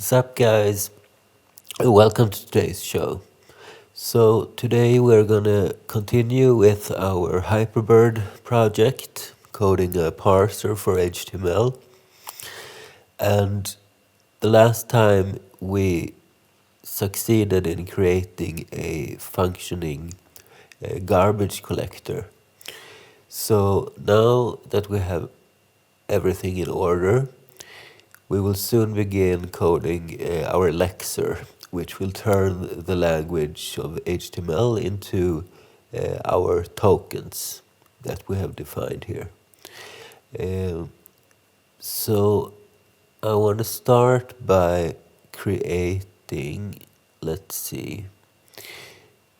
Sup guys, welcome to today's show. So today we're gonna continue with our Hyperbird project, coding a parser for HTML. And the last time we succeeded in creating a functioning garbage collector. So now that we have everything in order, we will soon begin coding our lexer, which will turn the language of HTML into our tokens that we have defined here. So I want to start by creating, let's see,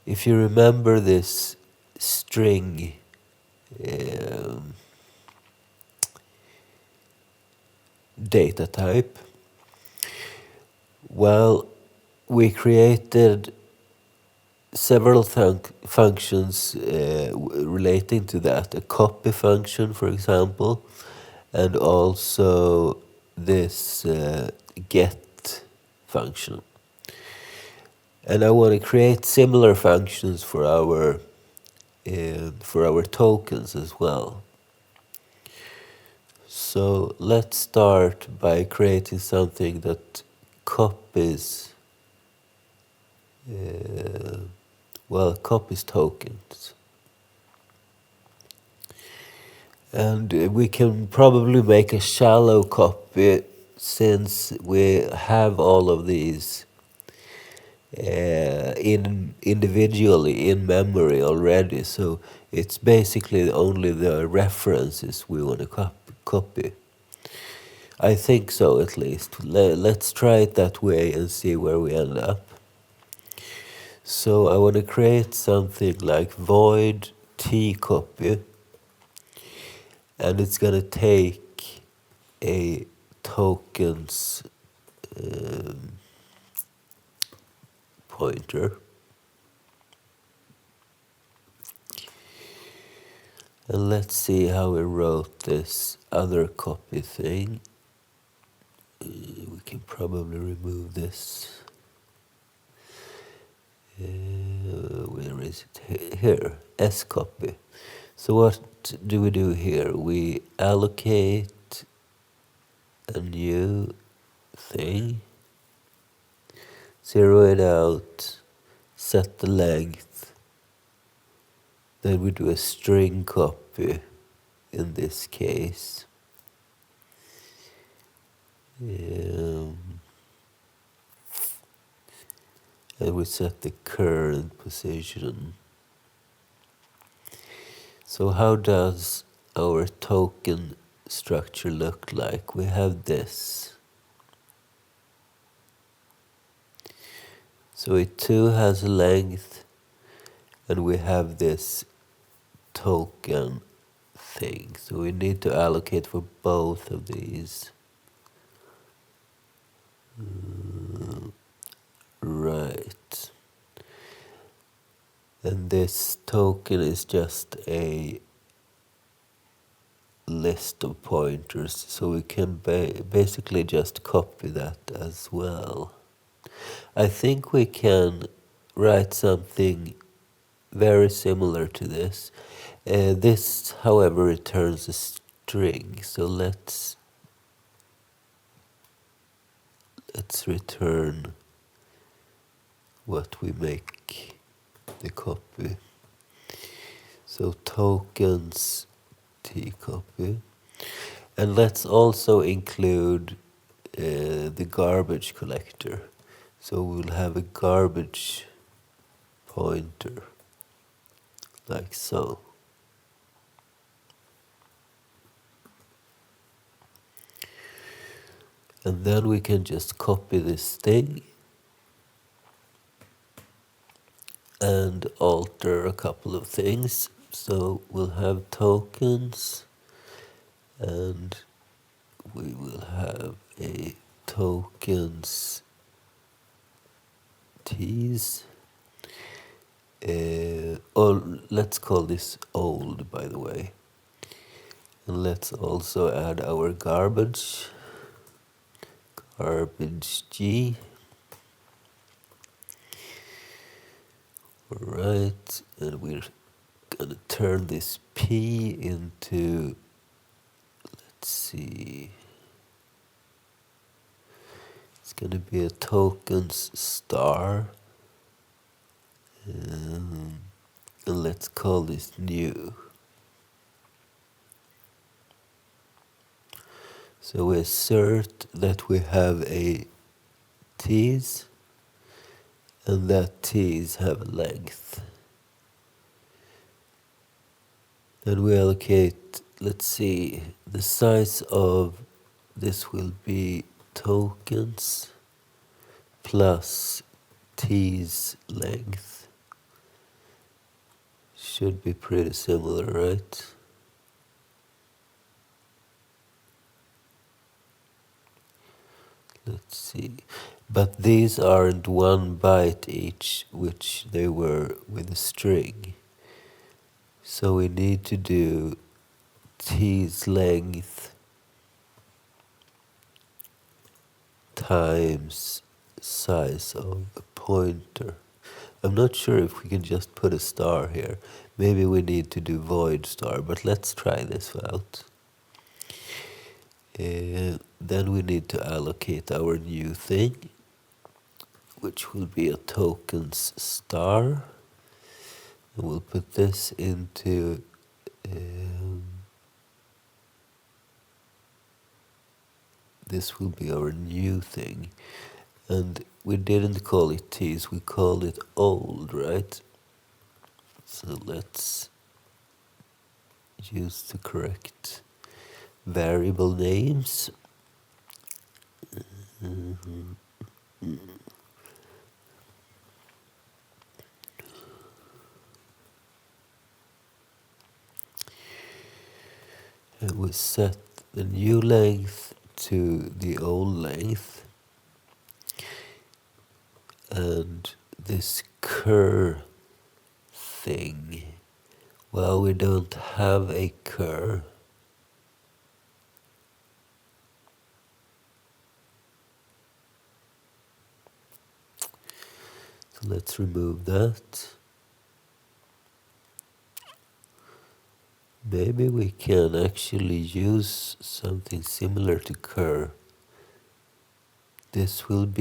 if you remember this string data type, well, we created several functions relating to that. A copy function, for example, and also this get function. And I want to create similar functions for our tokens as well. So let's start by creating something that copies copies tokens. And we can probably make a shallow copy since we have all of these individually in memory already. So it's basically only the references we want to copy. I think so, at least. Let's try it that way and see where we end up. So I want to create something like void tcopy, and it's going to take a tokens pointer. And let's see how we wrote this other copy thing. We can probably remove this. Where is it? Here, scopy. So what do we do here? We allocate a new thing, zero it out, set the length. Then we do a string copy in this case. And we set the current position. So how does our token structure look like? We have this. So it too has a length, and we have this token thing. So we need to allocate for both of these. Right. And this token is just a list of pointers, so we can basically just copy that as well. I think we can write something very similar to this. This, however, returns a string, so let's return what we make the copy. So tokens tcopy, and let's also include the garbage collector. So we'll have a garbage pointer, like so. And then we can just copy this thing and alter a couple of things. So we'll have tokens, and we will have a tokens tease. Or let's call this old, by the way. And let's also add our garbage garbage G. Alright, and we're gonna turn this P into, let's see, it's gonna be a tokens star. And let's call this new. So we assert that we have a tease, and that tease have a length. And we allocate, let's see, the size of this will be tokens plus tease length. Should be pretty similar, right? Let's see. But these aren't 1 byte each, which they were with a string. So we need to do tease length times size of a pointer. I'm not sure if we can just put a star here. Maybe we need to do void star, but let's try this out. Then we need to allocate our new thing, which will be a tokens star. And we'll put this into this will be our new thing. And we didn't call it tease, we called it old, right? So let's use the correct variable names. And we set the new length to the old length. And this cur thing, well, we don't have a cur. So let's remove that. Maybe we can actually use something similar to cur. This can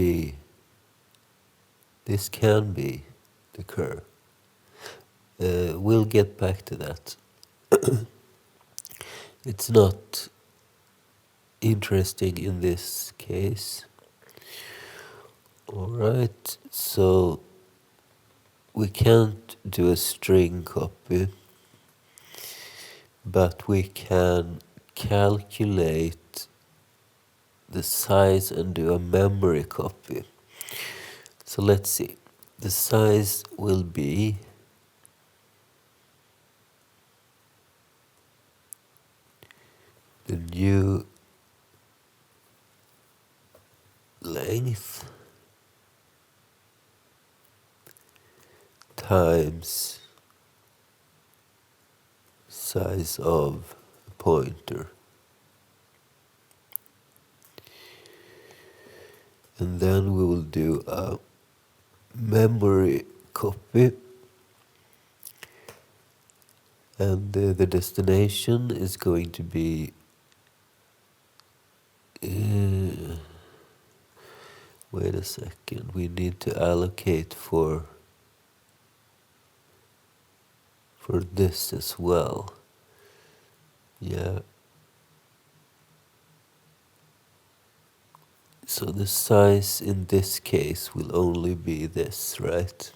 be the cur. We'll get back to that. It's not interesting in this case. Alright, so we can't do a string copy, but we can calculate the size and do a memory copy. So let's see. The size will be the new length times size of a pointer. And then we will do a memory copy. And the destination is going to be wait a second, we need to allocate for this as well. Yeah. So the size in this case will only be this, right?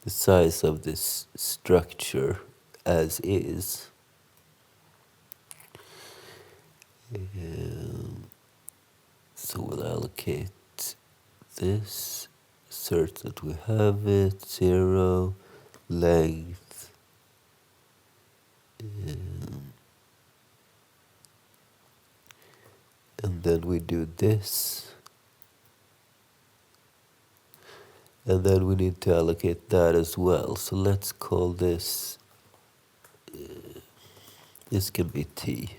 The size of this structure as is. So we'll allocate this, assert that we have it, 0, length, and then we do this, and then we need to allocate that as well. So let's call this, this can be t.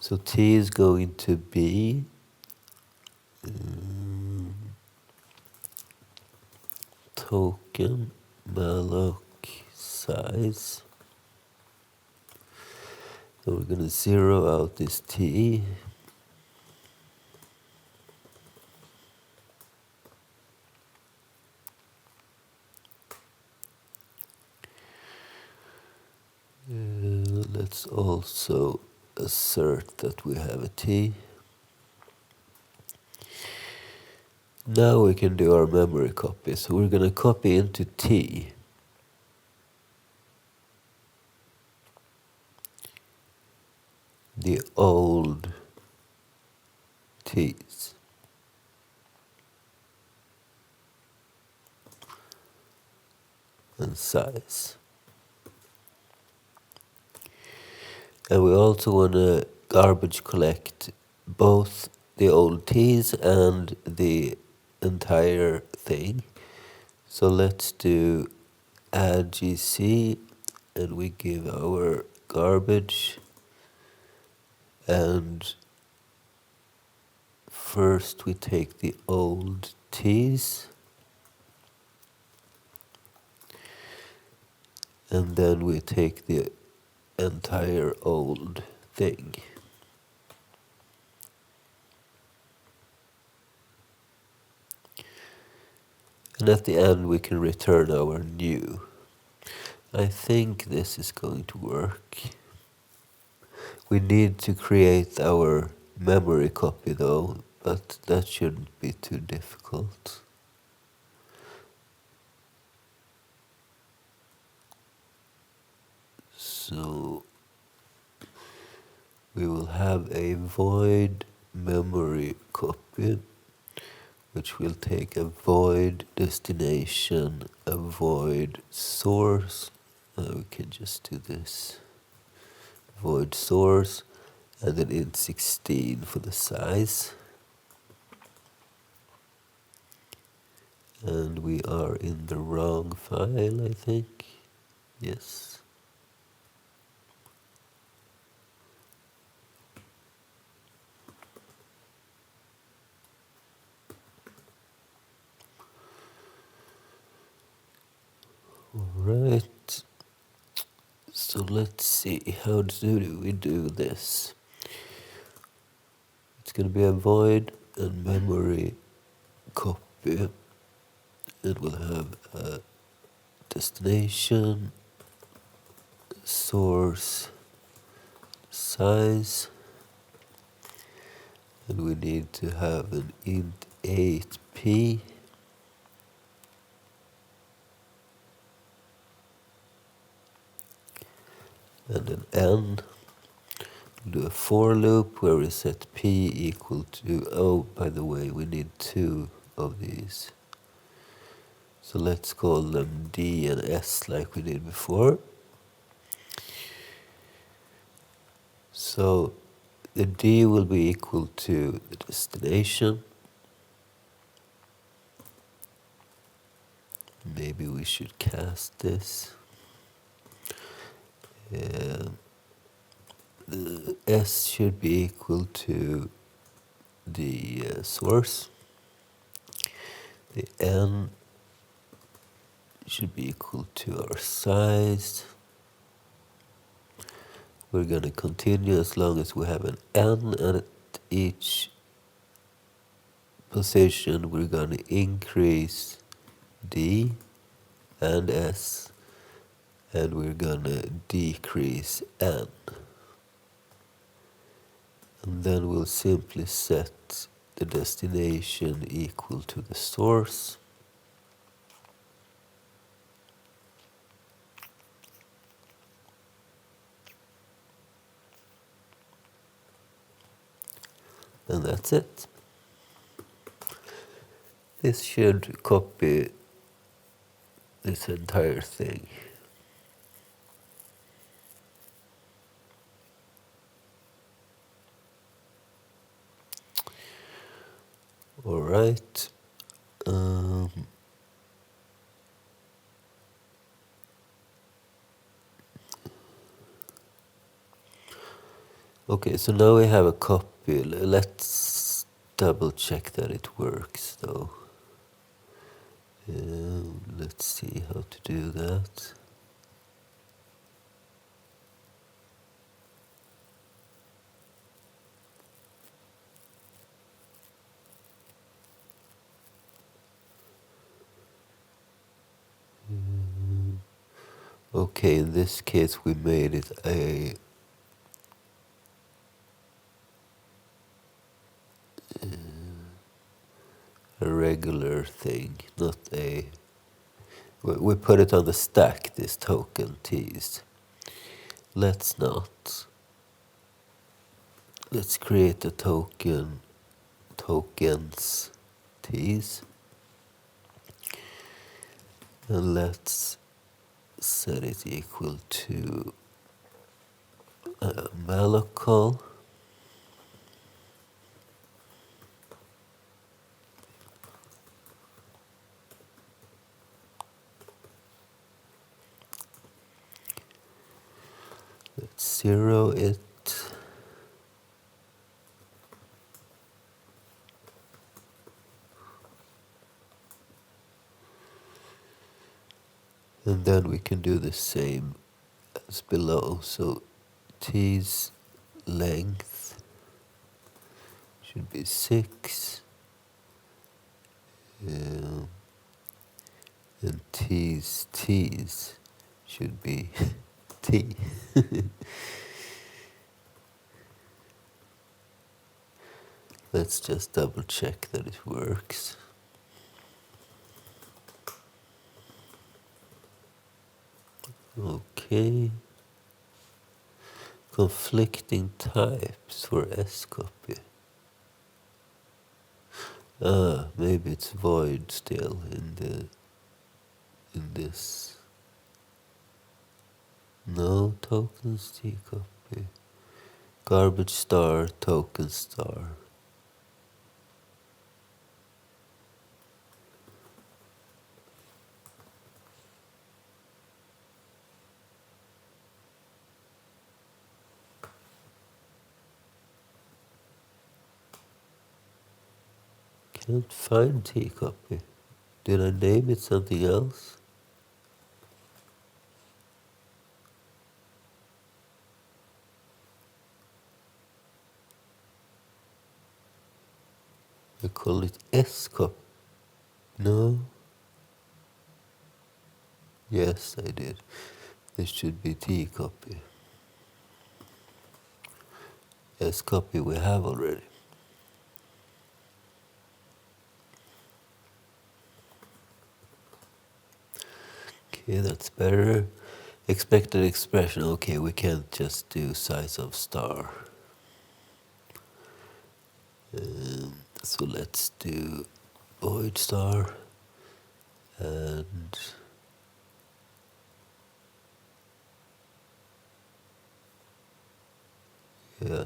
So T is going to be token malloc size. So we're going to zero out this T. Let's also assert that we have a T. Now we can do our memory copy. So we're going to copy into T the old T's. And size. And we also want to garbage collect both the old T's and the entire thing. So let's do add GC, and we give our garbage, and first we take the old T's, and then we take the entire old thing. And at the end we can return our new. I think this is going to work. We need to create our memory copy though, but that shouldn't be too difficult. So we will have a void memory copy, which will take a void destination, a void source. We can just do this. Void source, and then int 16 for the size. And we are in the wrong file, I think. Yes. Alright. So let's see, how do we do this? It's going to be a void and memory copy. It will have a destination, source, size, and we need to have an int 8p, and an n. Do a for loop where we set p equal to, oh, by the way, we need two of these. So let's call them d and s like we did before. So the d will be equal to the destination. Maybe we should cast this. The s should be equal to the source. The n should be equal to our size. We're going to continue as long as we have an n, and at each position we're going to increase d and s, and we're going to decrease n. And then we'll simply set the destination equal to the source. And that's it. This should copy this entire thing. All right. Okay, so now we have a copy. Let's double check that it works though. Let's see how to do that. Okay, in this case we made it a regular thing, not a... We put it on the stack, this token tease. Let's not. Let's create a token, tokens tease. And let's set it equal to malloc call. Let's 0 it. And then we can do the same as below. So tease length should be 6. And tease should be t. Let's just double check that it works. Okay. Conflicting types for scopy. Maybe it's void still in this. No tokens T copy. Garbage star, token star. Can't find T copy. Did I name it something else? I call it S copy. No? Yes, I did. This should be T copy. S copy we have already. Okay, that's better. Expected expression. Okay, we can't just do size of star. So let's do void star and yeah.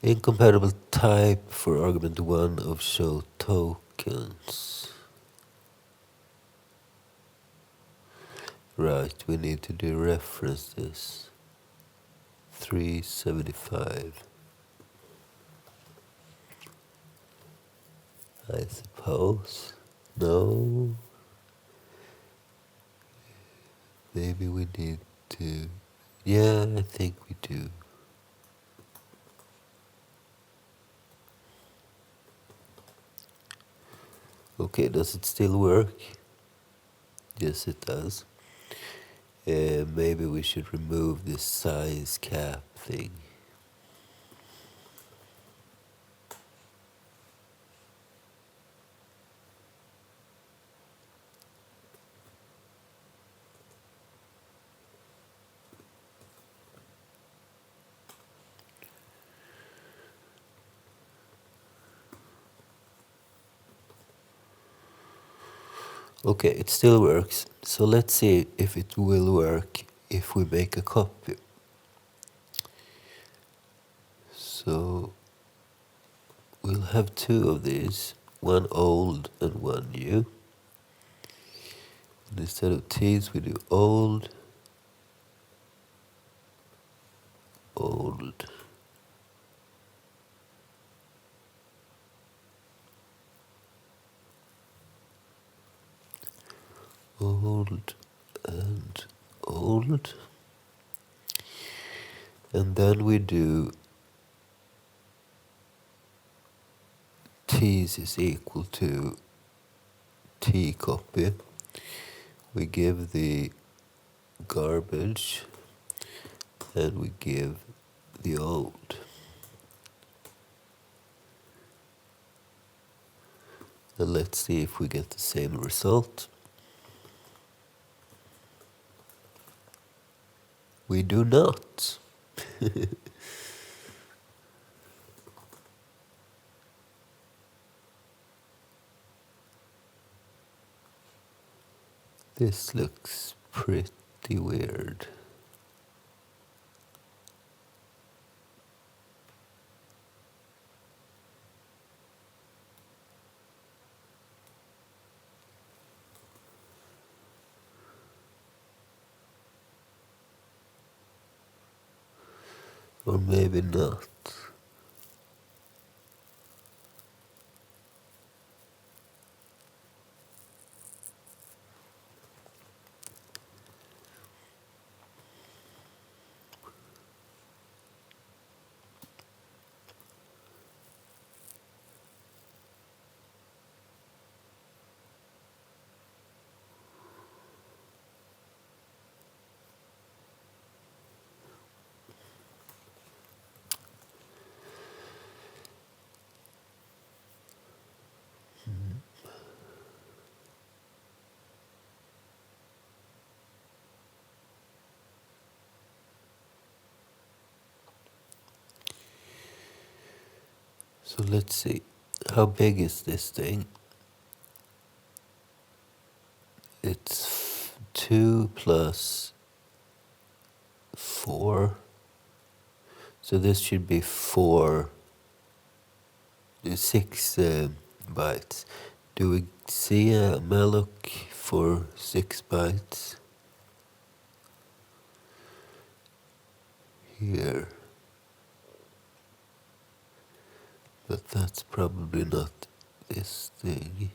Incompatible type for argument 1 of show tokens. Right, we need to do references. 375. I suppose. No. Maybe we need to. Yeah, I think we do. Okay, does it still work? Yes, it does. Maybe we should remove this size cap thing. Okay, it still works. So let's see if it will work if we make a copy. So we'll have 2 of these, one old and one new. And instead of T's, we do old, old. Old and old. And then we do T's is equal to T copy. We give the garbage and we give the old. And let's see if we get the same result. We do not. This looks pretty weird. Or maybe not. So let's see. How big is this thing? It's 2 plus 4. So this should be 6 bytes. Do we see a malloc for 6 bytes? Here. But that's probably not this thing.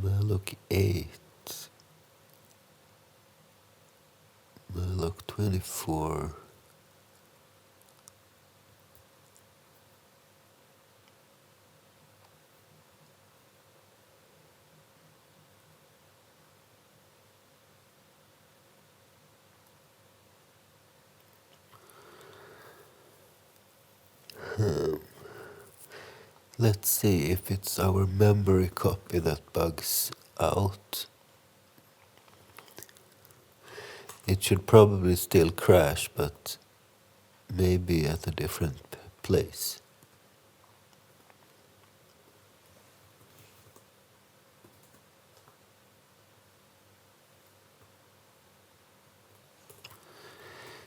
Malloc 8. Malloc 24. Let's see if it's our memory copy that bugs out. It should probably still crash, but maybe at a different place.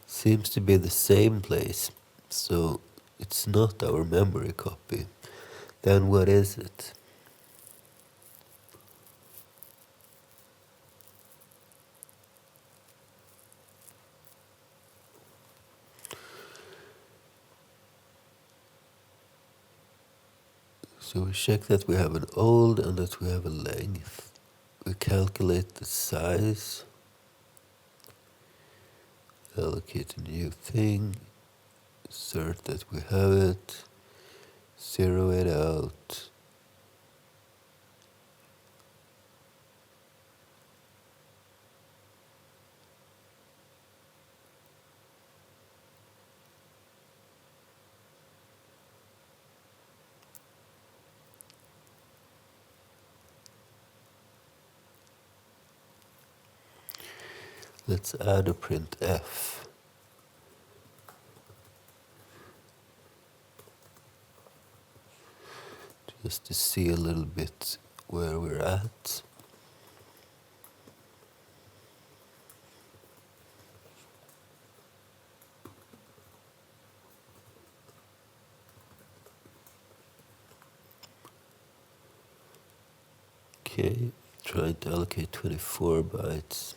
Seems to be the same place, so it's not our memory copy. Then what is it? So we check that we have an old and that we have a length. We calculate the size. Allocate a new thing. Assert that we have it. Zero it out. Let's add a printf. Just to see a little bit where we're at. Okay, trying to allocate 24 bytes.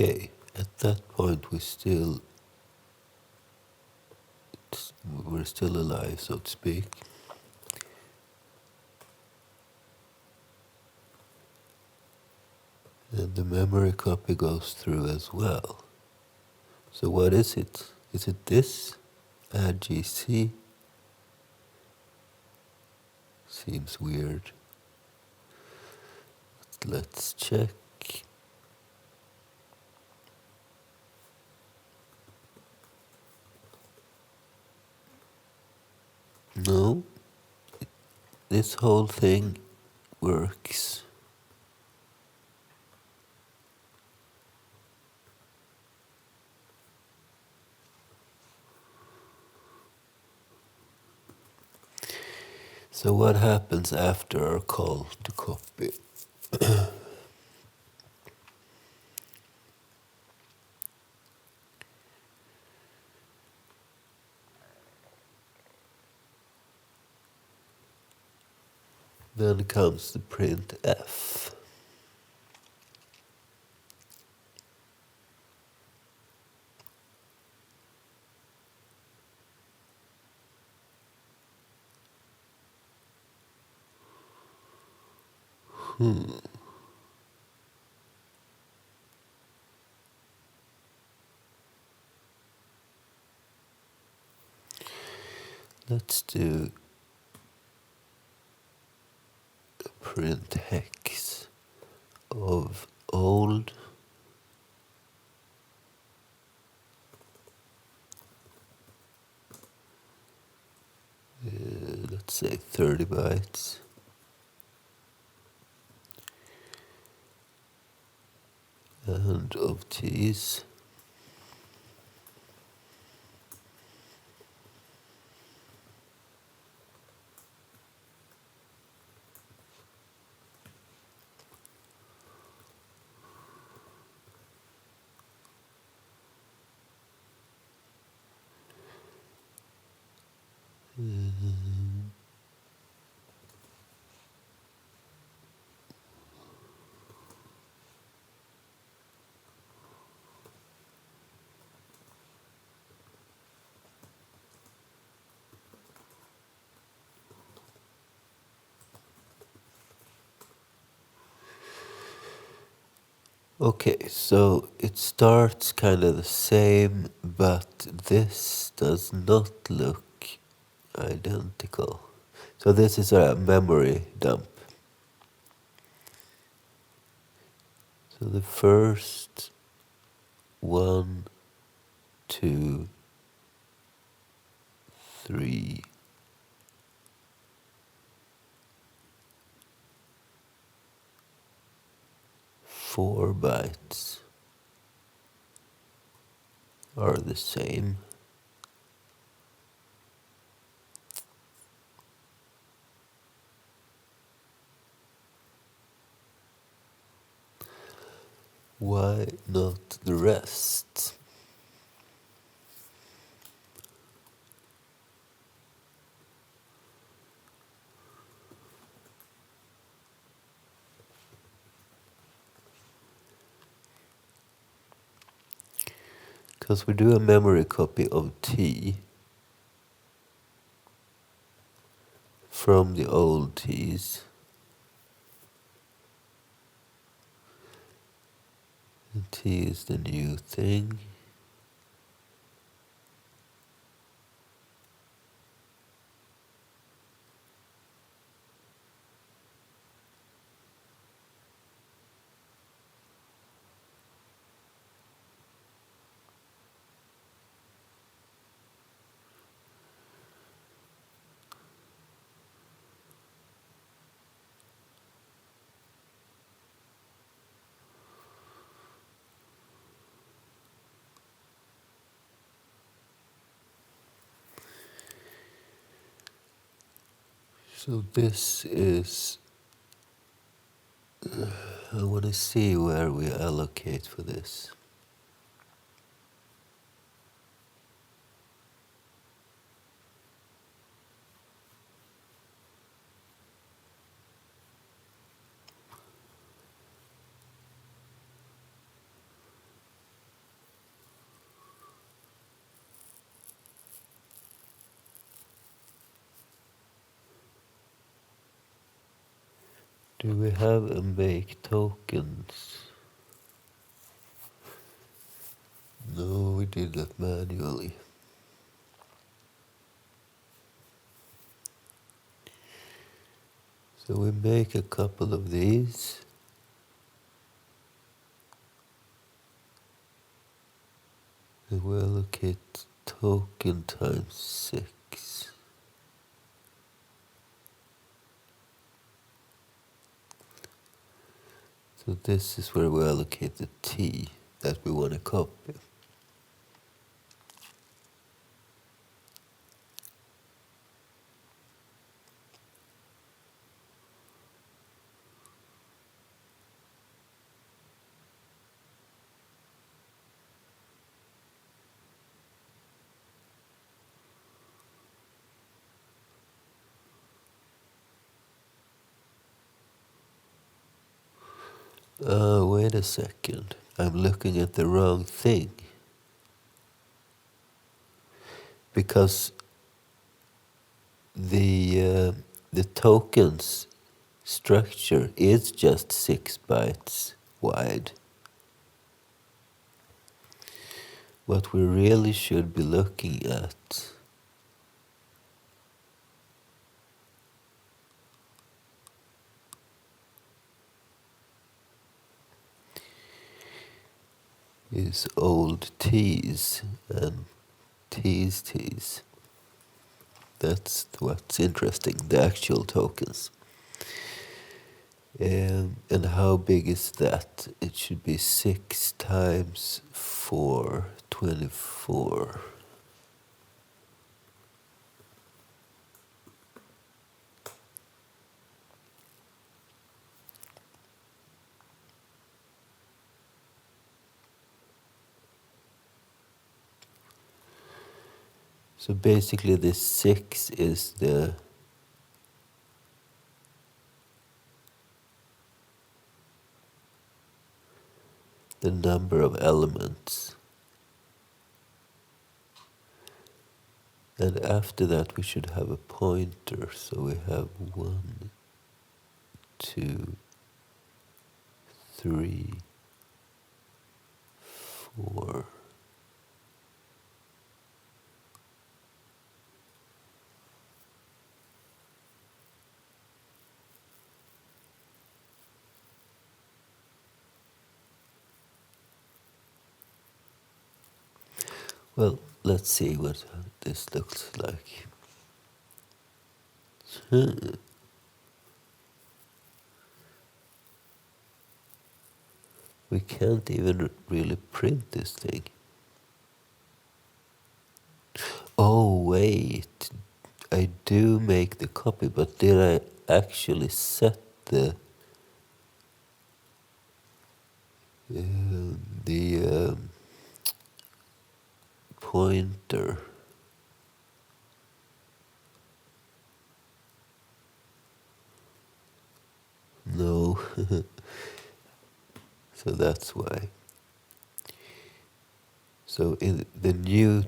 Okay, at that point we're still alive, so to speak. And the memory copy goes through as well. So what is it? Is it this? Add GC? Seems weird. Let's check. No, this whole thing works. So what happens after our call to copy? Then comes the printf. Let's do a print hex of old let's say 30 bytes. And of t's. Okay, so it starts kind of the same, but this does not look identical. So this is a memory dump. So the first 1, 2, 3, 4 bytes are the same. Why not the rest? Because we do a memory copy of T from the old t's. And t is the new thing. So this is, I want to see where we allocate for this. Do we have a make tokens? No, we did that manually. So we make a couple of these. And we allocate token times 6. So this is where we allocate the t that we want to copy. Wait a second. I'm looking at the wrong thing. Because the tokens structure is just 6 bytes wide. What we really should be looking at is old t's and t's. That's what's interesting, the actual tokens. And how big is that? It should be 6 times 4, 24. So basically this 6 is the number of elements. And after that we should have a pointer. So we have 1, 2, 3, 4. Well, let's see what this looks like. We can't even really print this thing. Oh, wait. I do make the copy, but did I actually set the pointer? No. So that's why. So in the new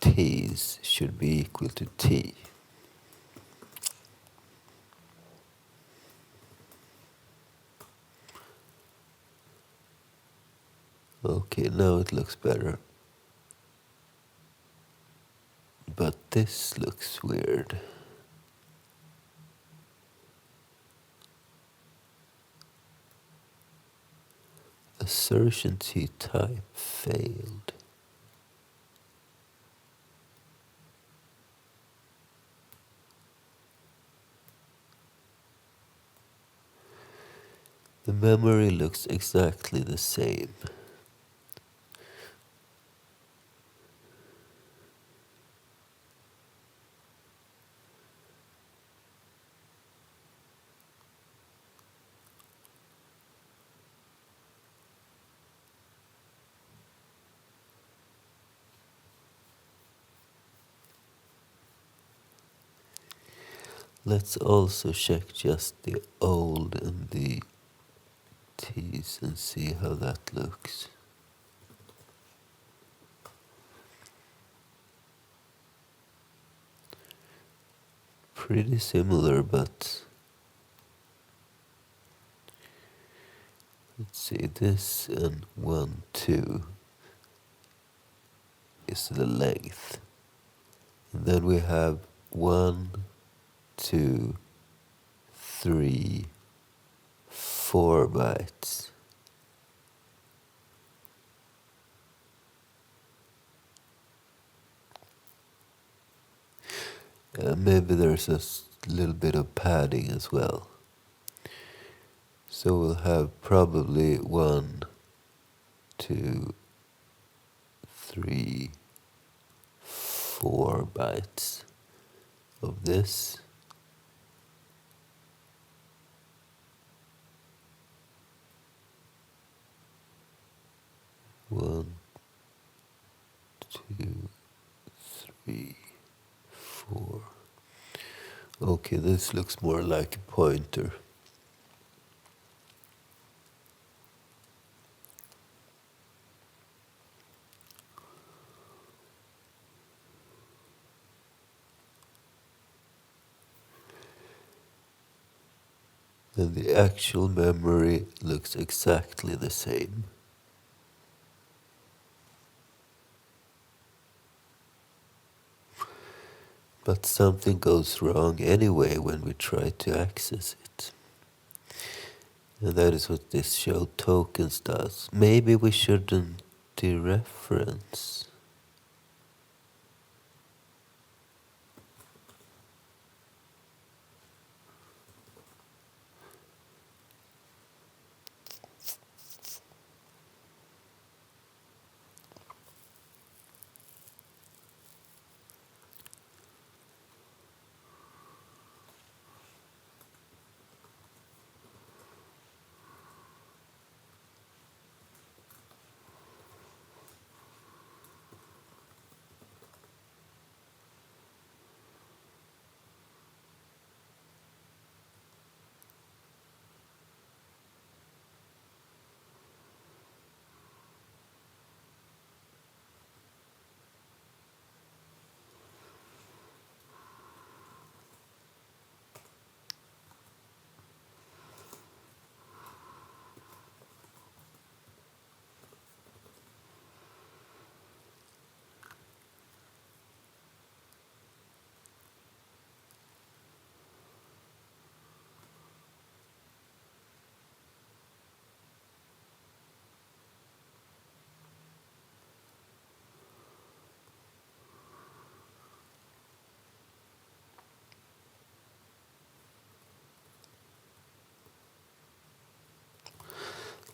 t's should be equal to t. Okay, now it looks better. But this looks weird. Assertion T type failed. The memory looks exactly the same. Let's also check just the old and the T's and see how that looks. Pretty similar, but let's see, this and 1, 2 is the length. And then we have 1, 2, 3, 4 bytes. Maybe there's a little bit of padding as well. So we'll have probably 1, 2, 3, 4 bytes of this. One, 2, 3, 4. Okay, this looks more like a pointer. And the actual memory looks exactly the same. But something goes wrong anyway when we try to access it. And that is what this show tokens does. Maybe we shouldn't dereference.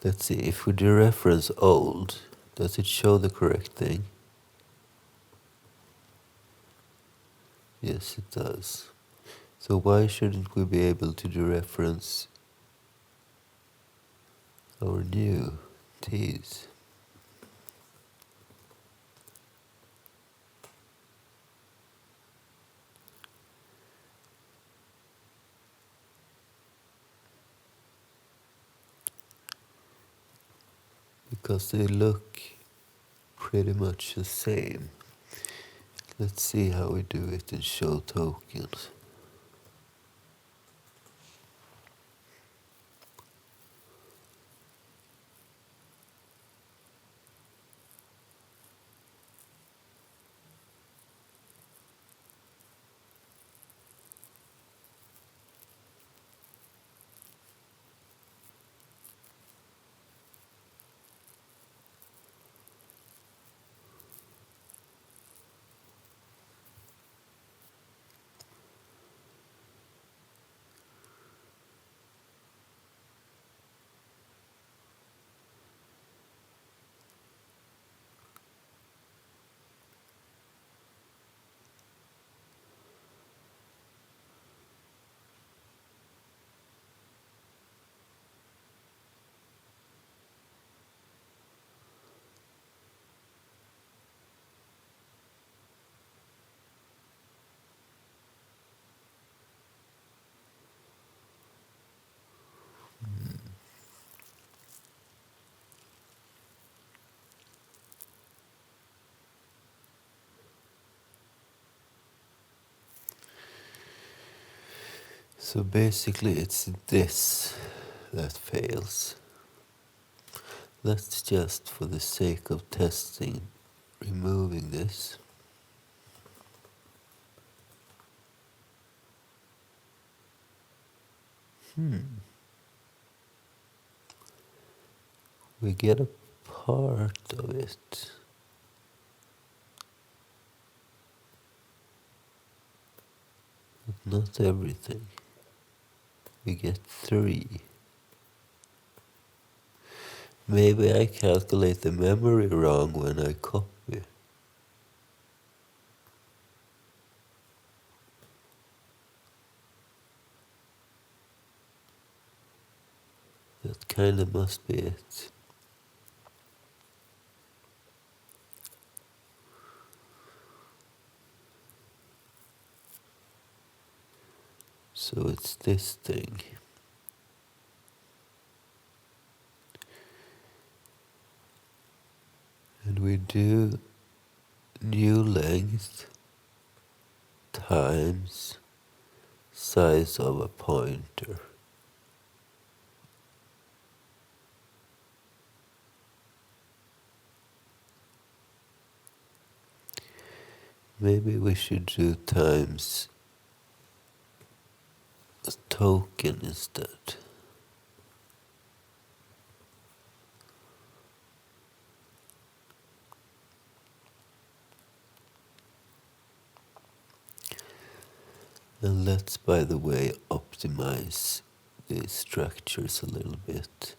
Let's see, if we dereference old, does it show the correct thing? Yes, it does. So why shouldn't we be able to dereference our new T's? Because they look pretty much the same. Let's see how we do it in show tokens. So basically it's this that fails. Let's just, for the sake of testing, removing this. We get a part of it. But not everything. We get 3. Maybe I calculate the memory wrong when I copy. That kinda must be it. So it's this thing. And we do new length times size of a pointer. Maybe we should do times a token instead. And let's, by the way, optimize the structures a little bit.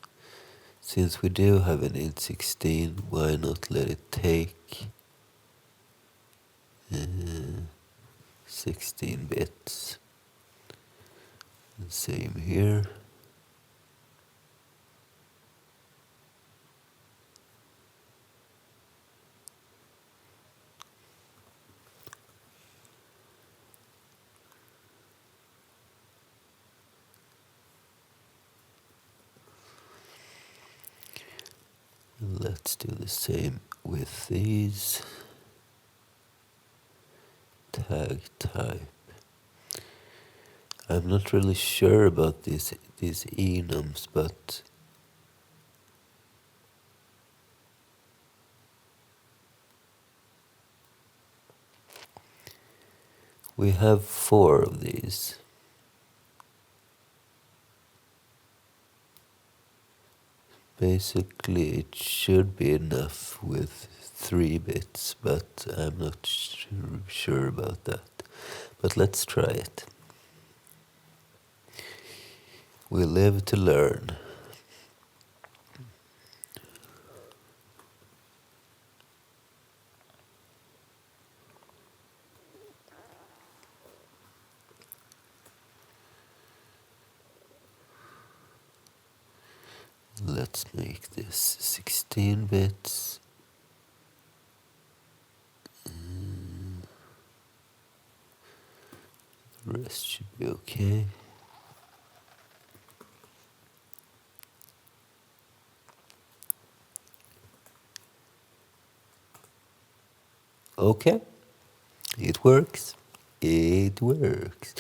Since we do have an int16, why not let it take 16 bits? And same here. Let's do the same with these. Tag type. I'm not really sure about these enums, but we have 4 of these. Basically, it should be enough with 3 bits, but I'm not sure about that. But let's try it. We live to learn. Let's make this 16 bits. The rest should be okay. Okay, it works. It works.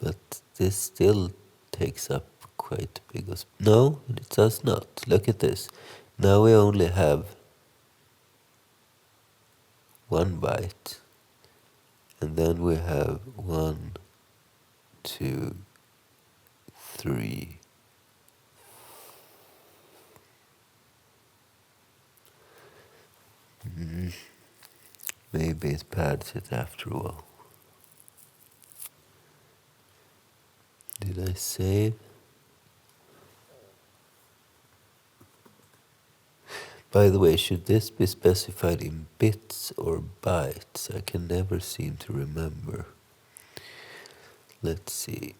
But this still takes up quite a big... No, it does not. Look at this. Now we only have 1 byte. And then we have 1, 2, 3. Maybe it pads it after all. Did I save? By the way, should this be specified in bits or bytes? I can never seem to remember. Let's see.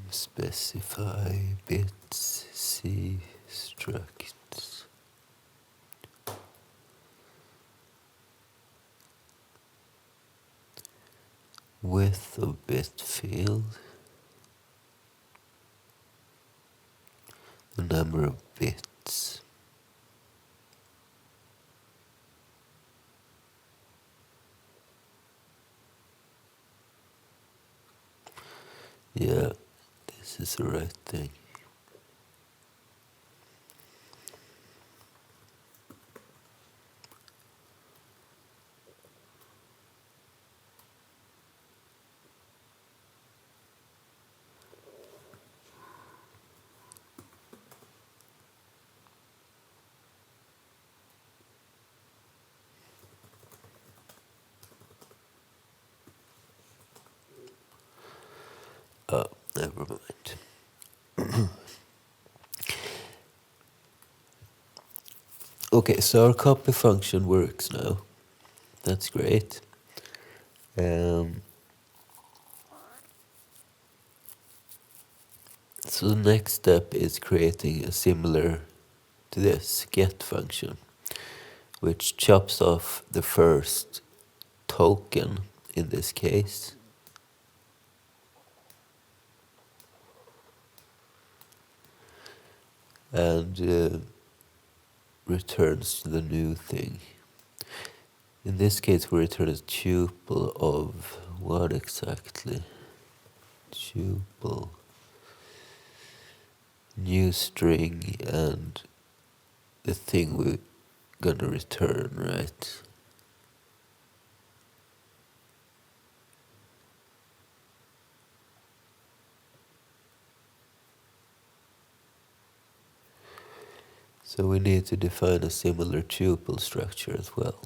Specify bits C structs. Width of bit field. The number of bits. Yeah, this is the right thing. Oh, never mind. Okay, so our copy function works now. That's great. So the next step is creating a similar to this get function, which chops off the first token in this case. And returns the new thing. In this case, we return a tuple of what exactly? Tuple, new string, and the thing we're gonna return, right? So we need to define a similar tuple structure as well.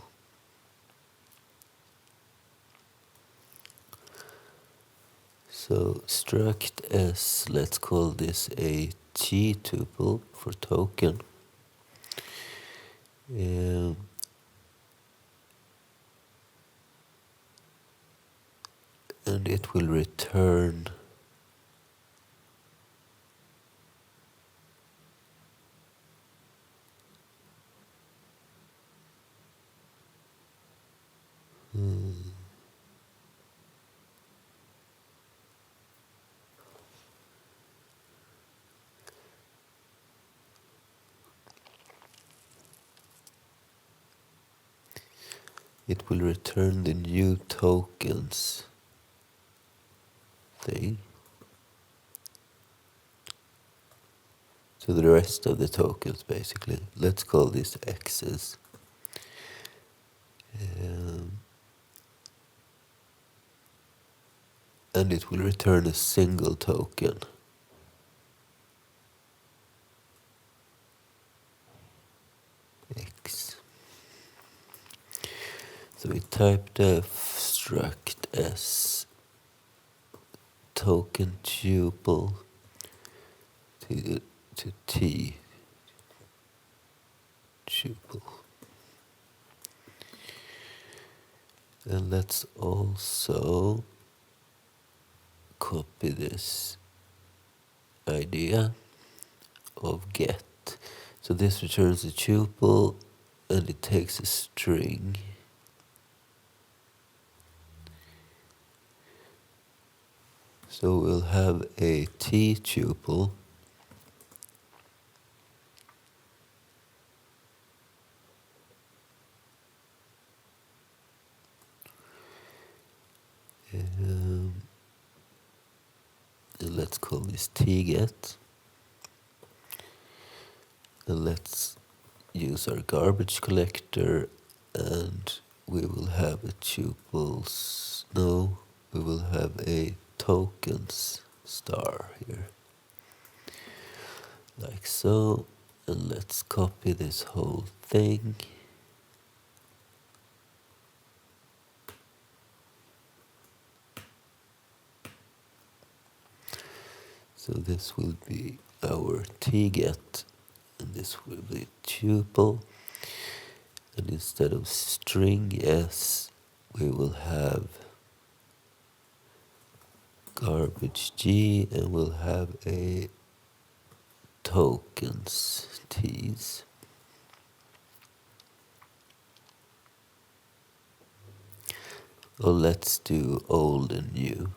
So struct s, let's call this a t tuple for token. And it will return it will return the new tokens thing. So the rest of the tokens, basically. Let's call this x's. And it will return a single token. X. So we type def struct s token tuple to t tuple. And let's also copy this idea of get. So this returns a tuple and it takes a string. So we'll have a t tuple and let's call this tget. And let's use our garbage collector, and we will have a tuples. No, we will have a tokens star here, like so. And let's copy this whole thing. So this will be our tget, and this will be tuple. And instead of string s, we will have garbage g, and we'll have a tokens t's. Or let's do old and new.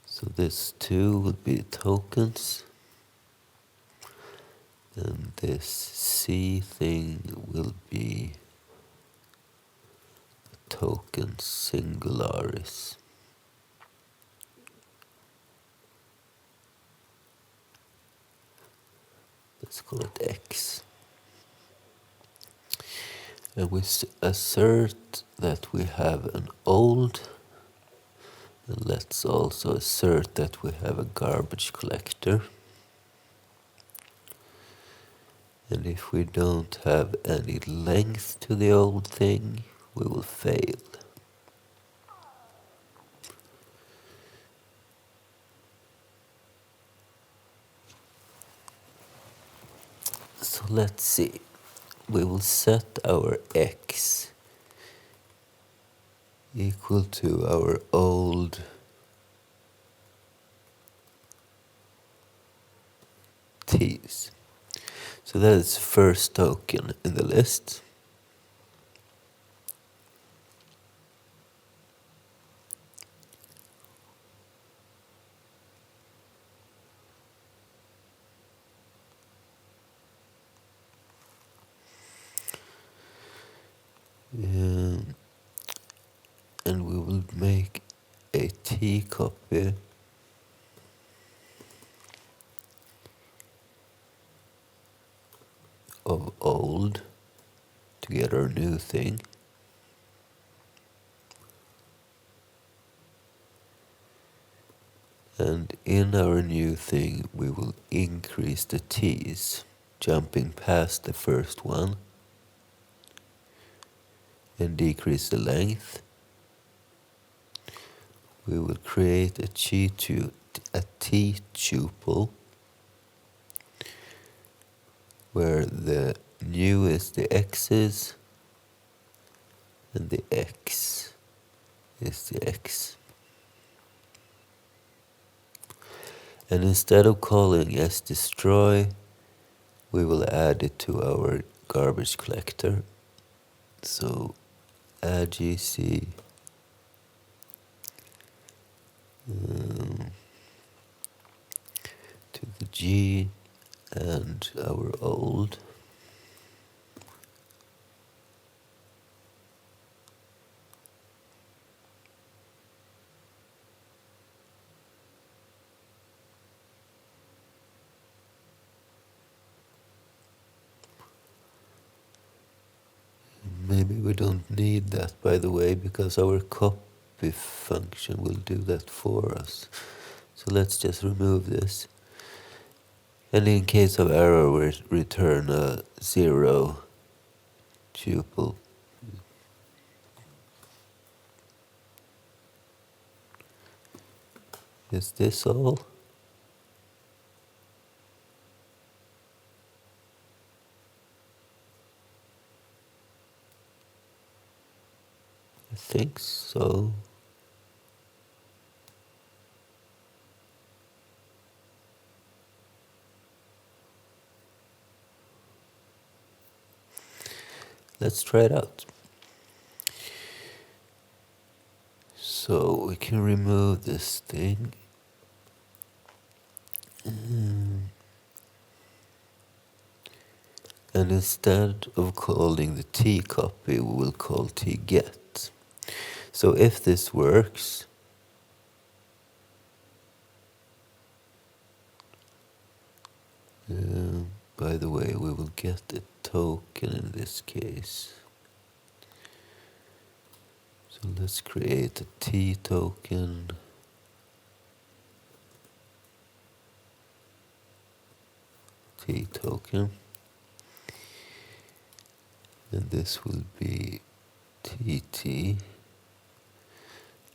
So this 2 would be tokens, and this C thing will be token singularis. let's call it X. And we assert that we have an old, and let's also assert that we have a garbage collector. And if we don't have any length to the old thing, we will fail. So let's see. We will set our X equal to our old T's. So that is the first token in the list. And we will make a T copy of old to get our new thing. And in our new thing, we will increase the T's, jumping past the first one, and decrease the length. We will create a T tuple, where the new is the X's, and the X is the X. And instead of calling s destroy, we will add it to our garbage collector. So add gc to the G and our old. Maybe we don't need that, by the way, because our copy function will do that for us. So let's just remove this. And in case of error, we return a 0 tuple. Is this all? I think so. Let's try it out. So we can remove this thing. And instead of calling the T copy, we will call T get. So if this works, by the way, we will get a token in this case. So let's create a T token. T token. And this will be TT.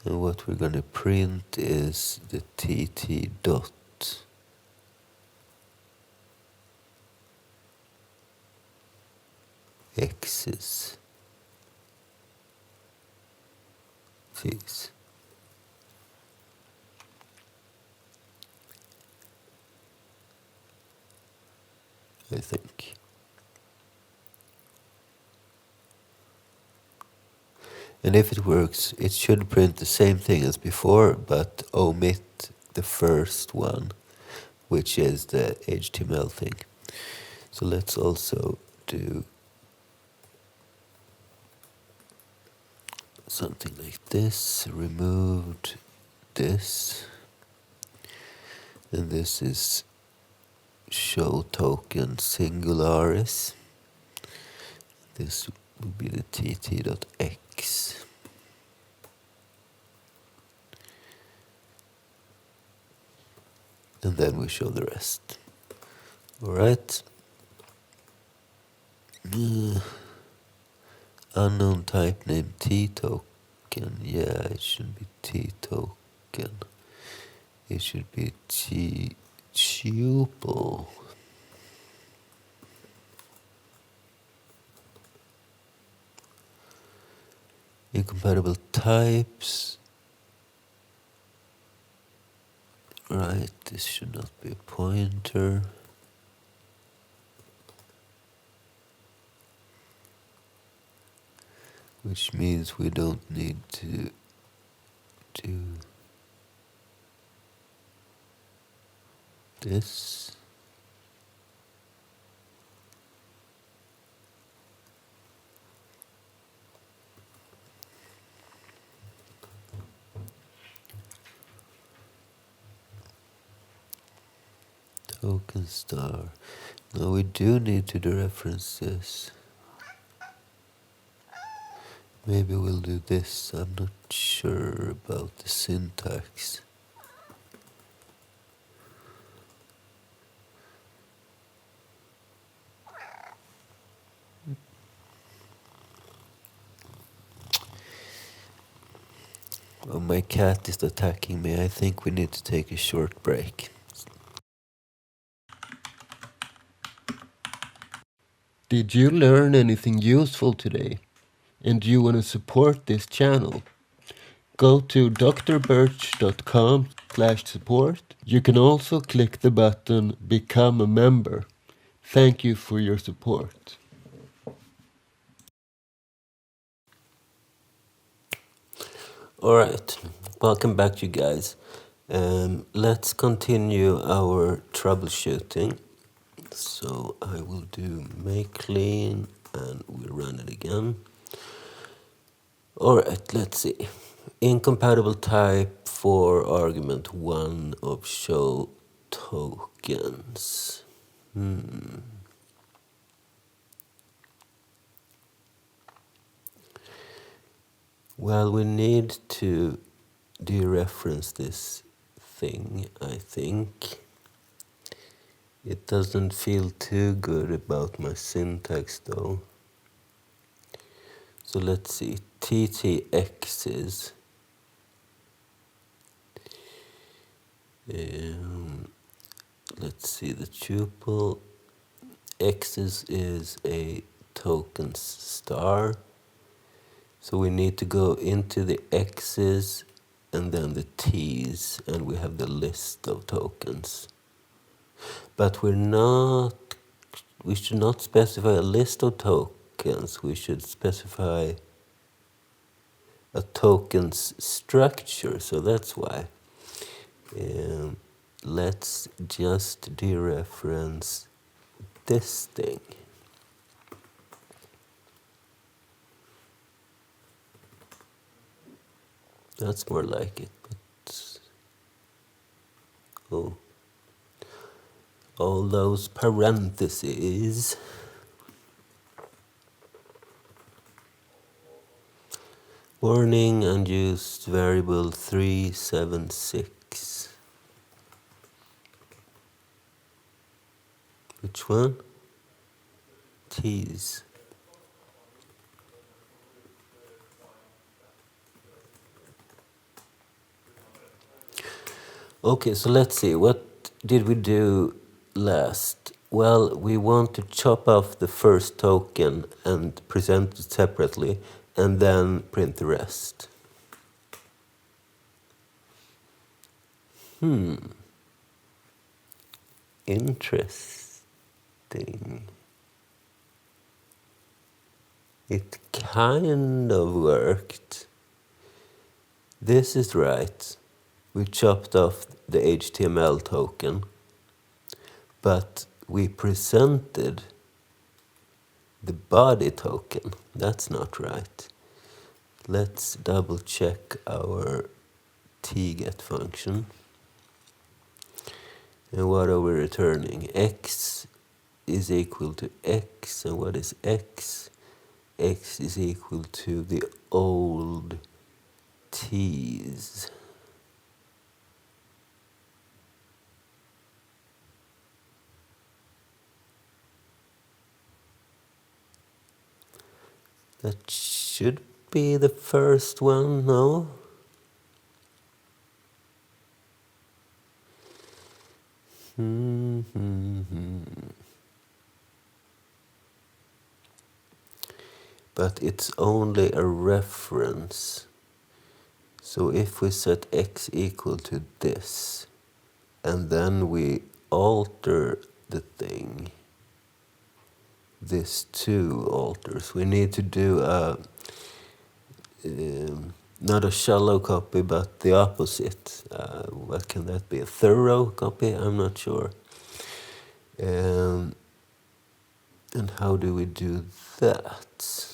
And what we're going to print is the TT dot X's T's. I think. And if it works, it should print the same thing as before, but omit the first one, which is the HTML thing. So let's also do something like this. Removed this. And this is show token singularis. This would be the tt.x. And then we show the rest. Alright. Unknown type name T token. Yeah, it should be T token. It should be T tuple. Incompatible types. Right, this should not be a pointer. Which means we don't need to do this. Token star. No, we do need to dereference this. Maybe we'll do this. I'm not sure about the syntax. Oh, my cat is attacking me. I think we need to take a short break. Did you learn anything useful today? And do you want to support this channel? Go to drbirch.com/support. You can also click the button Become a Member. Thank you for your support. Alright, welcome back you guys. Let's continue our troubleshooting. So I will do make clean and we run it again. Alright, let's see. Incompatible type for argument 1 of show tokens. Well, we need to dereference this thing, I think. It doesn't feel too good about my syntax though. So let's see, ttx's. Let's see, the tuple x's is a token star. So we need to go into the x's and then the t's, and we have the list of tokens. But we should not specify a list of tokens. We should specify a tokens structure. So that's why. Let's just dereference this thing. That's more like it. But oh, all those parentheses. Warning, unused variable 376. Which one? T's. Okay, so let's see. What did we do last? Well, we want to chop off the first token and present it separately, and then print the rest. Interesting. It kind of worked. This is right. We chopped off the HTML token, but we presented the body token. That's not right. Let's double check our tget function. And what are we returning? X is equal to X, and what is X? X is equal to the old T's. That should be the first one, no? But it's only a reference. So if we set X equal to this, and then we alter the thing, this too alters. We need to do not a shallow copy, but the opposite. What can that be? A thorough copy? I'm not sure. And how do we do that?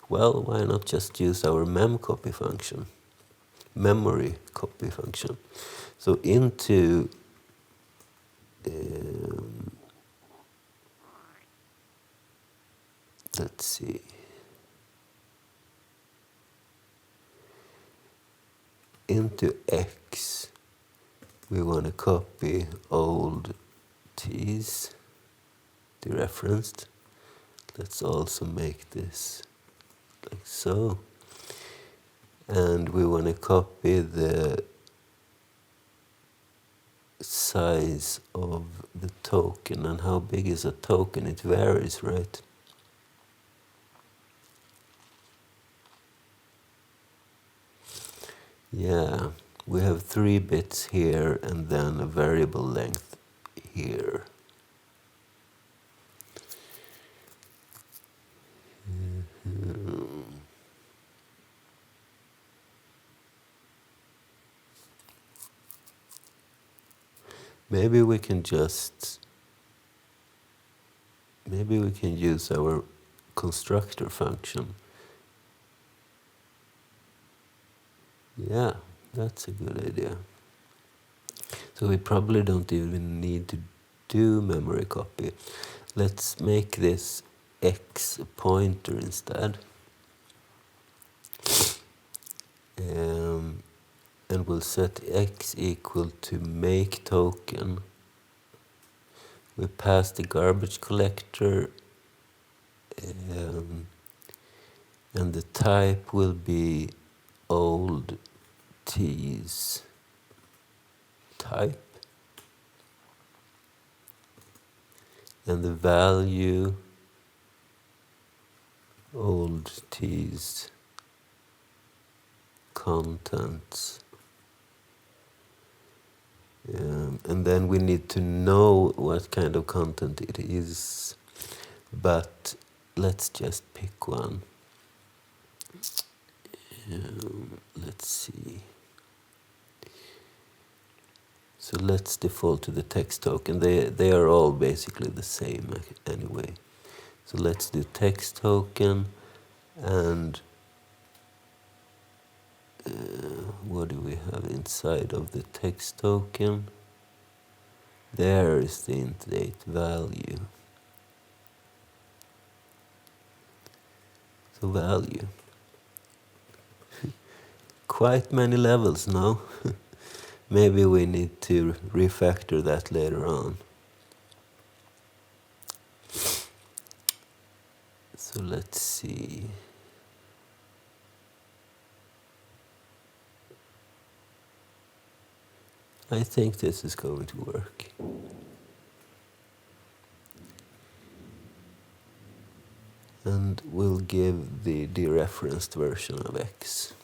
Well, why not just use our memcopy function? Memory copy function. So into let's see. Into X, we want to copy old T's, dereferenced. Let's also make this like so. And we want to copy the size of the token. And how big is a token? It varies, right? Yeah, we have 3 bits here and then a variable length here. Maybe we can use our constructor function. Yeah, that's a good idea. So we probably don't even need to do memory copy. Let's make this X a pointer instead. And we'll set X equal to make token. We pass the garbage collector, and the type will be old T's type, and the value old T's contents. And then we need to know what kind of content it is, but let's just pick one. Let's see. So let's default to the text token. They are all basically the same anyway. So let's do text token, and what do we have inside of the text token? There is the int date value. So value. Quite many levels now. Maybe we need to refactor that later on. So let's see. I think this is going to work. And we'll give the dereferenced version of X.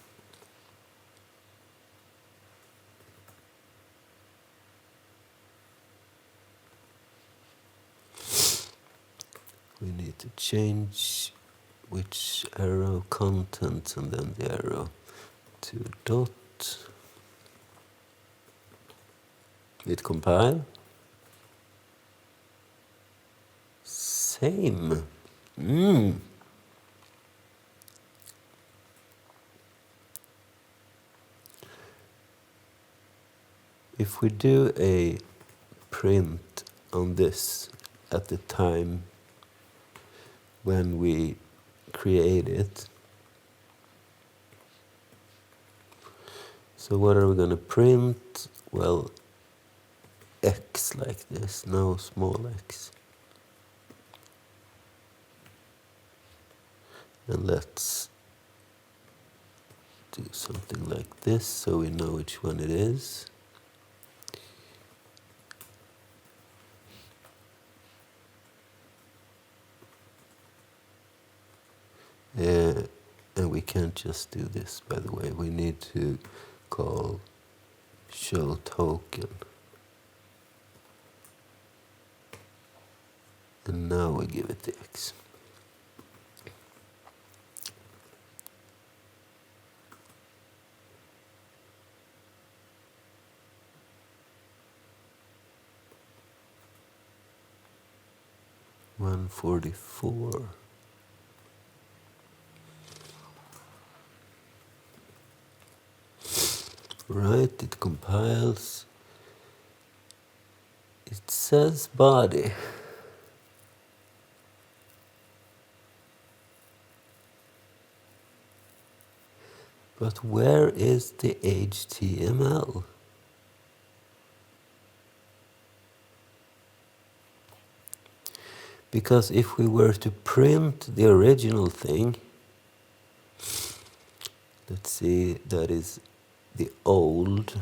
We need to change which arrow, content, and then the arrow to dot. Hit compile. Same. if we do a print on this at the time when we create it, so what are we going to print? Well, X like this, no small x. And let's do something like this so we know which one it is. And we can't just do this, by the way. We need to call show token. And now we give it the X. $144. Right, it compiles. It says body. But where is the HTML? Because if we were to print the original thing, let's see, that is the old.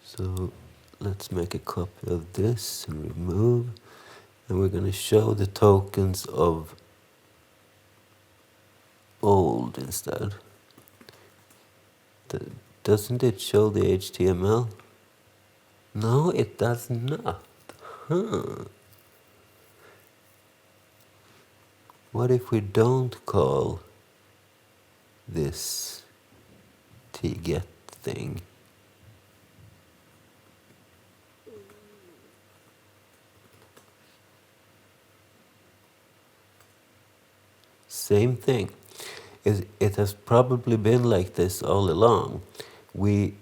So let's make a copy of this and remove. And we're going to show the tokens of old instead. Doesn't it show the HTML? No, it does not. What if we don't call this tget thing? Same thing. It has probably been like this all along. We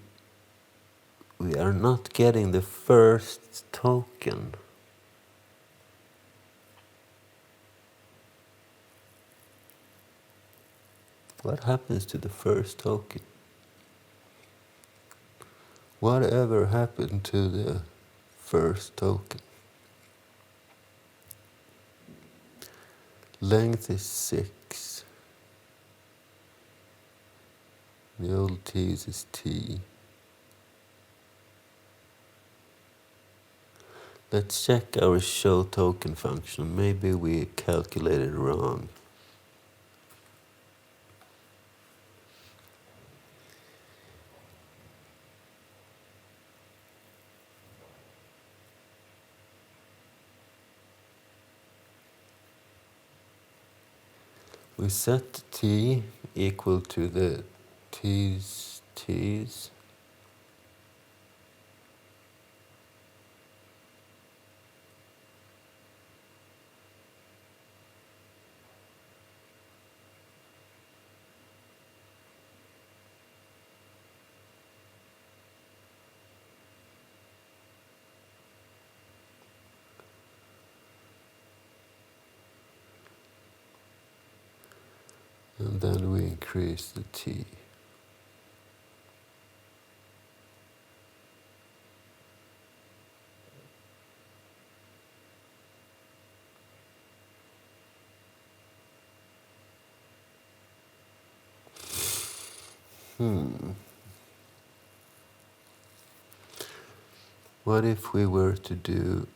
are not getting the first token. What happens to the first token? Whatever happened to the first token? Length is 6. The old T's is T. Let's check our show token function. Maybe we calculated wrong. We set T equal to the T's. And then we increase the T. What if we were to do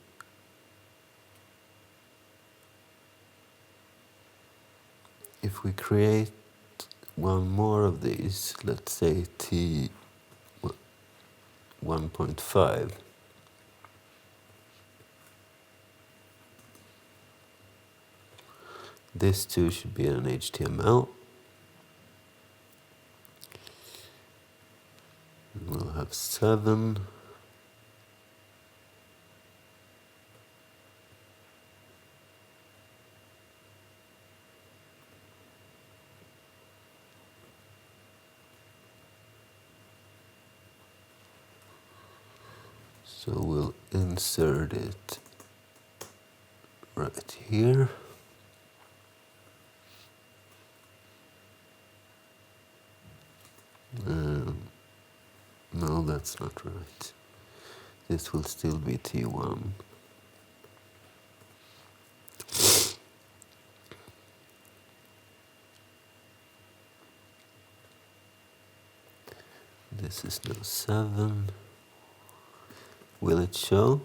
if we create one more of these, let's say T 1.5. This too should be an HTML. We'll have 7. So we'll insert it right here. No, that's not right. This will still be T1. This is now 7. Will it show?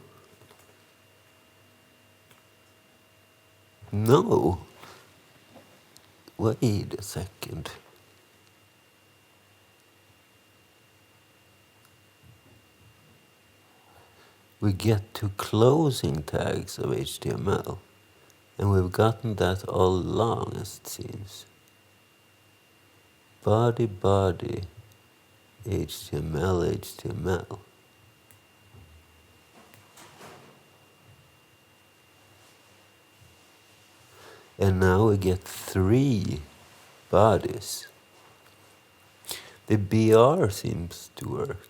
No! Wait a second. We get to closing tags of HTML. And we've gotten that all along, as it seems. Body, body, HTML, HTML. And now we get 3 bodies. The BR seems to work.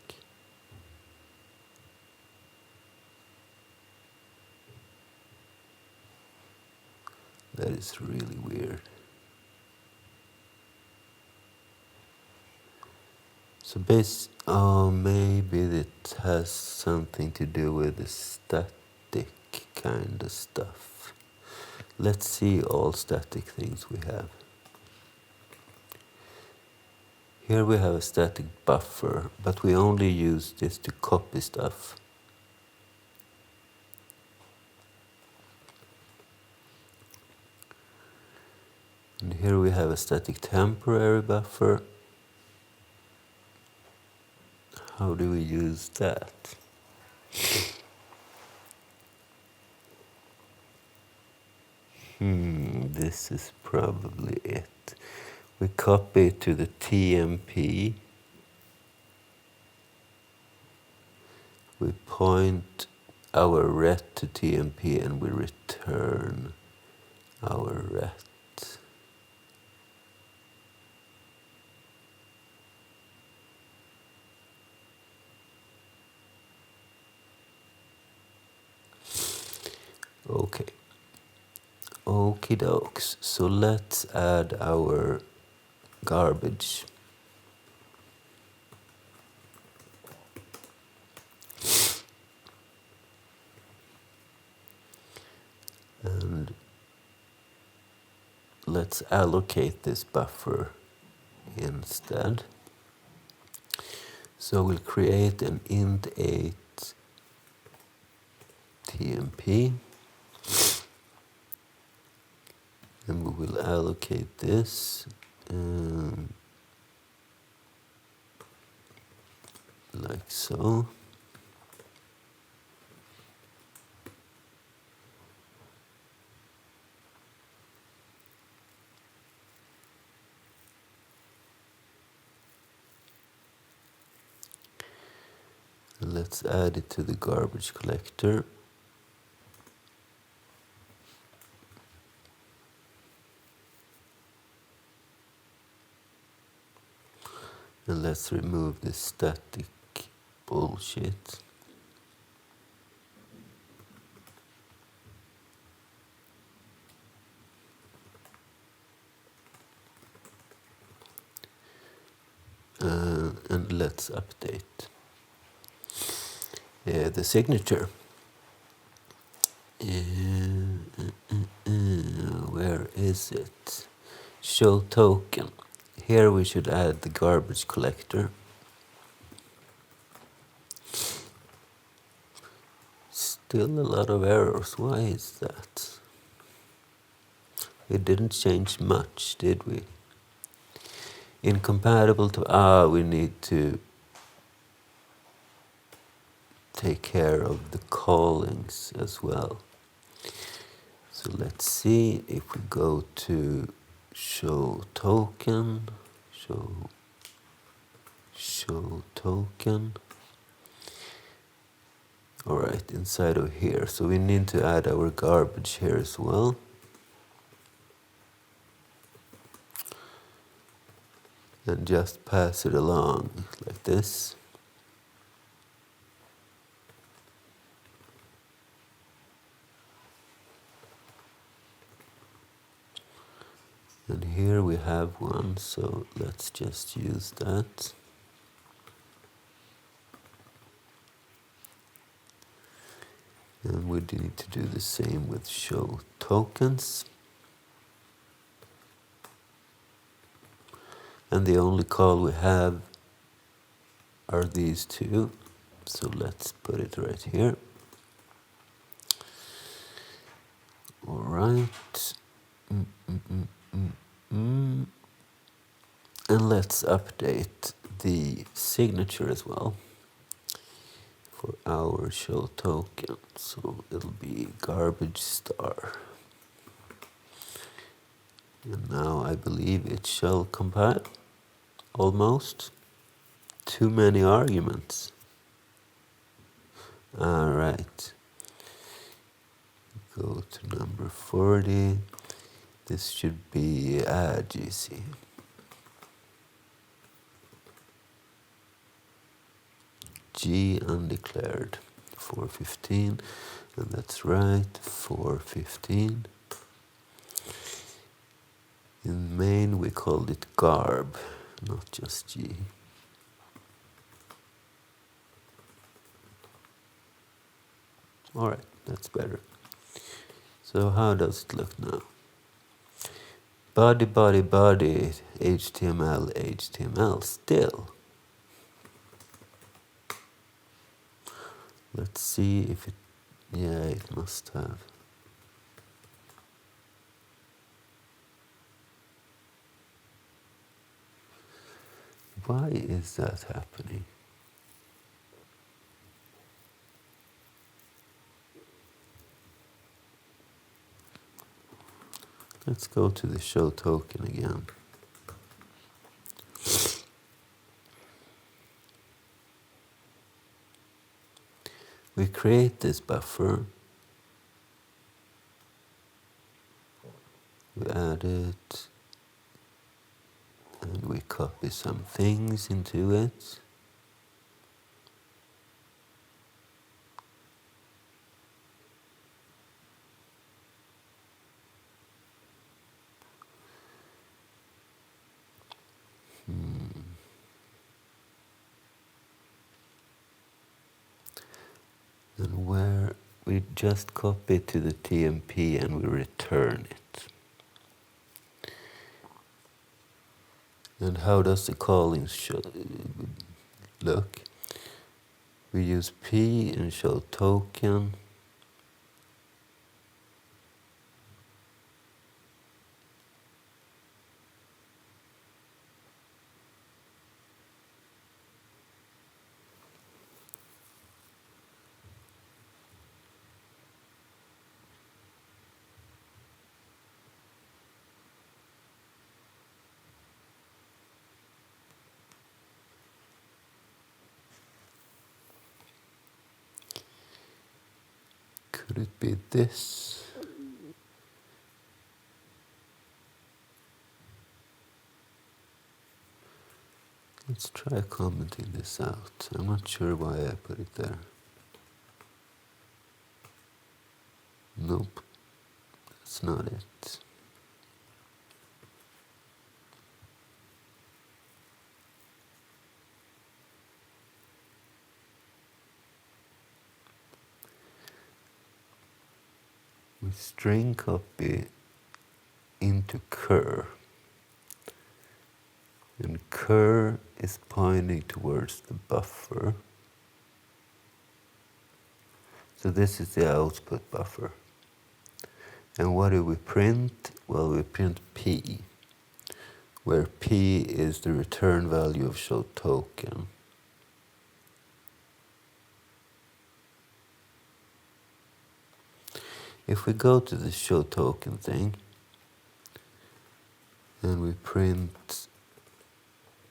That is really weird. So maybe it has something to do with the static kind of stuff. Let's see all static things we have. Here we have a static buffer, but we only use this to copy stuff. And here we have a static temporary buffer. How do we use that? This is probably it. We copy it to the TMP. We point our ret to TMP and we return our ret. Okay. Okie dokes. So let's add our garbage. And let's allocate this buffer instead. So we'll create an int8 TMP. And we will allocate this like so. And let's add it to the garbage collector. And let's remove this static bullshit. And let's update the signature. Where is it? Show token. Here we should add the garbage collector. Still a lot of errors. Why is that? We didn't change much, did we? Incompatible to, we need to take care of the callings as well. So let's see if we go to show token, show token. All right, inside of here. So we need to add our garbage here as well. And just pass it along like this. And here we have one, so let's just use that. And we need to do the same with show tokens. And the only call we have are these two. So let's put it right here. All right. And let's update the signature as well for our show token. So it'll be garbage star. And now I believe it shall compile. Almost. Too many arguments. All right. Go to number 40. This should be GC. G undeclared 415, and that's right, 415. In main we called it garb, not just G. All right, that's better. So how does it look now? Body, body, body, HTML, HTML, still. Let's see if it, yeah, it must have. Why is that happening? Let's go to the show token again. We create this buffer. We add it. And we copy some things into it. And where we just copy it to the TMP and we return it. And how does the calling look? We use P and show token. Could it be this? Let's try commenting this out. I'm not sure why I put it there. Nope, that's not it. We string copy into cur. And cur is pointing towards the buffer. So this is the output buffer. And what do we print? Well, we print P, where P is the return value of show token. If we go to the show token thing, and we print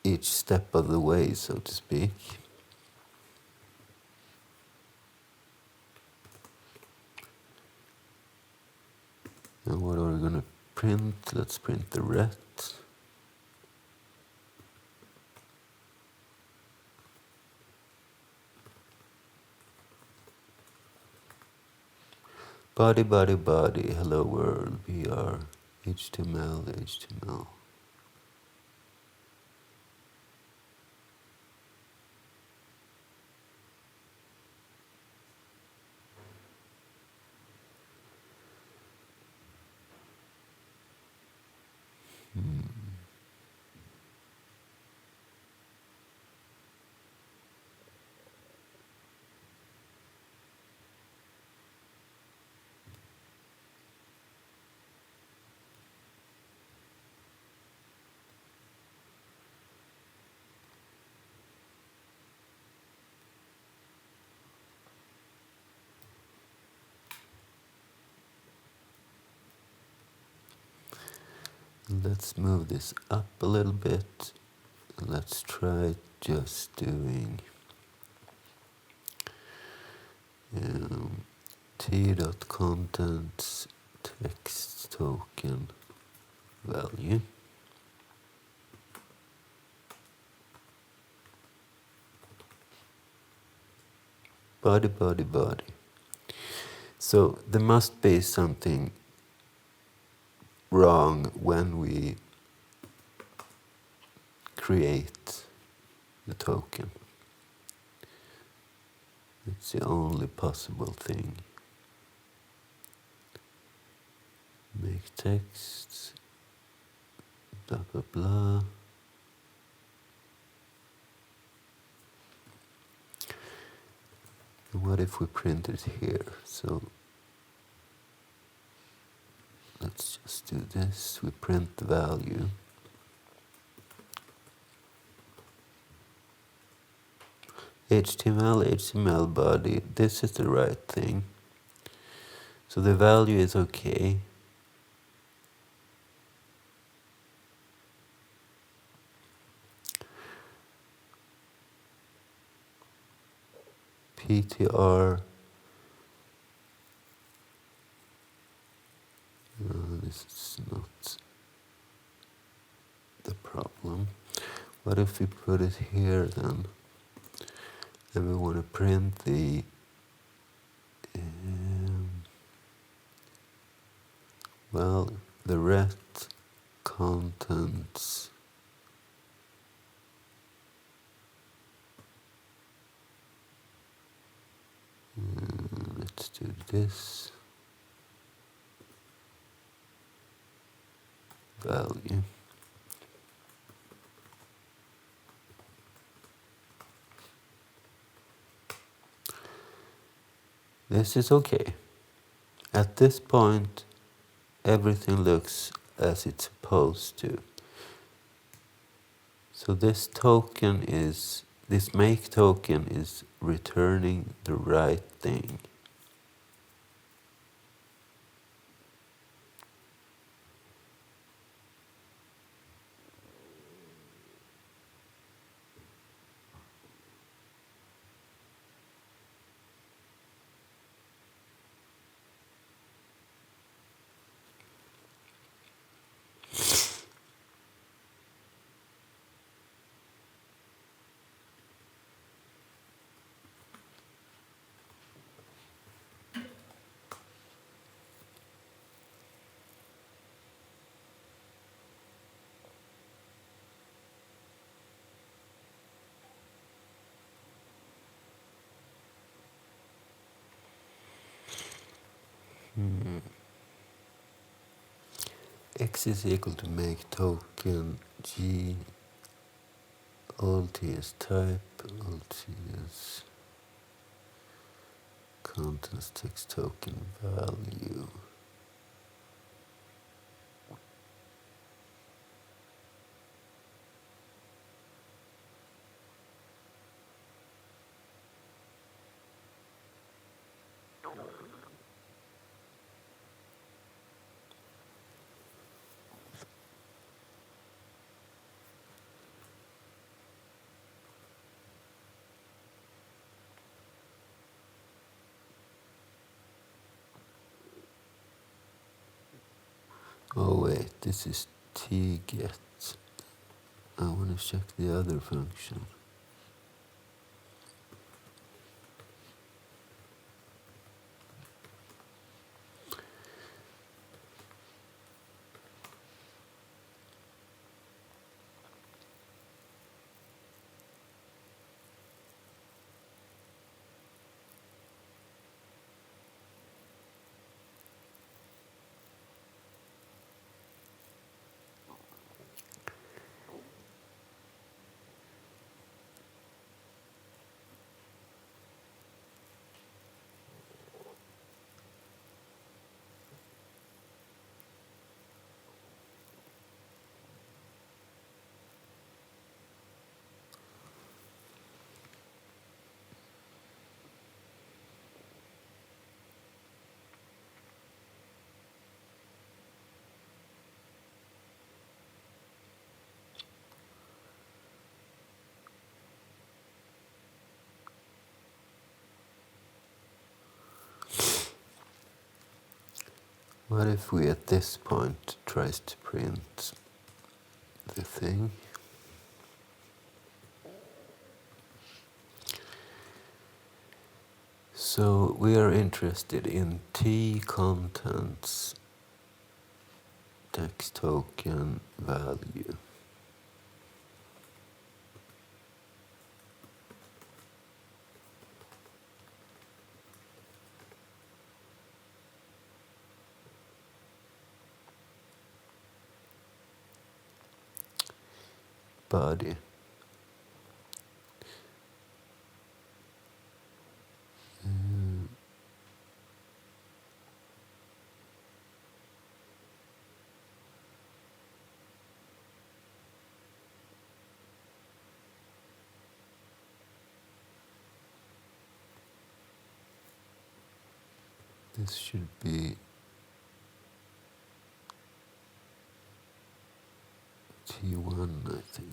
each step of the way, so to speak, and what are we going to print? Let's print the ret. Body, body, body, hello world, we are HTML. Let's move this up a little bit. Let's try just doing t.contents text token value. Body. So there must be something wrong when we create the token. It's the only possible thing. Make text, blah blah blah. And what if we print it here? So let's just do this. We print the value. HTML body. This is the right thing. So the value is okay. PTR. This is not the problem. What if we put it here then? And we want to print the the ret contents. Let's do this value. This is okay. At this point, everything looks as it's supposed to. So this make token is returning the right thing. X is equal to make token G alt is type alt is contents text token value. Oh wait, this is tget. I want to check the other function. What if we at this point tries to print the thing? So we are interested in T contents text token value. Body. This should be T1, I think.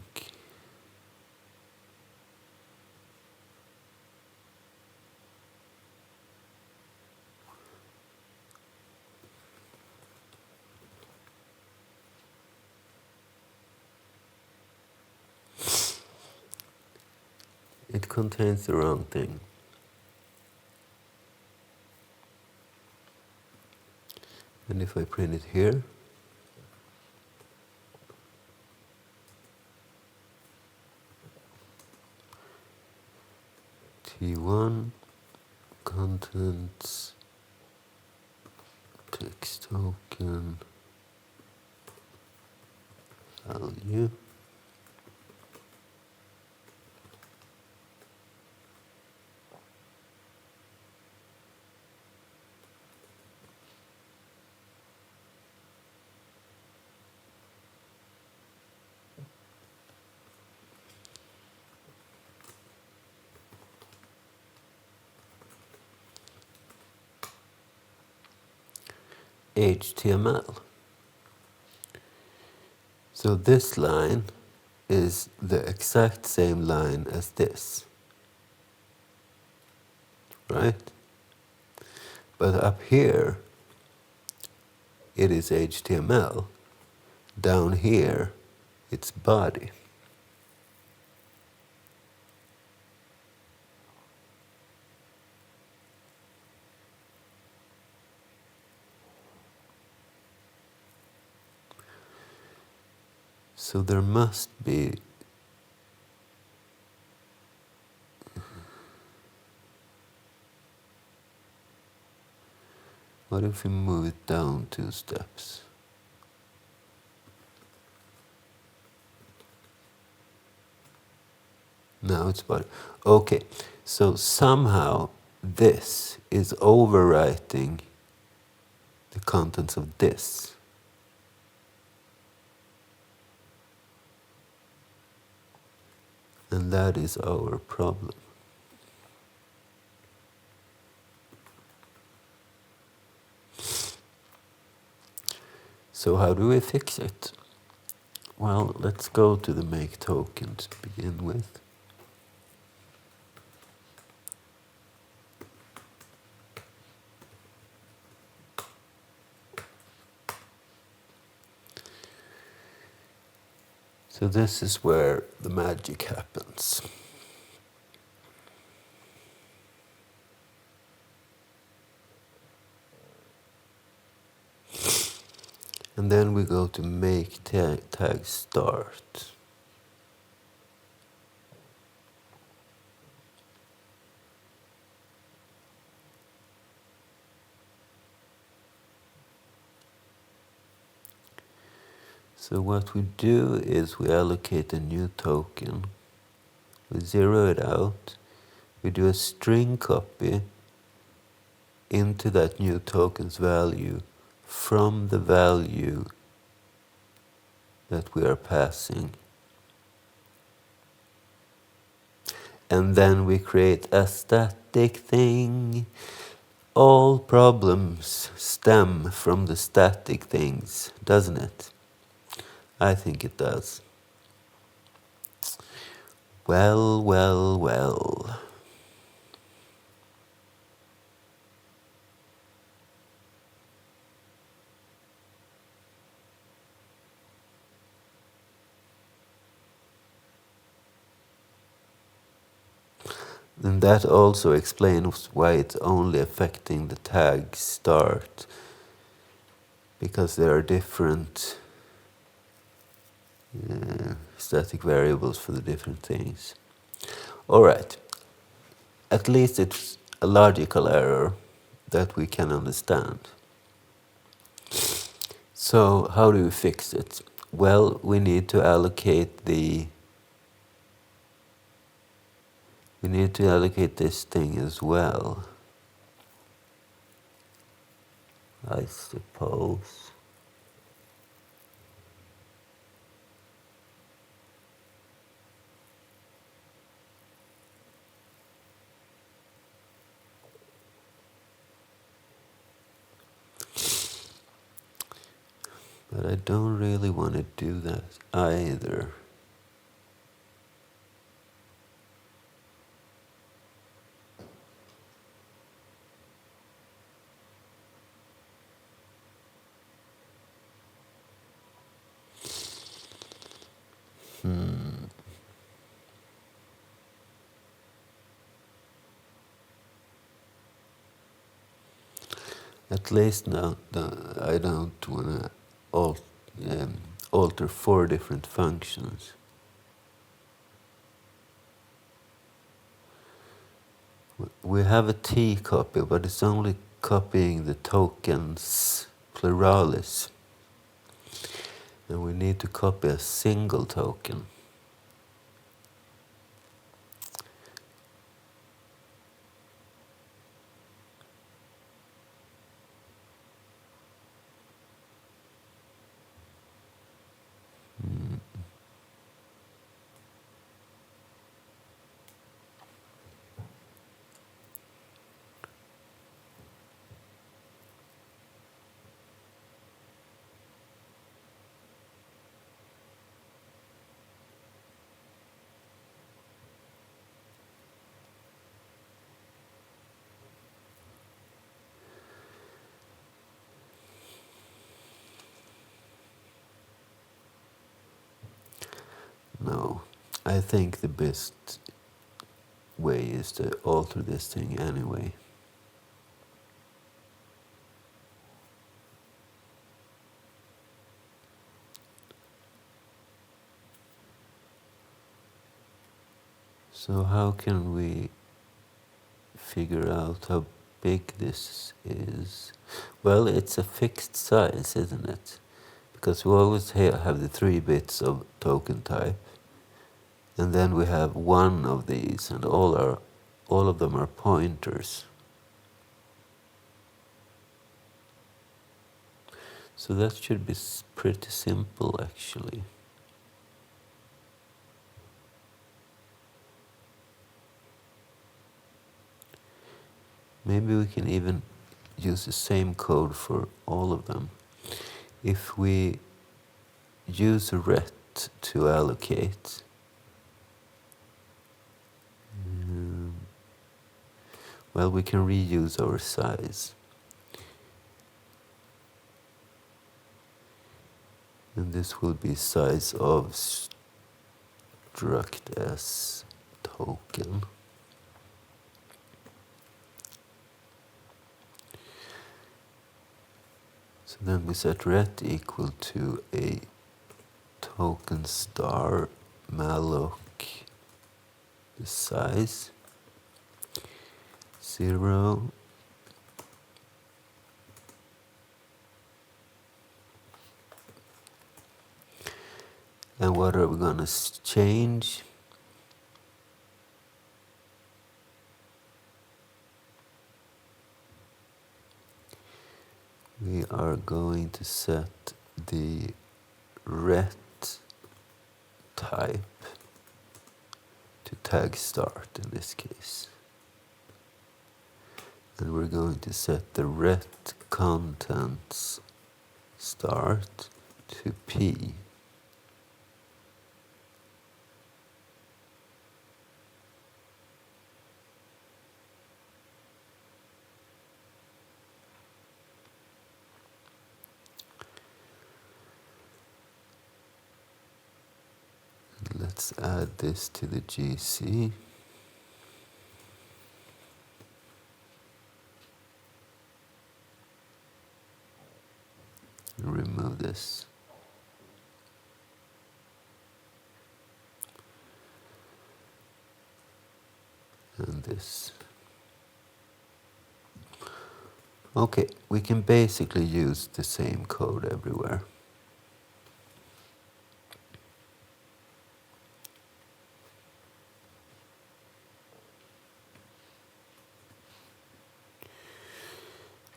It contains the wrong thing. And if I print it here, T1 contents text token value. HTML. So this line is the exact same line as this, right? But up here, it is HTML. Down here, it's body. So there must be what if we move it down 2 steps? Now it's body. Okay, so somehow this is overwriting the contents of this. And that is our problem. So how do we fix it? Well, let's go to the make token to begin with. So this is where the magic happens. And then we go to make tag start. So what we do is we allocate a new token, we zero it out, we do a string copy into that new token's value from the value that we are passing. And then we create a static thing. All problems stem from the static things, doesn't it? I think it does. Well, well, well. And that also explains why it's only affecting the tag start, because there are different static variables for the different things. All right, at least it's a logical error that we can understand. So how do we fix it? Well, we need to allocate this thing as well, I suppose. But I don't really want to do that either. At least now, I don't want to alter 4 different functions. We have a T copy, but it's only copying the tokens pluralis. And we need to copy a single token. No, I think the best way is to alter this thing anyway. So how can we figure out how big this is? Well, it's a fixed size, isn't it? Because we always have the 3 bits of token type, and then we have one of these, and all of them are pointers. So that should be pretty simple, actually. Maybe we can even use the same code for all of them. If we use a ret to allocate, well, we can reuse our size. And this will be size of struct s token. So then we set ret equal to a token star malloc the size 0. And what are we gonna change? We are going to set the ret type to tag start in this case. And we're going to set the ret contents start to p. Let's add this to the GC. Remove this. And this. Okay, we can basically use the same code everywhere.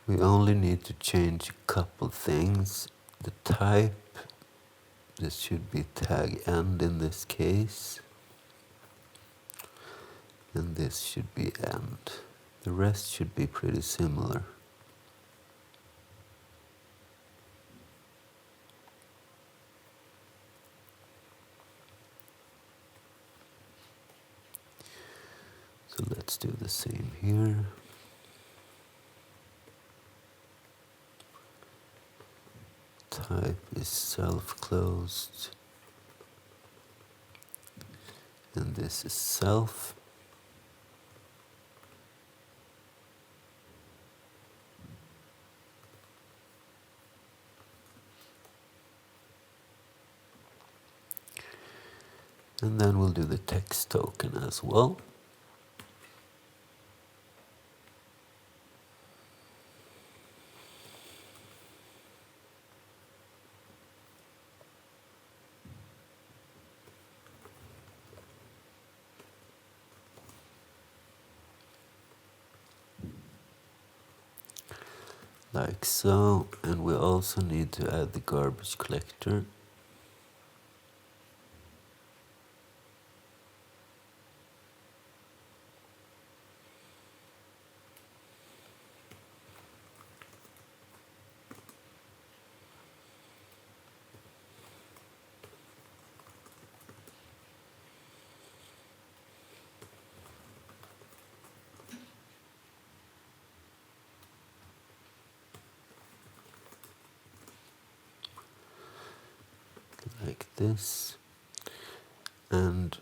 We only need to change a couple things. The type, this should be tag end in this case. And this should be end. The rest should be pretty similar. So let's do the same here. Type is self-closed. And this is self. And then we'll do the text token as well. Like so, and we also need to add the garbage collector. Like this. And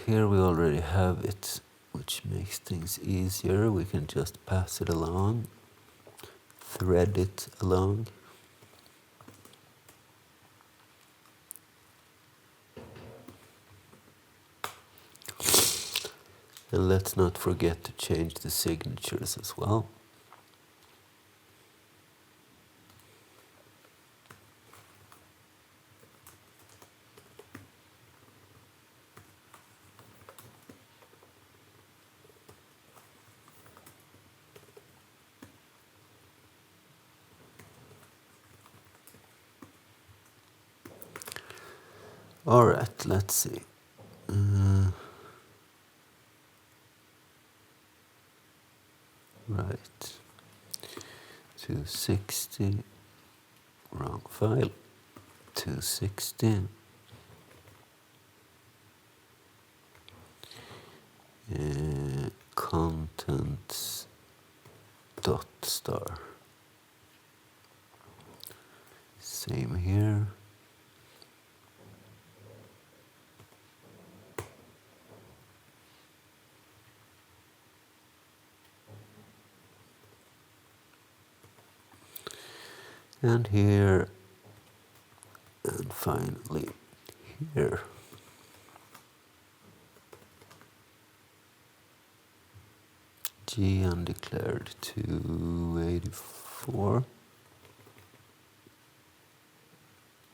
here we already have it, which makes things easier. We can just pass it along, thread it along. And let's not forget to change the signatures as well. All right, let's see. Right. 260. Wrong file. 260. Contents dot star. Same here. And here, and finally here. G undeclared 284.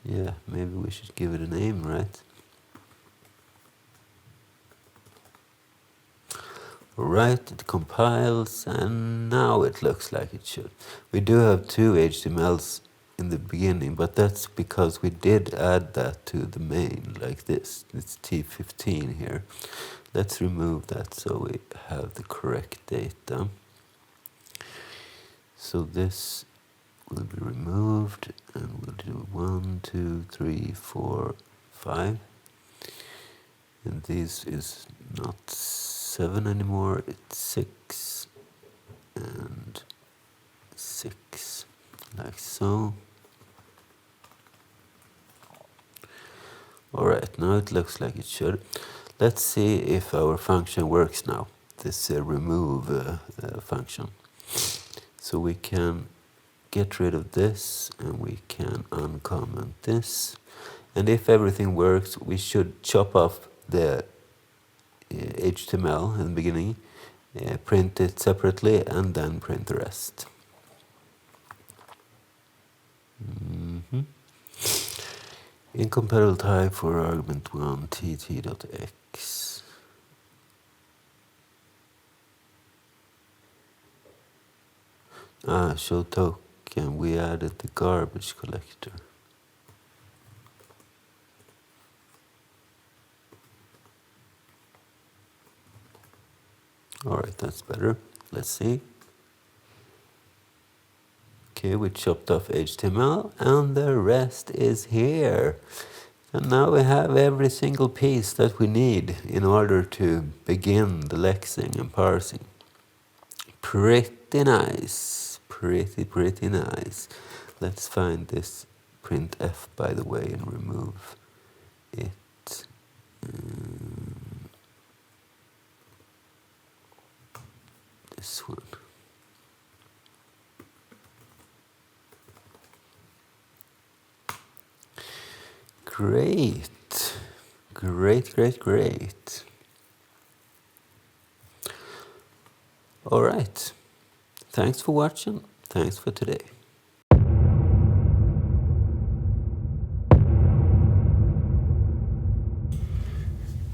Yeah, maybe we should give it a name, right? Alright, it compiles, and now it looks like it should. We do have two HTMLs in the beginning, but that's because we did add that to the main, like this. It's T15 here. Let's remove that so we have the correct data. So this will be removed, and we'll do 1, 2, 3, 4, 5. And this is not 7 anymore, it's 6 and 6, like so. Alright, now it looks like it should. Let's see if our function works now, this remove function. So we can get rid of this, and we can uncomment this. And if everything works, we should chop off the HTML in the beginning, print it separately, and then print the rest. Incompatible type for argument 1 tt.x. Show token, we added the garbage collector. Alright, that's better. Let's see. Okay, we chopped off HTML and the rest is here. And now we have every single piece that we need in order to begin the lexing and parsing. Pretty nice. Pretty nice. Let's find this printf, by the way, and remove it. This one. Great. All right. Thanks for watching. Thanks for today.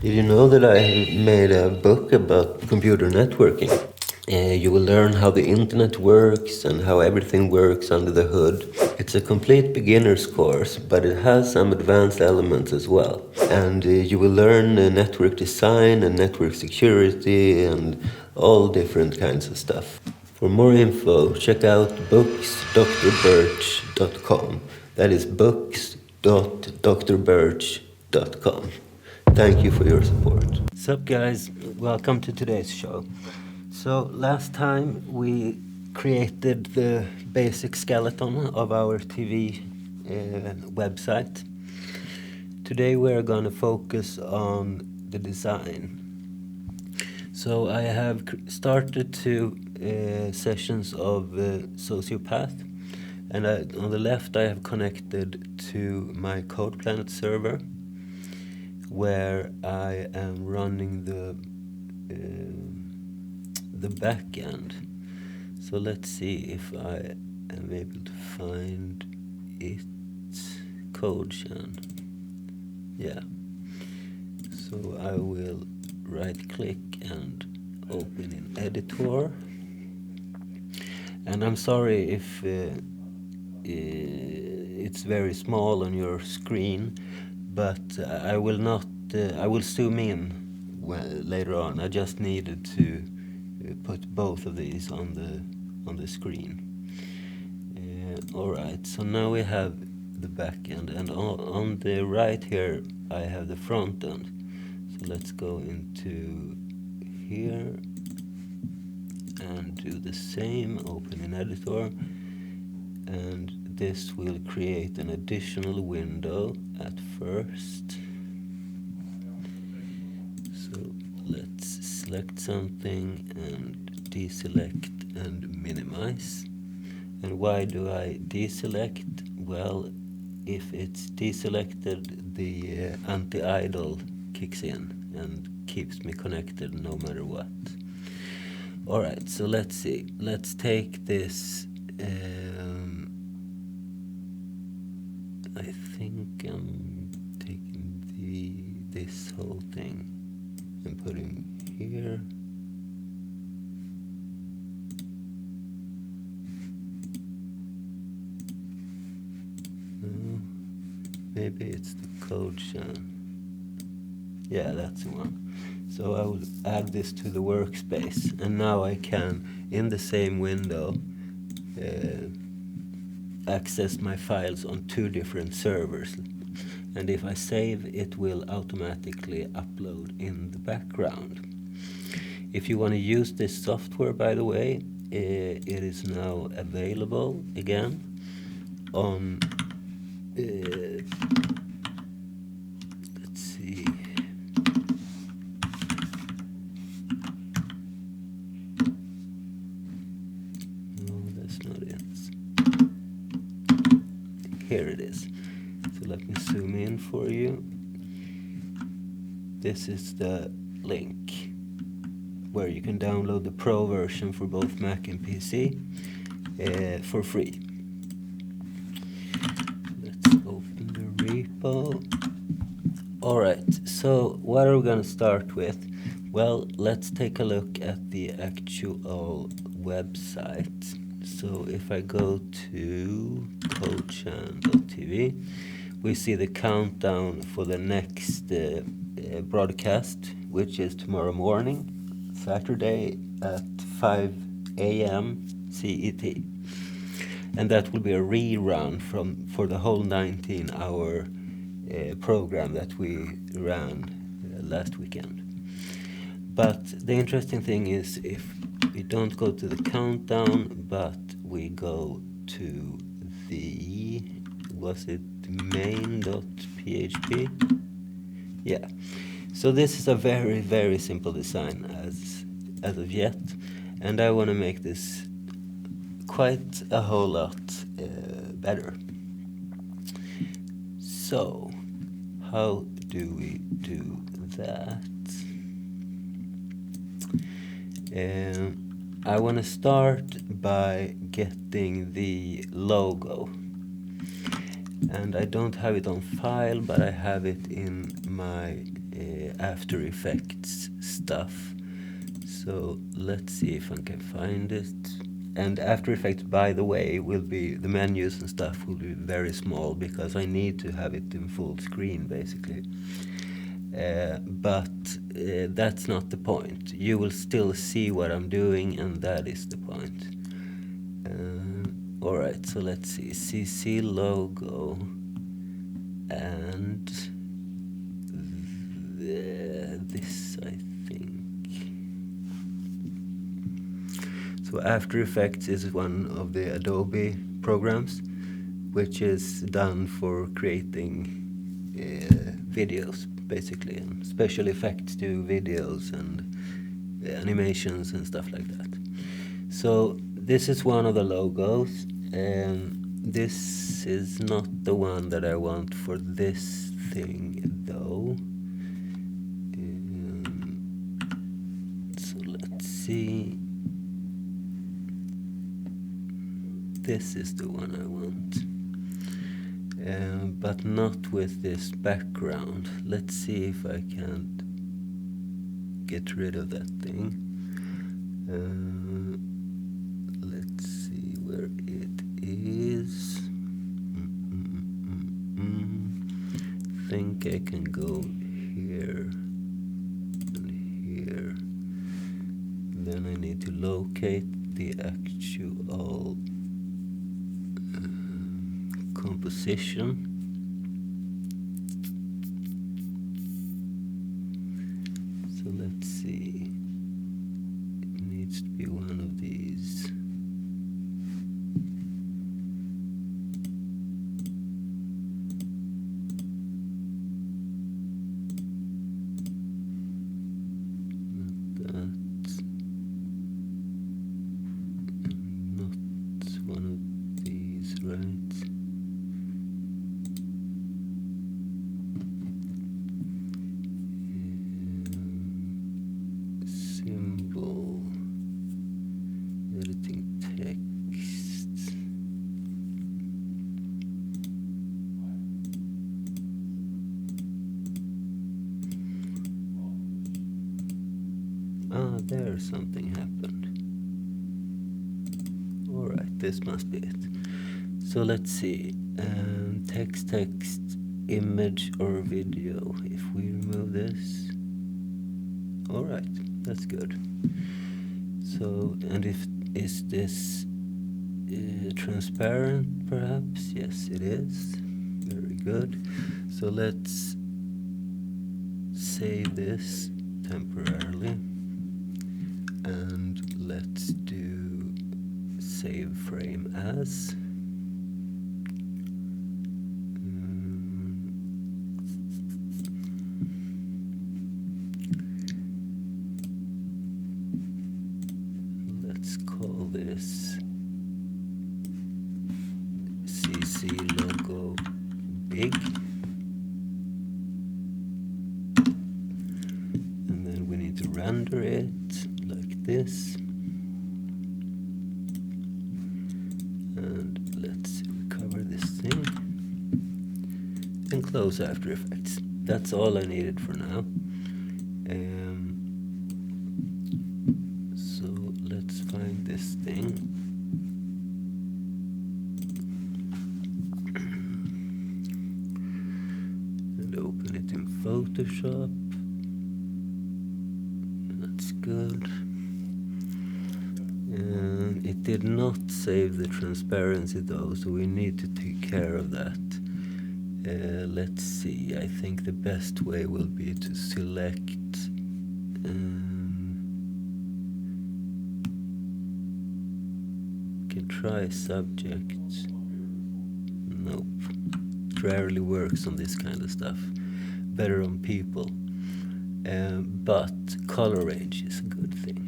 Did you know that I made a book about computer networking? You will learn how the internet works and how everything works under the hood. It's a complete beginner's course, but it has some advanced elements as well. And you will learn network design and network security and all different kinds of stuff. For more info, check out books.drbirch.com. That is books.drbirch.com. Thank you for your support. Sup guys, welcome to today's show. So last time we created the basic skeleton of our TV website. Today we're going to focus on the design. So I have started 2 sessions of Sociopath, and on the left I have connected to my CodePlanet server, where I am running the back end. So let's see if I am able to find its code gen. Yeah. So I will right click and open in editor. And I'm sorry if it's very small on your screen, but I will zoom in later on. I just needed to put both of these on the screen. Alright, so now we have the back end, and on the right here I have the front end. So let's go into here and do the same, open in editor, and this will create an additional window at first. So let's select something and deselect and minimize. And why do I deselect? Well, if it's deselected, the anti-idle kicks in and keeps me connected no matter what. Alright, so let's see. Let's take this. I think I'm taking this whole thing and putting here. No, maybe it's the code gen. Yeah, that's the one. So I will add this to the workspace, and now I can, in the same window, access my files on 2 different servers. And if I save, it will automatically upload in the background. If you want to use this software, by the way, it is now available again on let's see. No, that's not it. here it is. So let me zoom in for you. This is the link where you can download the Pro version for both Mac and PC for free. Let's open the repo. Alright, so what are we going to start with? Well, let's take a look at the actual website. So if I go to codechan.tv, we see the countdown for the next broadcast, which is tomorrow morning, Saturday at 5 a.m. CET. And that will be a rerun for the whole 19-hour program that we ran last weekend. But the interesting thing is, if we don't go to the countdown, but we go to the, was it main.php? Yeah. So this is a very, very simple design as of yet, and I want to make this quite a whole lot better. So, how do we do that? I want to start by getting the logo. And I don't have it on file, but I have it in my After Effects stuff. So let's see if I can find it. And After Effects, by the way, will be, the menus and stuff will be very small because I need to have it in full screen basically. But that's not the point. You will still see what I'm doing, and that is the point. Alright, so let's see. CC logo and this, I think. So After Effects is one of the Adobe programs, which is done for creating videos, basically, and special effects to videos and animations and stuff like that. So this is one of the logos, and this is not the one that I want for this thing though. So let's see. This is the one I want. But not with this background. Let's see if I can't get rid of that thing. Let's see where it is. Think I can go here and here. Then I need to locate the actual composition. So let's see. It needs to be one of these. Not one of these, right? Symbol, editing text. There something happened. Alright, this must be it. So let's see. Text, image or video. If we remove this. Alright, that's good. So, and is this transparent perhaps? Yes, it is. Very good. So let's save this temporarily. And let's do save frame as. Let's call this CC logo big. And then we need to render it like this. And let's recover this thing and close After Effects. That's all I needed for now. So let's find this thing. And open it in Photoshop. That's good. And it did not save the transparency though, so we need to take care of that. Let's see, I think the best way will be to select can try subject. Nope. It rarely works on this kind of stuff. Better on people. But color range is a good thing.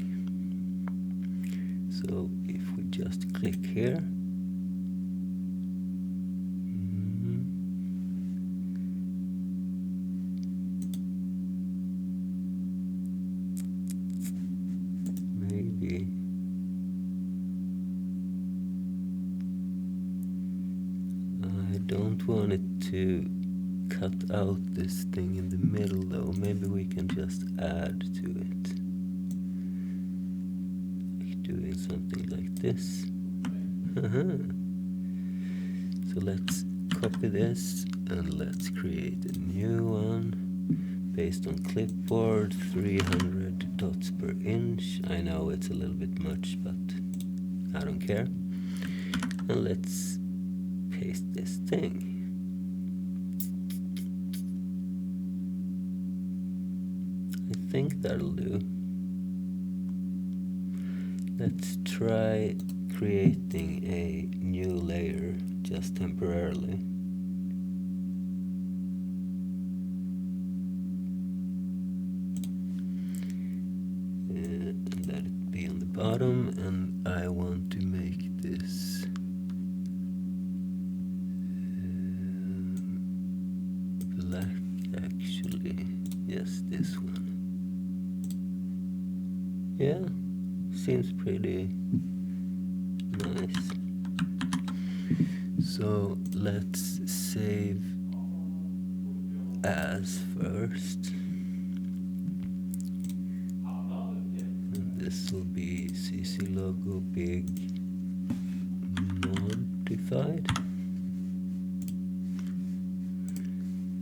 So if we just click here, maybe I don't want it to cut out this thing in the middle though. Maybe we can just add to it, like doing something like this. So let's copy this and let's create a new one based on clipboard. 300 dots per inch. I know it's a little bit much, but I don't care. And let's paste this thing. I think that'll do. Let's try creating a new layer just temporarily. And let it be on the bottom, and I want to make this black actually. Yes, this one. Yeah, seems pretty nice. So let's save as first. And this will be CC logo big modified.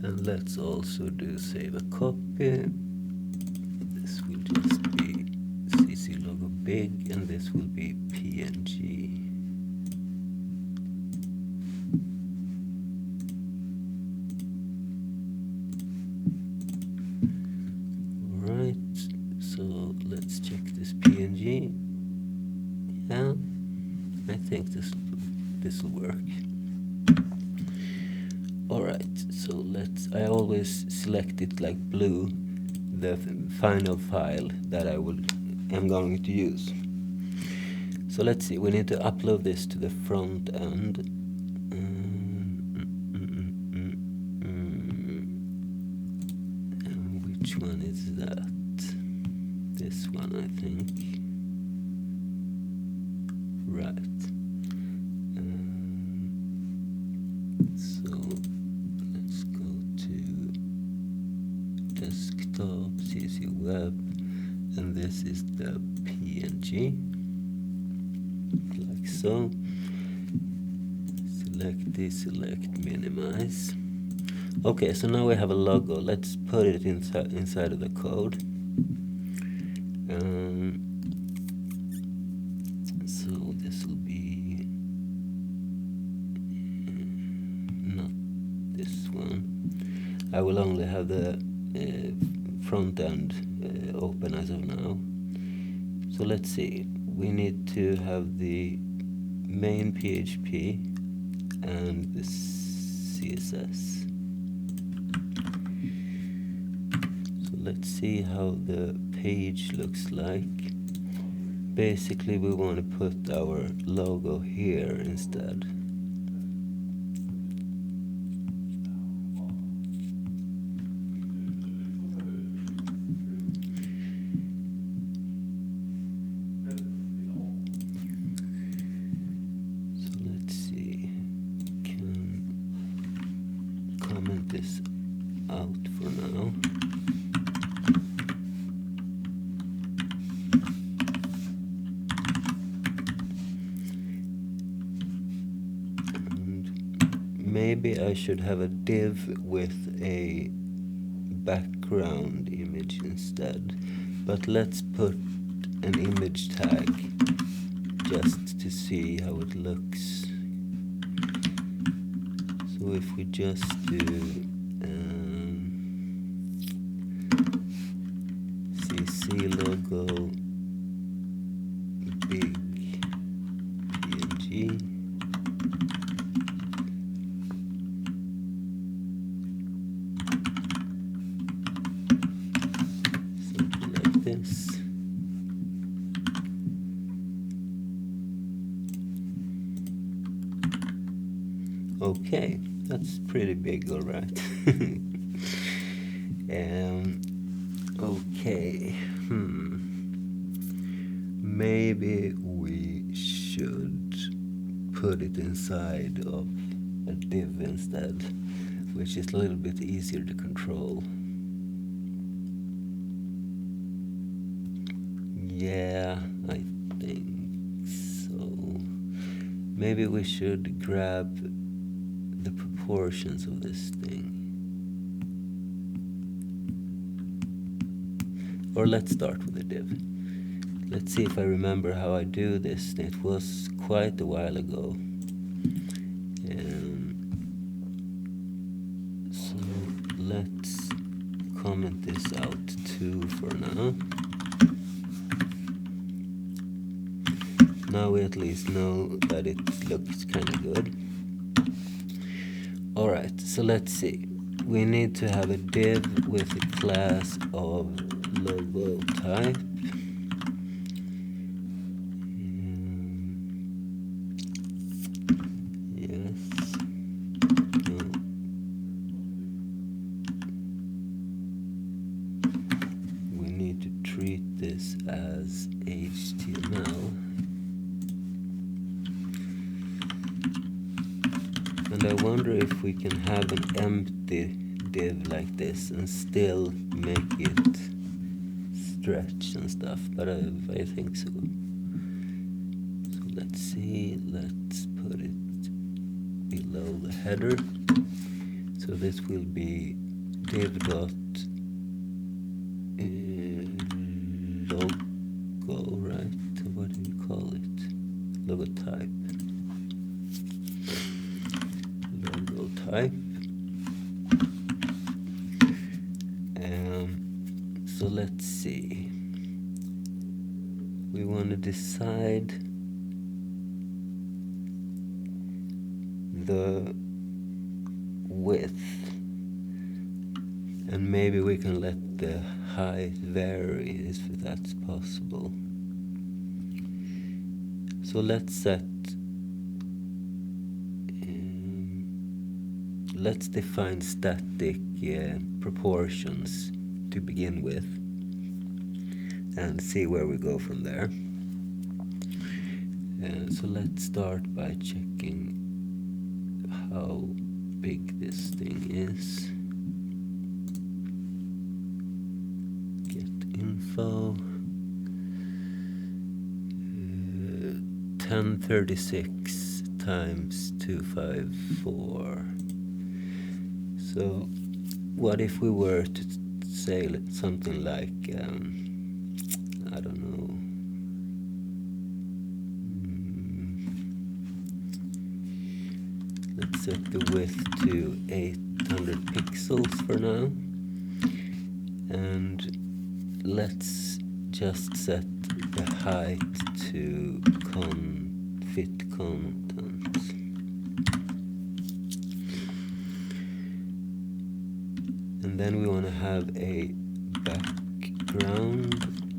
And let's also do save a copy. This will just be CC logo big, and this will be PNG. Alright, so let's check this PNG. Yeah, I think this will work. Alright, so I always select it like blue, the final file that I'm going to use. So let's see, we need to upload this to the front end. And which one is that? This one, I think. Right. So let's go to desktop, CC web, and this is the PNG, like so. Select this, select minimize. Okay, so now we have a logo. Let's put it inside of the code. So this will be not this one. I will only have the front end open as of now. So let's see. We need to have the main PHP and the CSS. So let's see how the page looks like. Basically, we want to put our logo here instead. this out for now. Maybe I should have a div with a background image instead, but let's put an image tag just to see how it looks. So if we just do CC logo big PNG, something like this. Okay, that's pretty big, all right. Okay, maybe we should put it inside of a div instead, which is a little bit easier to control. Yeah, I think so. Maybe we should grab the proportions of this thing. Or let's start with a div. Let's see if I remember how I do this. It was quite a while ago. So let's comment this out too for now. Now we at least know that it looks kind of good. Alright, so let's see. We need to have a div with a class of logo type. Yes. No. We need to treat this as HTML. And I wonder if we can have an empty div like this and still make it stretch and stuff, but I think so. So let's see, let's put it below the header. So this will be div dot logo, right? What do you call it? Logo type. Type. So let's see. We want to decide the width, and maybe we can let the height vary if that's possible. So let's set let's define static proportions to begin with and see where we go from there. So let's start by checking how big this thing is. Get info. 1036 times 254. So what if we were to say something like, I don't know, let's set the width to 800 pixels for now, and let's just set the height to fit content. And then we want to have a background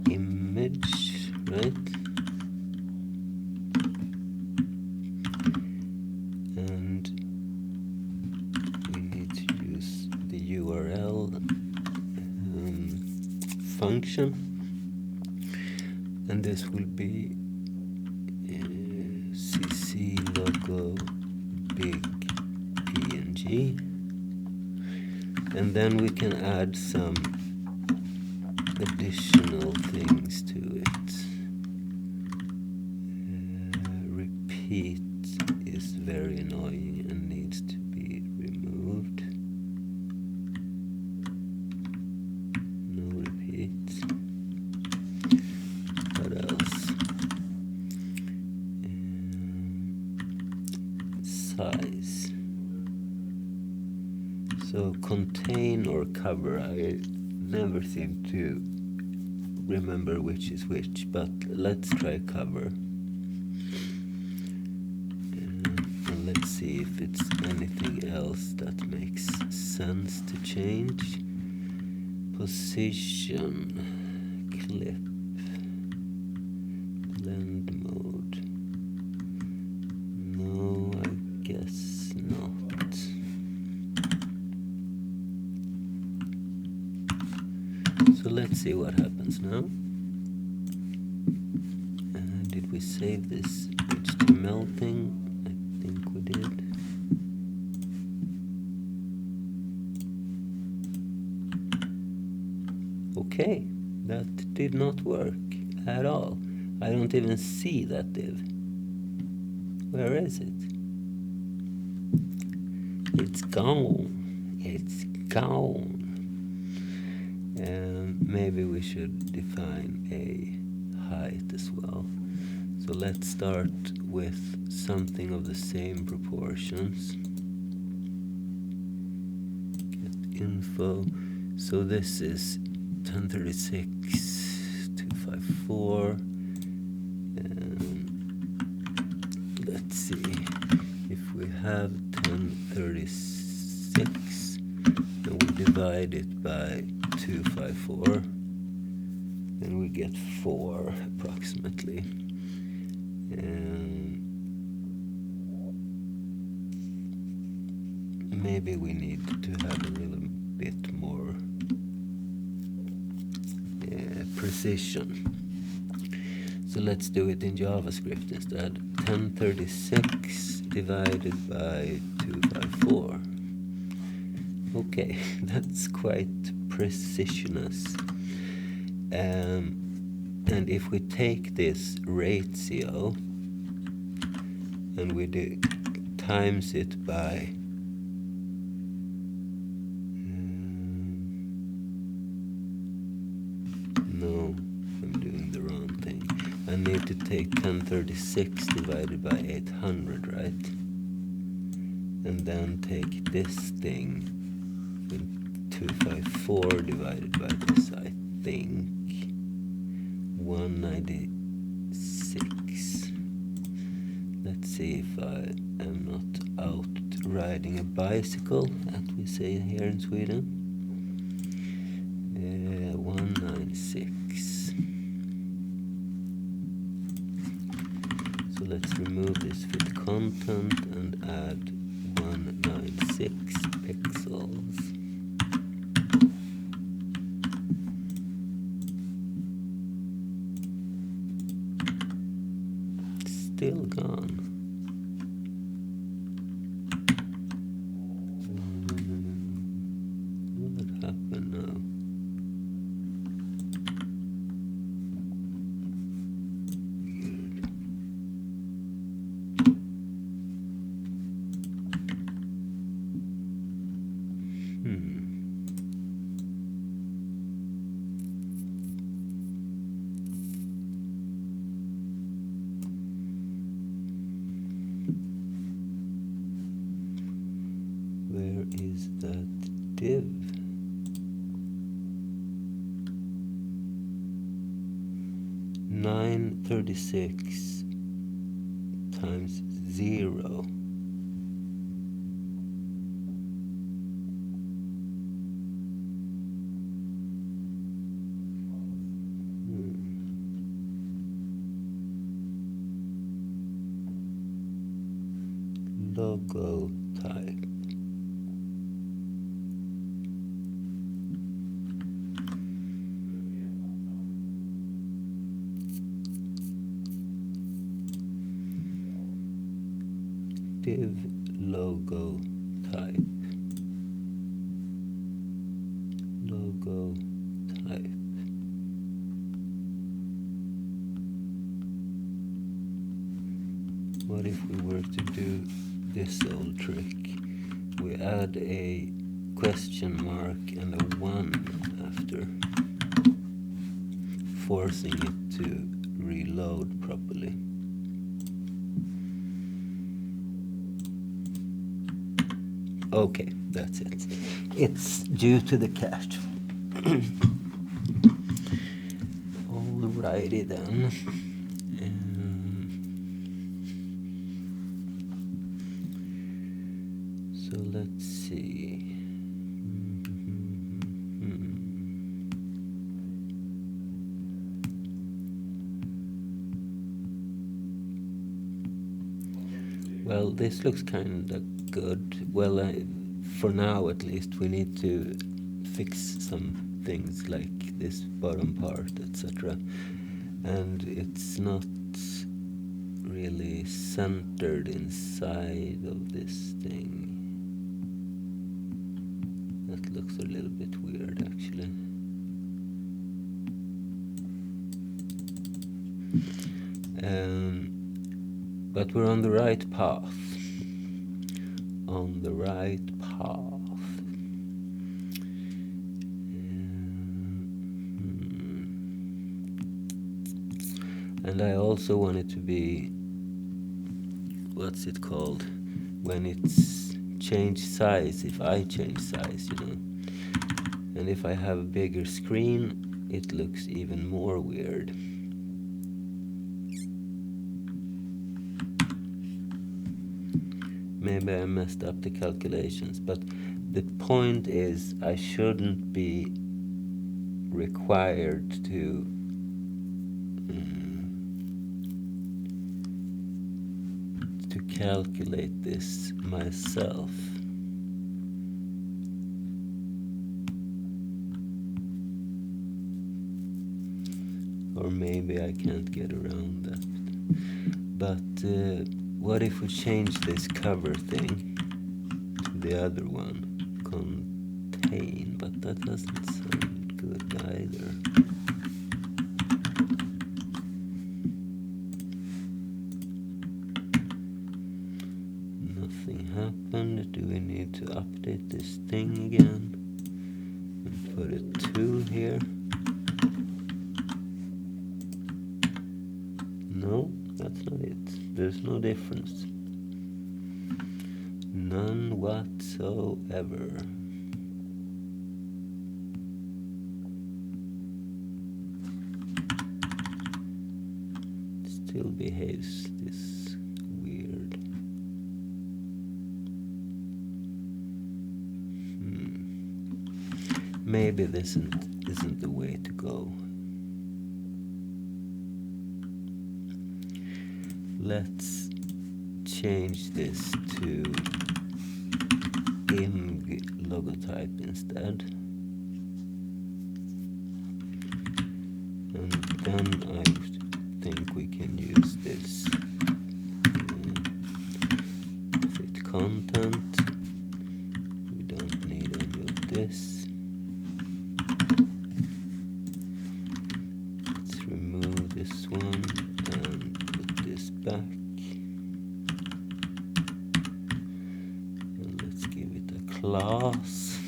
image, right? And we need to use the URL function, and this will be cc logo big PNG. And then we can add some additional things to it. Repeat is very annoying and needs to be removed. No repeat. What else? Size. So contain or cover, I never seem to remember which is which, but let's try cover. And let's see if it's anything else that makes sense to change. Position, clip, blend mode. No, I guess not. So let's see what happens now. Did we save this HTML thing? I think we did. Okay, that did not work at all. I don't even see that div. Where is it? It's gone. It's gone. Maybe we should define a height as well. So let's start with something of the same proportions. Get info. So this is 1036, 254. Let's see. If we have 1036 and we divide it by 254, and we get 4 approximately. And maybe we need to have a little bit more precision. So let's do it in JavaScript instead. 1036 divided by 254. Okay, that's quite precisionous. And if we take this ratio and we times it by no, I'm doing the wrong thing. I need to take 1036 divided by 800, right? And then take this thing with 254 divided by this, I think. 196. Let's see if I am not out riding a bicycle, as we say here in Sweden. 196. So let's remove this fit content and add 196 pixels. Still gone. What happened now? Where is that div? Nine 36 times 0. Logo type. Div logo type. logo type. What if we were to do this old trick? We add a question mark and a 1 after, forcing it to reload properly. Okay, that's it. It's due to the cache. Alrighty then. So let's see. Well, this looks kind of good. Well, for now at least, we need to fix some things like this bottom part, etc. And it's not really centered inside of this thing. That looks a little bit weird, actually. But we're on the right path. On the right path. And I also want it to be, what's it called? When it's change size, if I change size, you know. And if I have a bigger screen, it looks even more weird. Maybe I messed up the calculations, but the point is I shouldn't be required to calculate this myself. Or maybe I can't get around that. But what if we change this cover thing to the other one? Contain, but that doesn't sound good either. Nothing happened. Do we need to update this thing again? And put a 2 here. No, that's not it. There's no difference. None whatsoever. Still behaves this weird. Maybe this isn't the way to go. Let's change this to img logotype instead. And then I think we can use this fit content. We don't need any of this. Let's remove this one and put this back. And let's give it a class.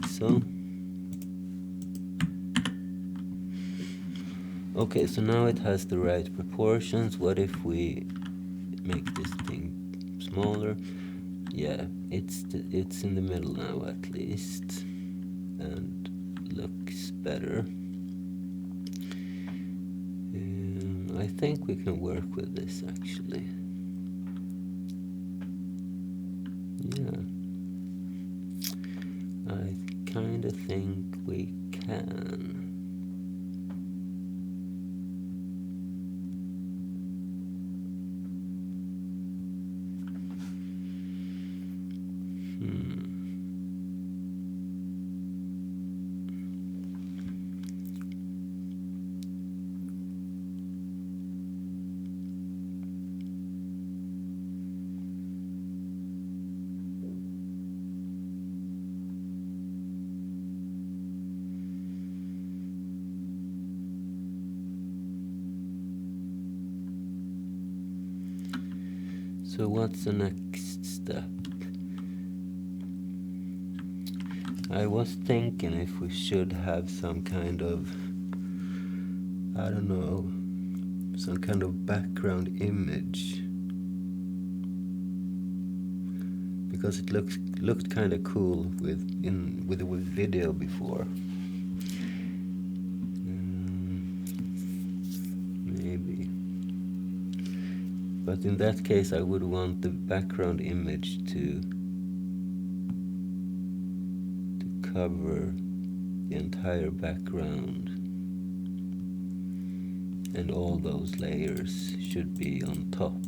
So. Okay, so now it has the right proportions. What if we make this thing smaller? Yeah, it's in the middle now at least, and looks better. I think we can work with this actually. Yeah, I kind of think we can. So what's the next step? I was thinking if we should have some kind of, I don't know, some kind of background image, because it looked kind of cool with video before. Maybe, but in that case I would want the background image to cover the entire background, and all those layers should be on top,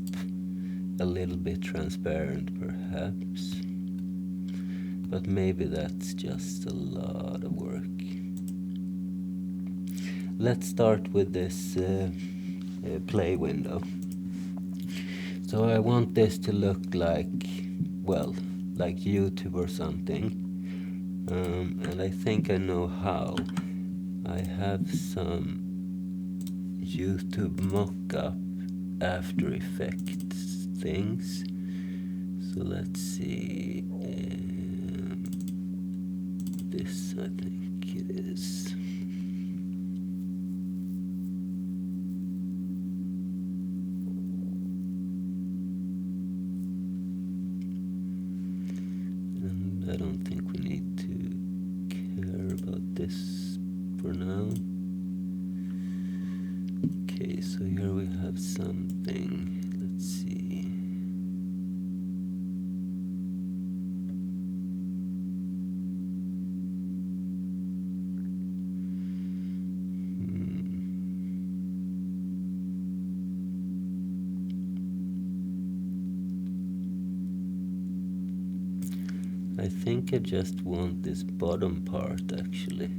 a little bit transparent perhaps, but maybe that's just a lot of work. Let's start with this play window. So I want this to look like, well, like YouTube or something. And I think I know how. I have some YouTube mock-up After Effects things. So let's see. This, I think it is. And I don't think we need to care about this for now. Okay, so here we have something. Let's see. I think I just want this bottom part actually.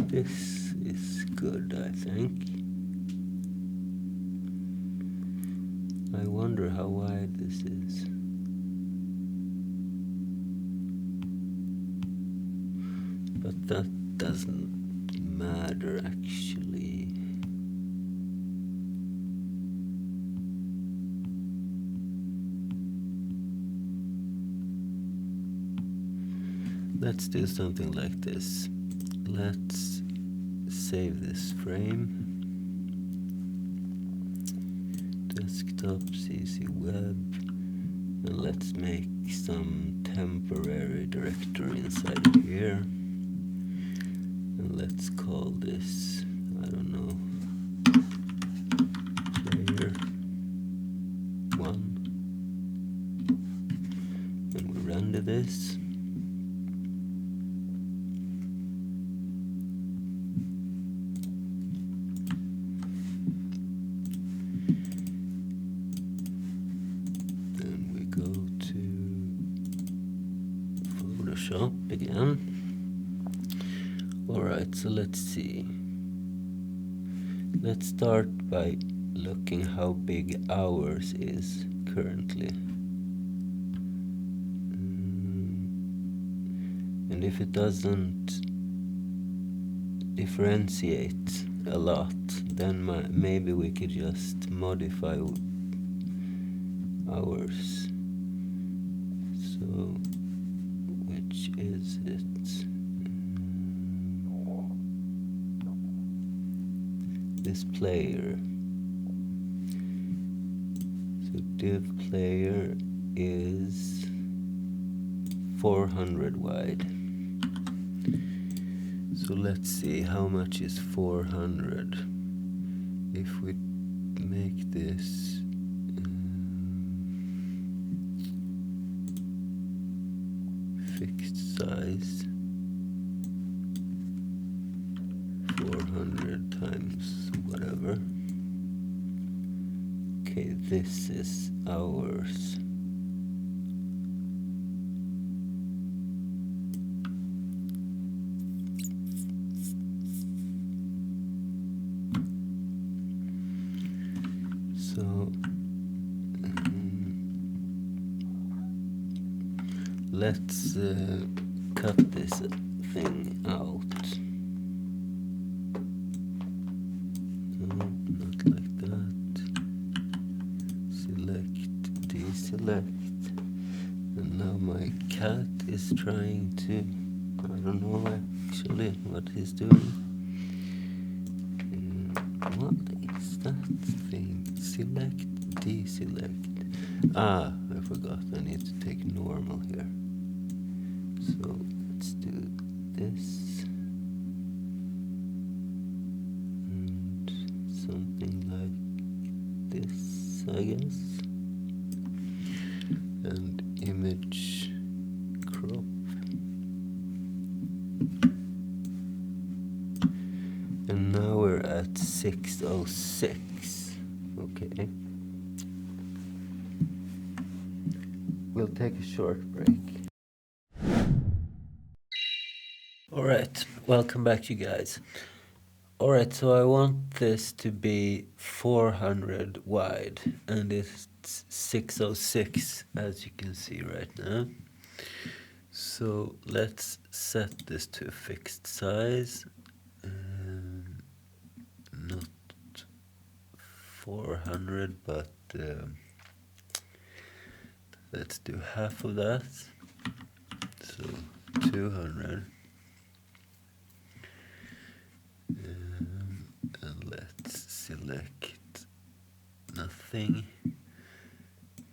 This is good, I think. I wonder how wide this is. But that doesn't matter actually. Let's do something like this. Let's save this frame. Desktop, CC Web, and let's make some temporary directory inside of here. And let's call this, I don't know, player 1. And we render this. Again. Alright, so let's see. Let's start by looking how big ours is currently. And if it doesn't differentiate a lot, then maybe we could just modify ours. So which is it? This player. So div player is 400 wide. So let's see, how much is 400? If we make this fixed size, 400 times whatever. Okay, this is ours. So let's cut this thing out. No, not like that. Select, deselect. And now my cat is trying to, I don't know actually what he's doing. What is that thing? Select, deselect. Ah, I forgot. I need to take normal here. So let's do this. And something like this, I guess. And image crop. And now we're at 606. Okay. We'll take a short break. Alright, welcome back you guys. Alright, so I want this to be 400 wide and it's 606 as you can see right now. So let's set this to a fixed size. Not 400 but let's do half of that. So 200. And let's select nothing.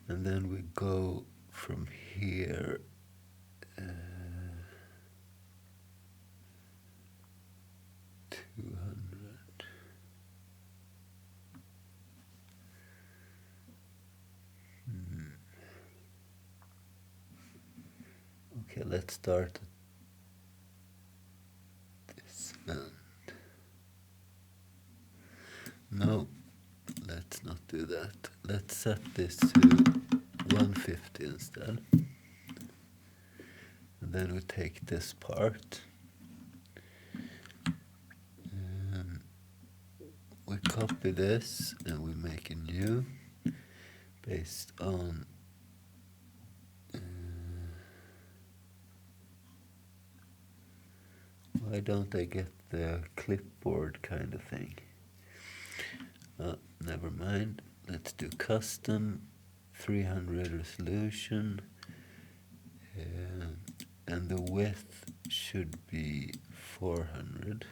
And then we go from here 200. Okay, let's start at this end. No, let's not do that. Let's set this to 150 instead. And then we take this part. We copy this and we make a new based on why don't I get the clipboard kind of thing? Never mind. Let's do custom 300 resolution and the width should be 400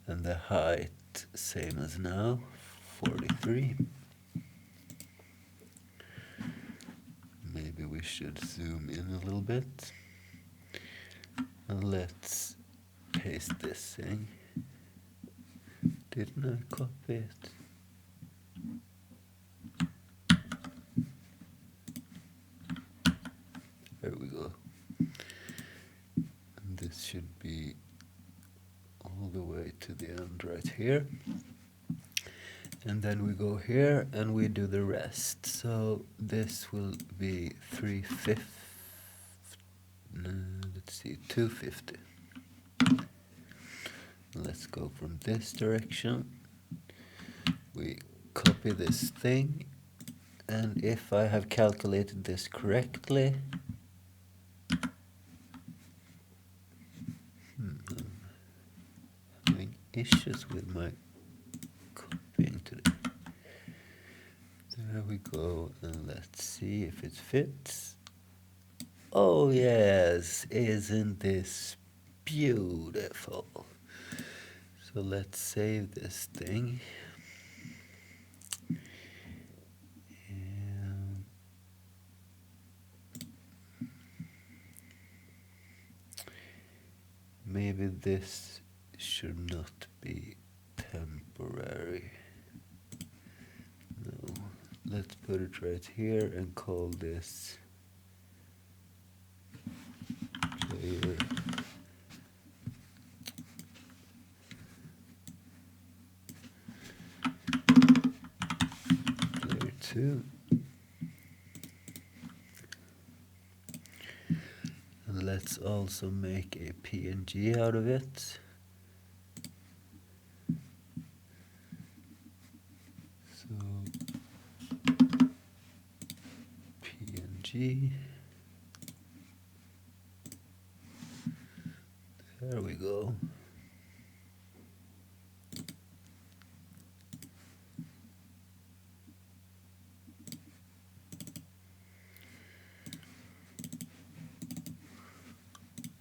and the height same as now, 43. Maybe we should zoom in a little bit. And let's paste this thing. Didn't I copy it? There we go. And this should be all the way to the end right here. And then we go here and we do the rest. So this will be 350. Let's see, 250. Let's go from this direction. We copy this thing. And if I have calculated this correctly, I'm having issues with my copying today. There we go, and let's see if it fits. Oh yes, isn't this beautiful? So let's save this thing. Maybe this should not be temporary. No, let's put it right here and call this player. 2. And let's also make a PNG out of it. So PNG. There we go.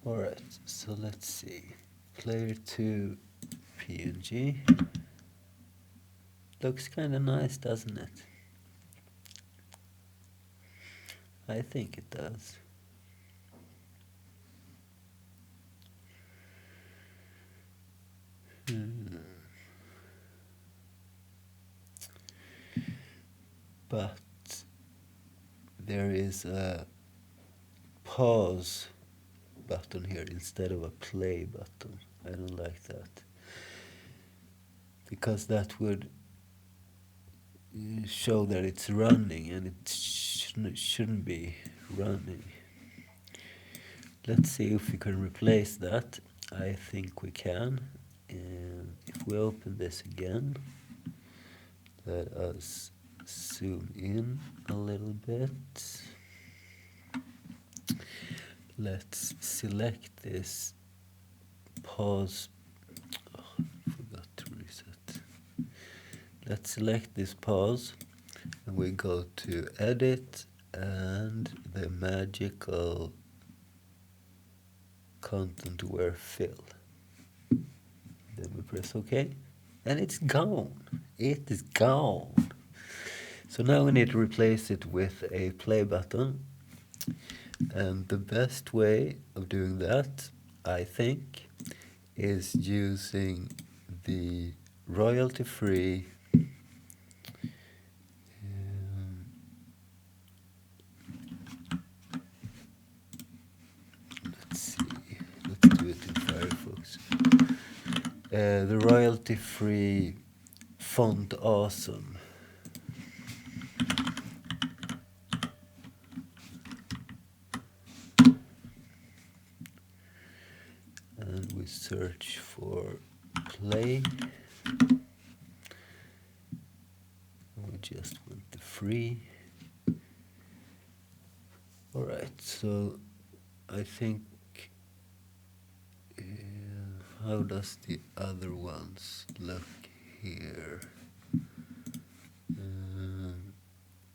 Alright, so let's see. Player 2 PNG. Looks kinda nice, doesn't it? I think it does. But there is a pause button here instead of a play button. I don't like that, because that would show that it's running, and it shouldn't be running. Let's see if we can replace that. I think we can. And if we open this again, let us zoom in a little bit. Let's select this pause. Oh, I forgot to reset. Let's select this pause, and we go to edit and the magical content aware fill. Then we press OK, and it's gone. It is gone. So now we need to replace it with a play button. And the best way of doing that, I think, is using the royalty-free let's see, let's do it in Firefox. The royalty-free font awesome. And we search for play. We just want the free. Alright, so I think, how does the other ones look here?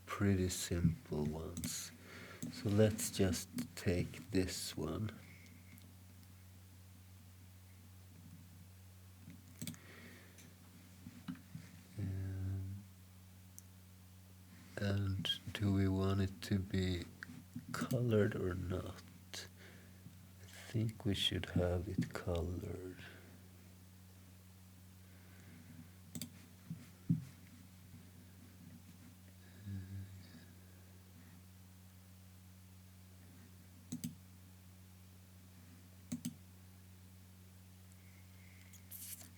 Pretty simple ones. So let's just take this one. And do we want it to be colored or not? I think we should have it colored.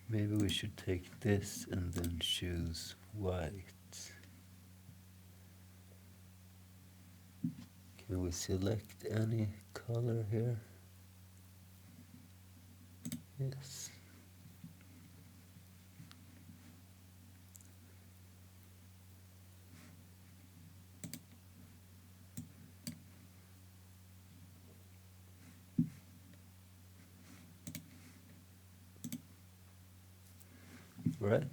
Maybe we should take this and then choose white. Can we select any color here? Yes. Right.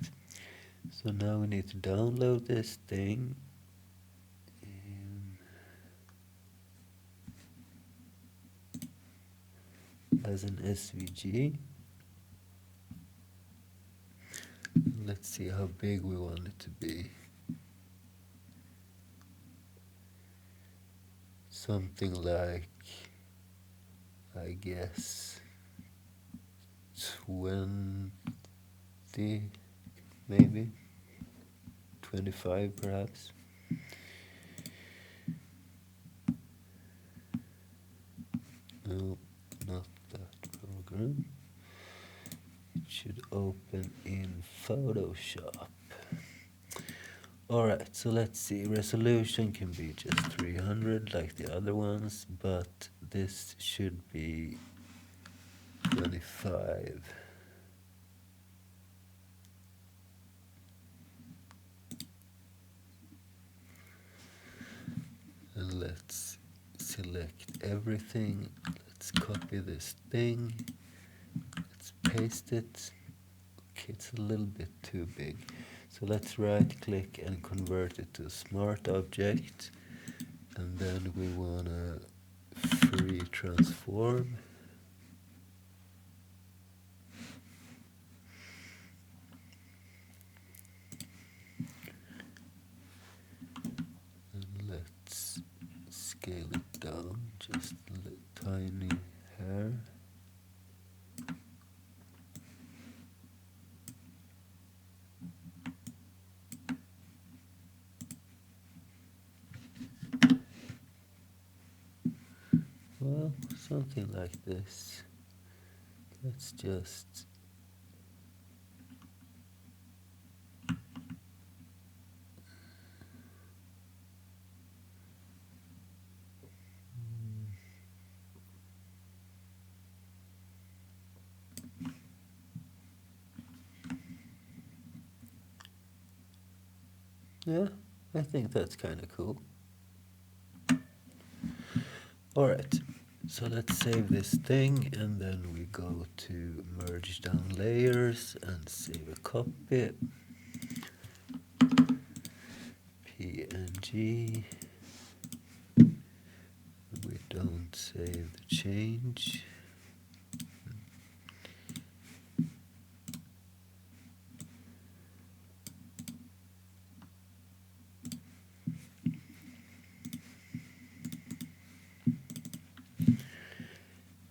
So now we need to download this thing. As an SVG. Let's see how big we want it to be. Something like, I guess, 20, maybe 25 perhaps. No, not that program. It should open in Photoshop. Alright, so let's see. Resolution can be just 300 like the other ones, but this should be 25. And let's select everything. Let's copy this thing. Let's paste it. Okay, it's a little bit too big. So let's right click and convert it to a smart object. And then we wanna free transform. And let's scale it down just a tiny hair. Well, something like this. Let's just yeah, I think that's kind of cool. Alright, so let's save this thing and then we go to merge down layers and save a copy. PNG. We don't save the change.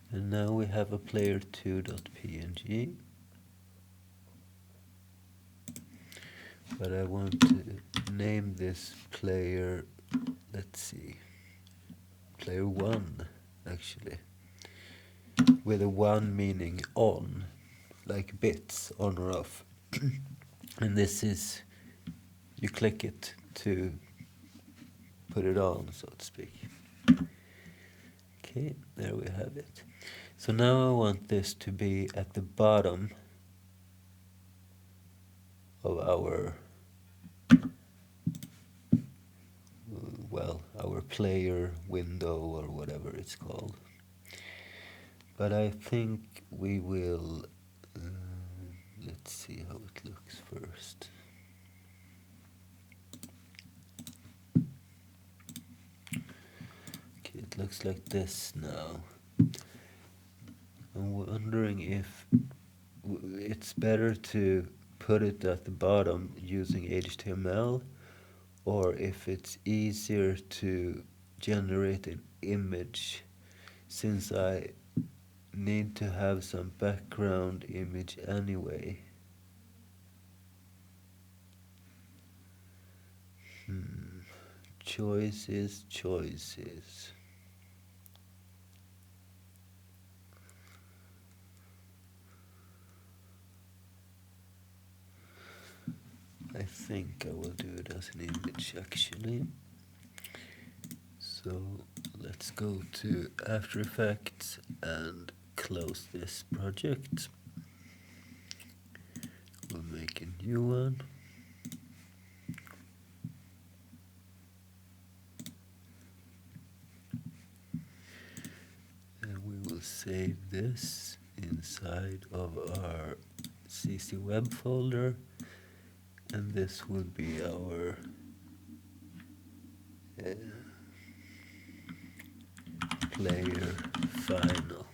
And now we have a player2.png. But I want to name this player, let's see, player 1 actually, with a 1 meaning on, like bits, on or off. And this is, you click it to put it on, so to speak. Okay, there we have it. So now I want this to be at the bottom of our, well, our player window or whatever it's called. But I think we will, let's see how it looks first. Okay, it looks like this now. I'm wondering if it's better to put it at the bottom using HTML, or if it's easier to generate an image, since I need to have some background image anyway. Choices. I think I will do it as an image actually. So let's go to After Effects and close this project. We'll make a new one. And we will save this inside of our CC web folder. And this will be our player final.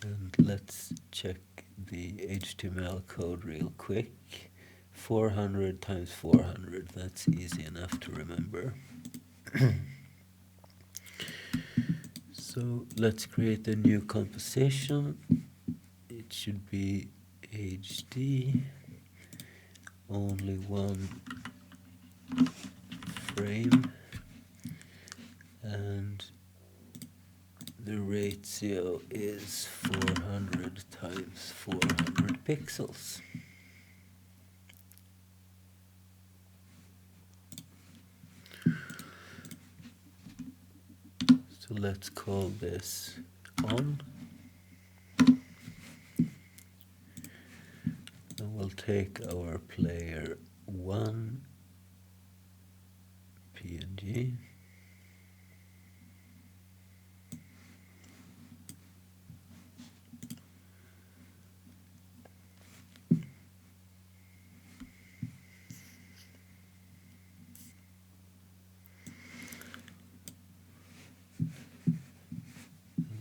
And let's check the HTML code real quick. 400 times 400, that's easy enough to remember. So let's create a new composition. It should be HD, only one frame, and The ratio is 400 times 400 pixels. So let's call this on. And we'll take our player 1 PNG.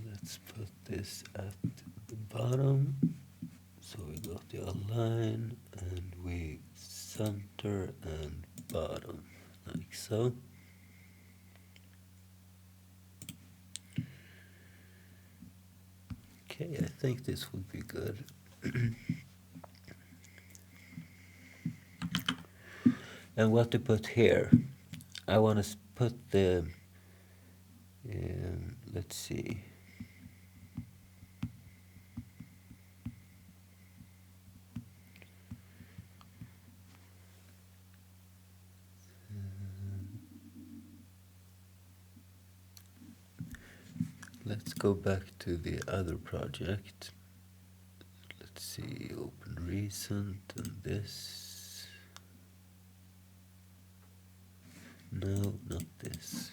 Let's put this at the bottom. So we got the align and we center and bottom, like so. Okay, I think this would be good. And what to put here? I want to put the, let's see. Let's go back to the other project. Let's see, open recent and this. No, not this.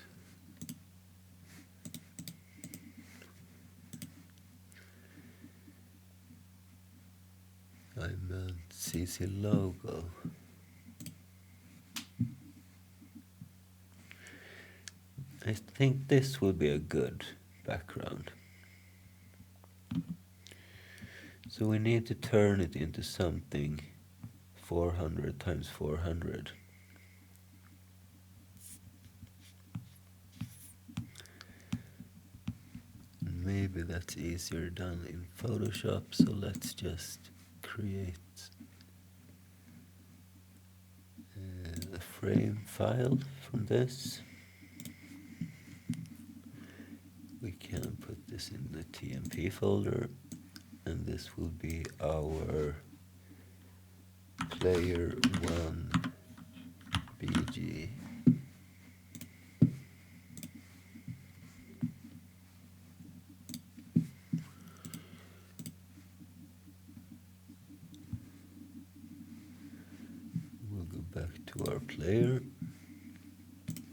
I meant CC logo. I think this would be a good background. So we need to turn it into something 400 times 400. Maybe that's easier done in Photoshop, so let's just create a frame file from this. We can put this in the TMP folder, and this will be our player 1 BG. We'll go back to our player.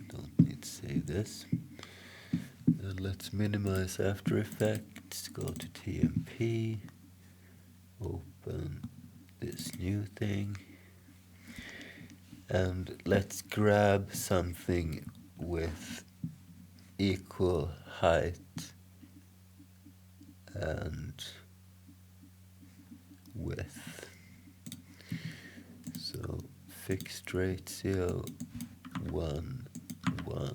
Don't need to save this. And let's minimize After Effects, go to TMP, open this new thing, and let's grab something with equal height and width. So fixed ratio 1, 1.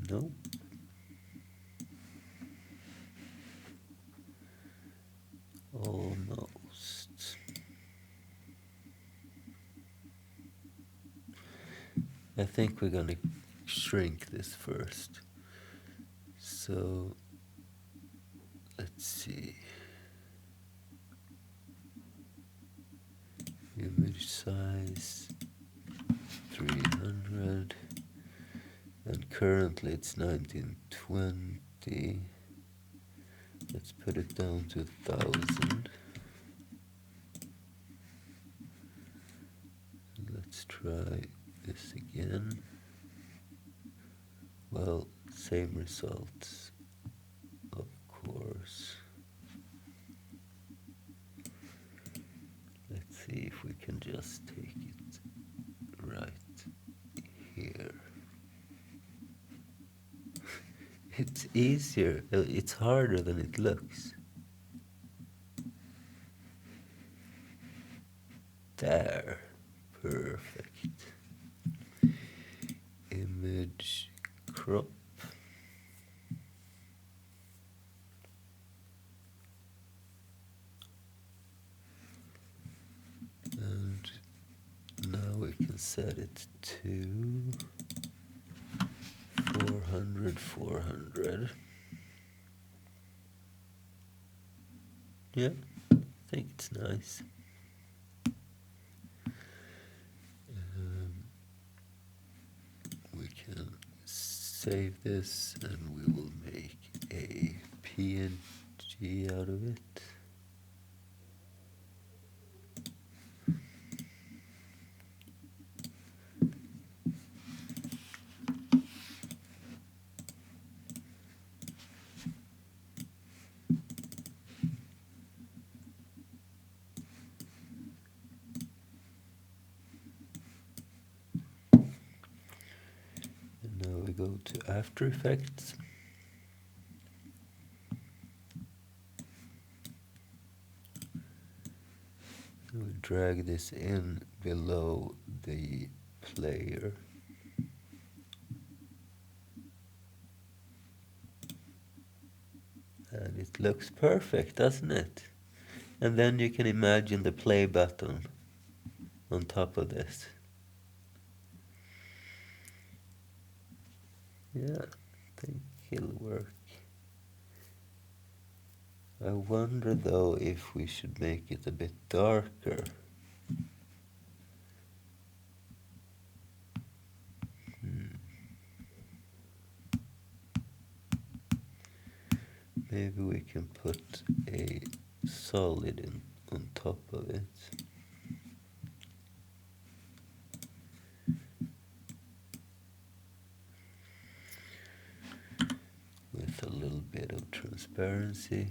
Nope. Nope. Almost. I think we're gonna shrink this first. So let's see. Image size 300, and currently it's 1920. Let's put it down to 1000. Let's try this again. Well, same results, of course. Let's see if we can just take it right here. It's easier, it's harder than it looks. There, perfect. Image crop. can set it to 400, 400. Yeah, I think it's nice. We can save this and we will make a PNG out of it. And now we go to After Effects. We drag this in below the player. And it looks perfect, doesn't it? And then you can imagine the play button on top of this. Yeah, I think it'll work. I wonder though if we should make it a bit darker. Maybe we can put a solid in on top of it. With a little bit of transparency.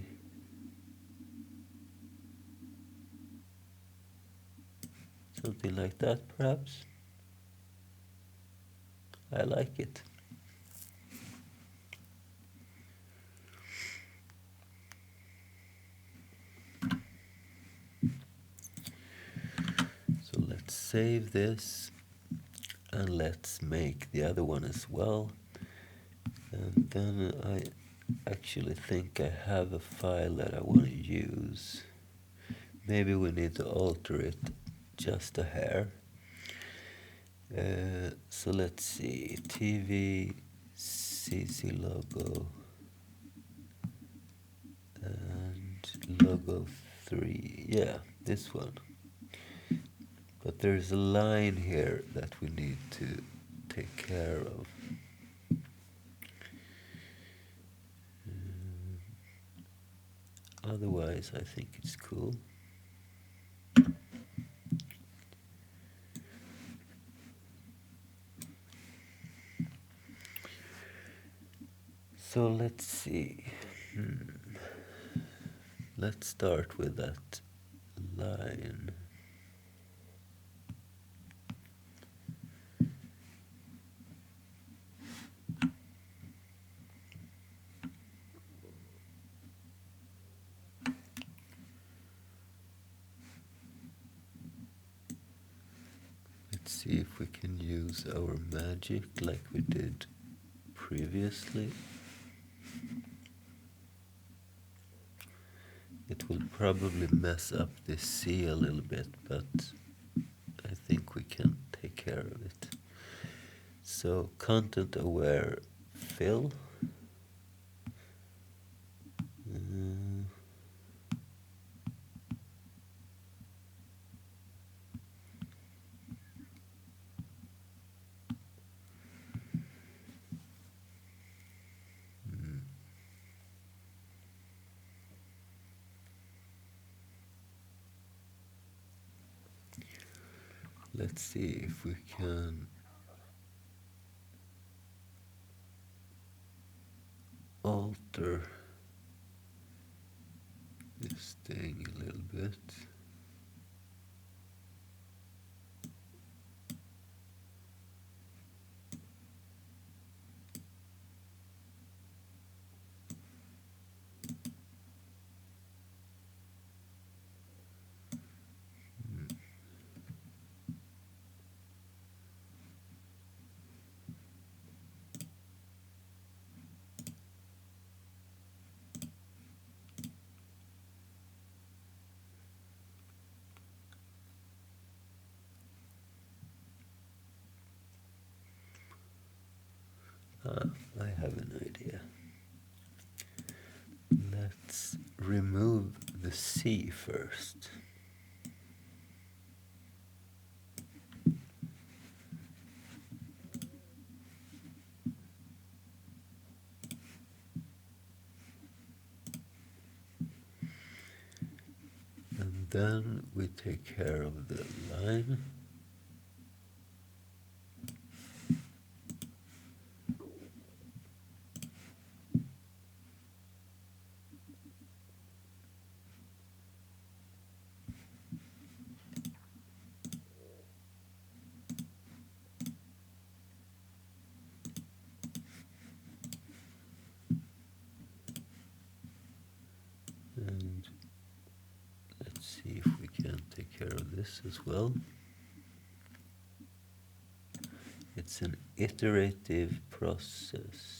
Something like that, perhaps. I like it. So let's save this and let's make the other one as well. And then I actually think I have a file that I want to use. Maybe we need to alter it just a hair. So let's see, TV, CC logo, and logo 3. Yeah, this one. But there's a line here that we need to take care of. Otherwise, I think it's cool. So let's see. Let's start with that line. Let's see if we can use our magic like we did previously. It will probably mess up this C a little bit, but I think we can take care of it. So content aware fill. Let's see if we can alter this thing a little bit. I have an idea. Let's remove the C first. And then we take care of the line. And let's see if we can take care of this as well. It's an iterative process.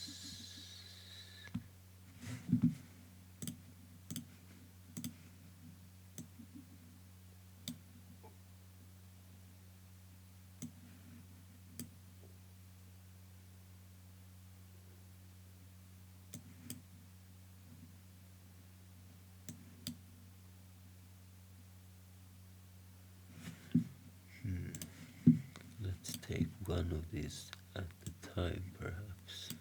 Let's take one of these at a time, perhaps.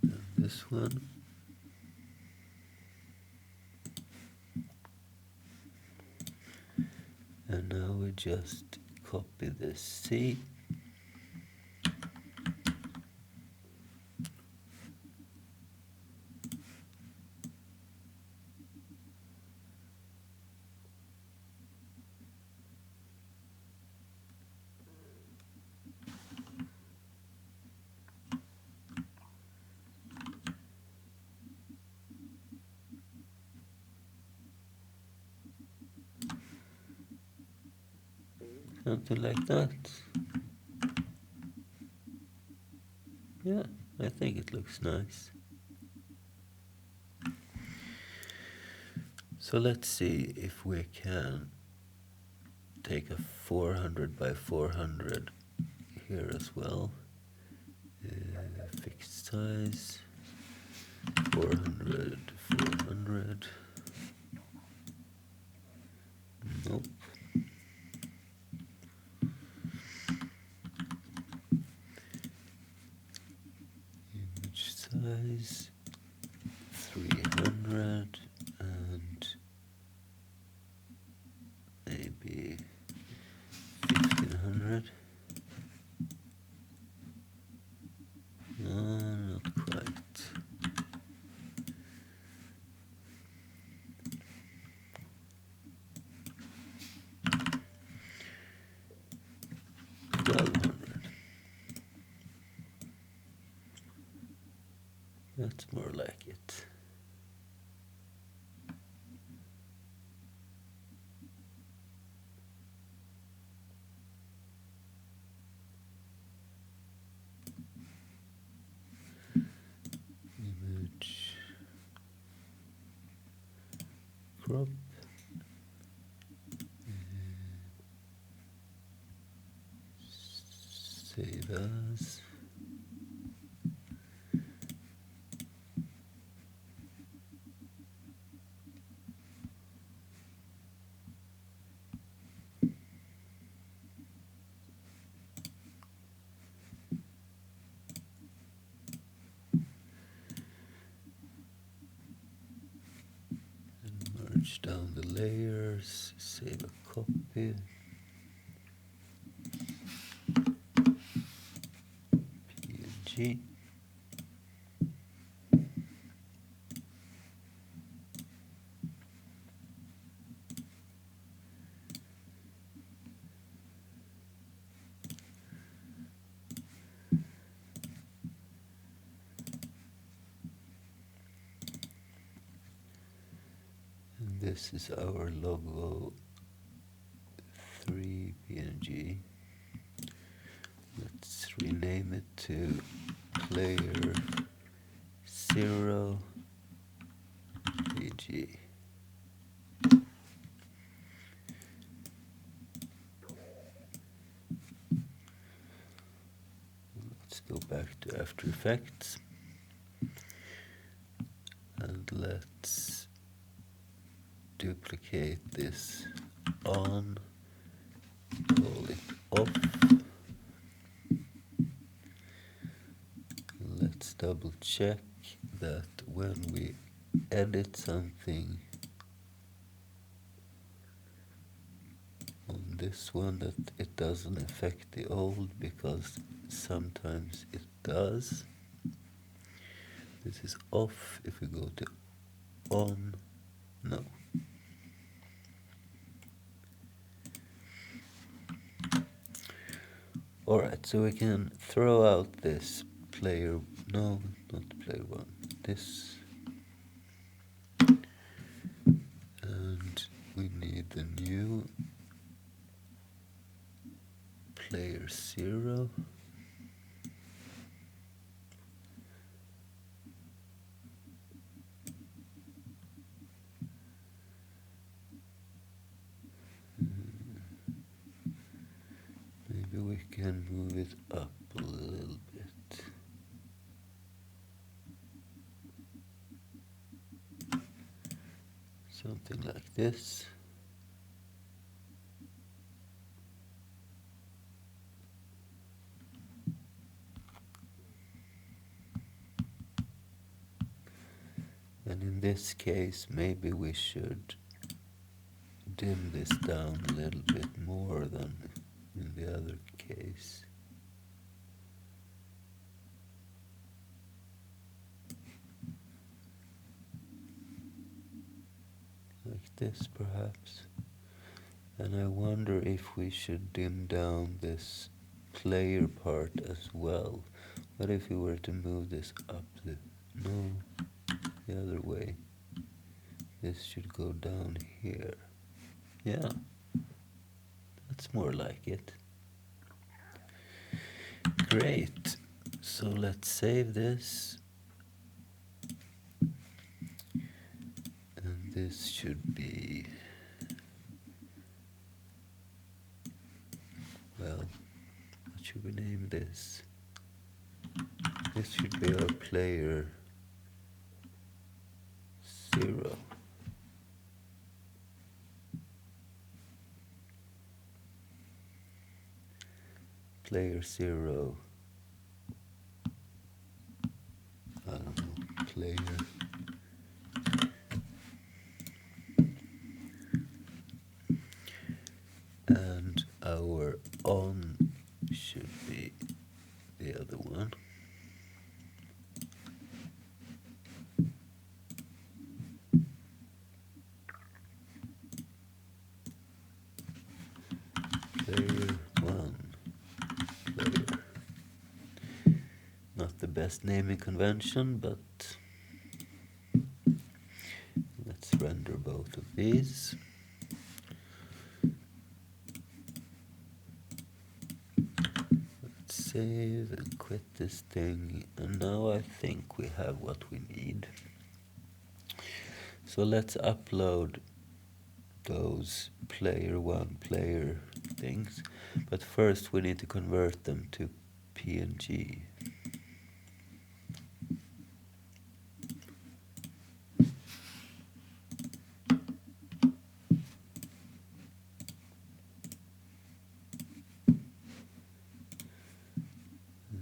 And this one. And now we just copy the C. Something like that. Yeah, I think it looks nice. So let's see if we can take a 400 by 400 here as well. Fixed size, 400, 400. Nope. Image size, 300, and maybe 1500. Not quite. That's more like it. Image crop. Save as. Merge down the layers, save a copy. PNG. And this is our logo 3 PNG. Let's rename it to player 0 PG. go back to After Effects and let's duplicate this on, call it off. Let's double check that when we edit something on this one that it doesn't affect the old, because sometimes it does. This is off. If we go to on, no. Alright, so we can throw out this player, no, not player one, this, and we need the new player 0. Maybe we can move it up a little bit. Something like this. And in this case, maybe we should dim this down a little bit more than in the other case. Like this, perhaps. And I wonder if we should dim down this player part as well. What if we were to move this up no, the other way. This should go down here. Yeah, that's more like it. Great. So let's save this. And this should be, well, what should we name this? This should be our player 0. Player 0. I don't know, player. And our on should be the other one. Player 1. Player. Not the best naming convention, but let's render both of these. Let's save and quit this thing, and now I think we have what we need. So let's upload those player 1 player things, but first we need to convert them to PNG.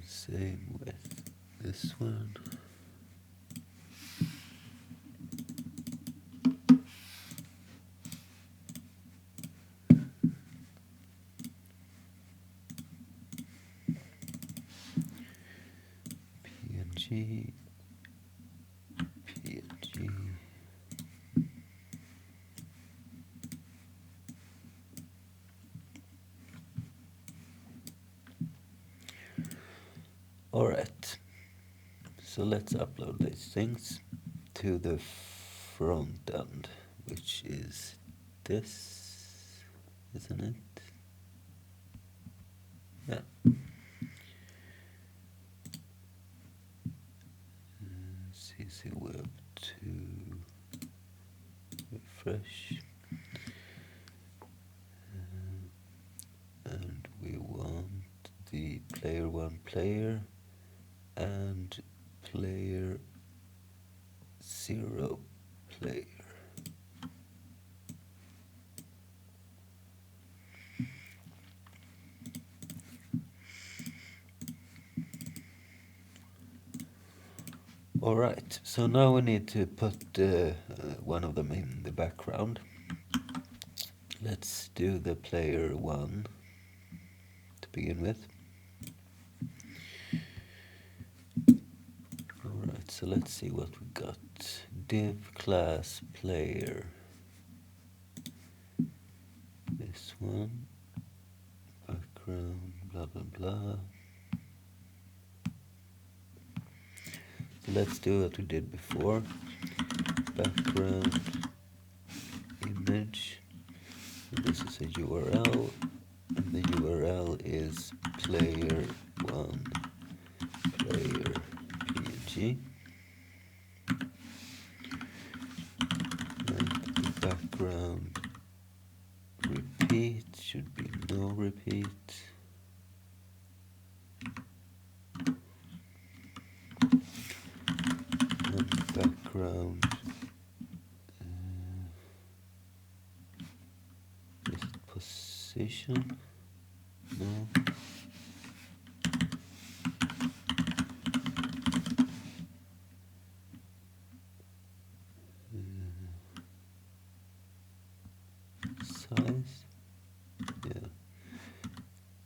Same with this one. PNG, PNG. All right, so let's upload these things to the front end, which is this, isn't it? Yeah. CC Web 2, refresh. And we want the player 1 player and player 0 player. Alright, so now we need to put one of them in the background. Let's do the player 1 to begin with. Alright, so let's see what we got. Div class player. This one. Background, blah blah blah. So let's do what we did before. Background image. And this is a URL. And the URL is player1 player png. And the background repeat should be no repeat. And background is it position? No. Size? Yeah.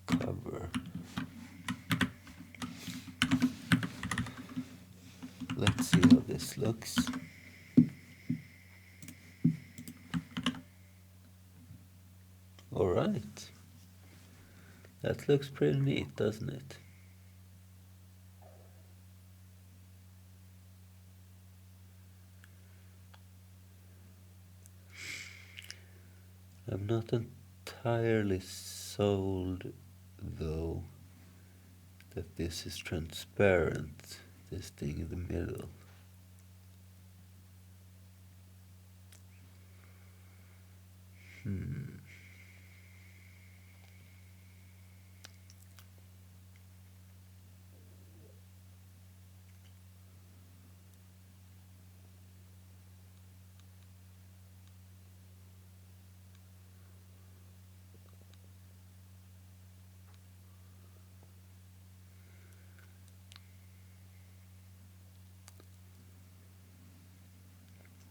Cover. Let's see how this looks. Alright. That looks pretty neat, doesn't it? I'm not entirely sold, though, that this is transparent, this thing in the middle.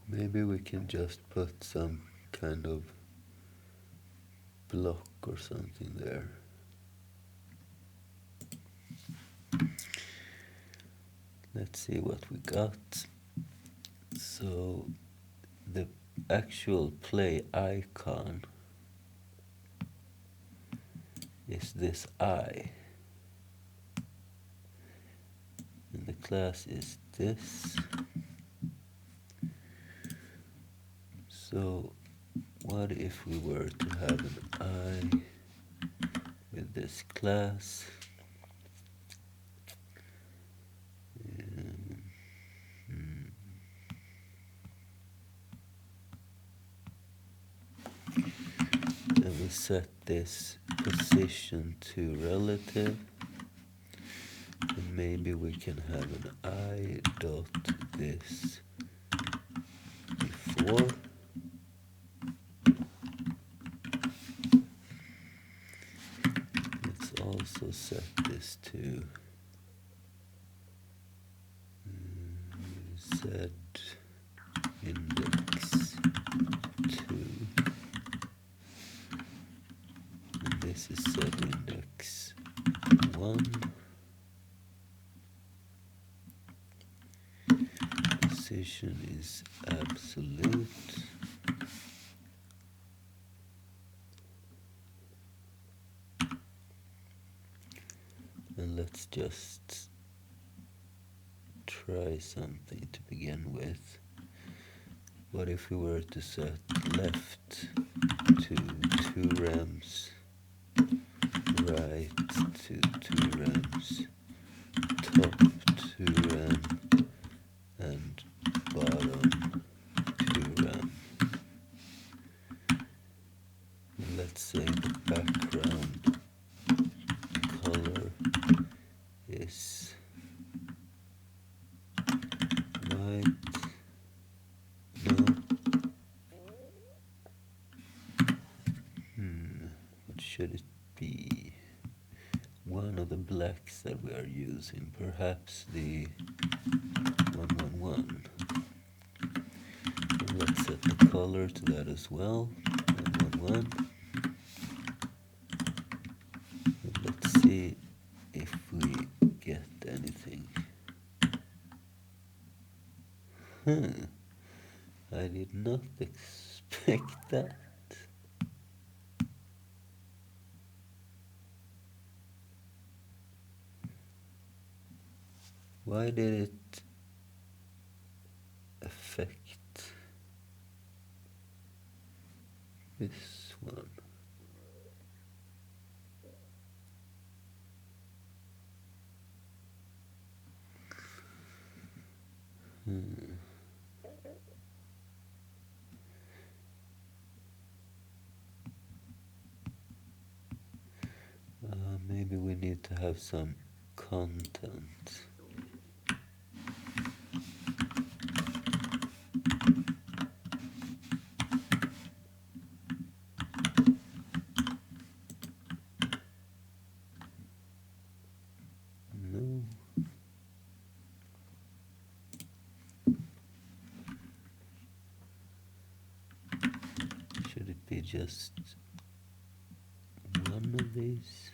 Maybe we can just put some kind of block or something there. Let's see what we got. So the actual play icon is this eye. And the class is this. So what if we were to have an eye with this class? And we set this position to relative. And maybe we can have an I dot this before. Let's also set this to Z index 2. And this is Z index 1. Position is absolute. And let's just try something to begin with. What if we were to set left to 2 rems, right to 2 rems, top 2 rem, and bottom 2 rem. And let's say the background color is be one of the blacks that we are using, perhaps the 111. And let's set the color to that as well, 111. And let's see if we get anything. I did not expect that. Why did it affect this one? Maybe we need to have some content. No. Should it be just one of these?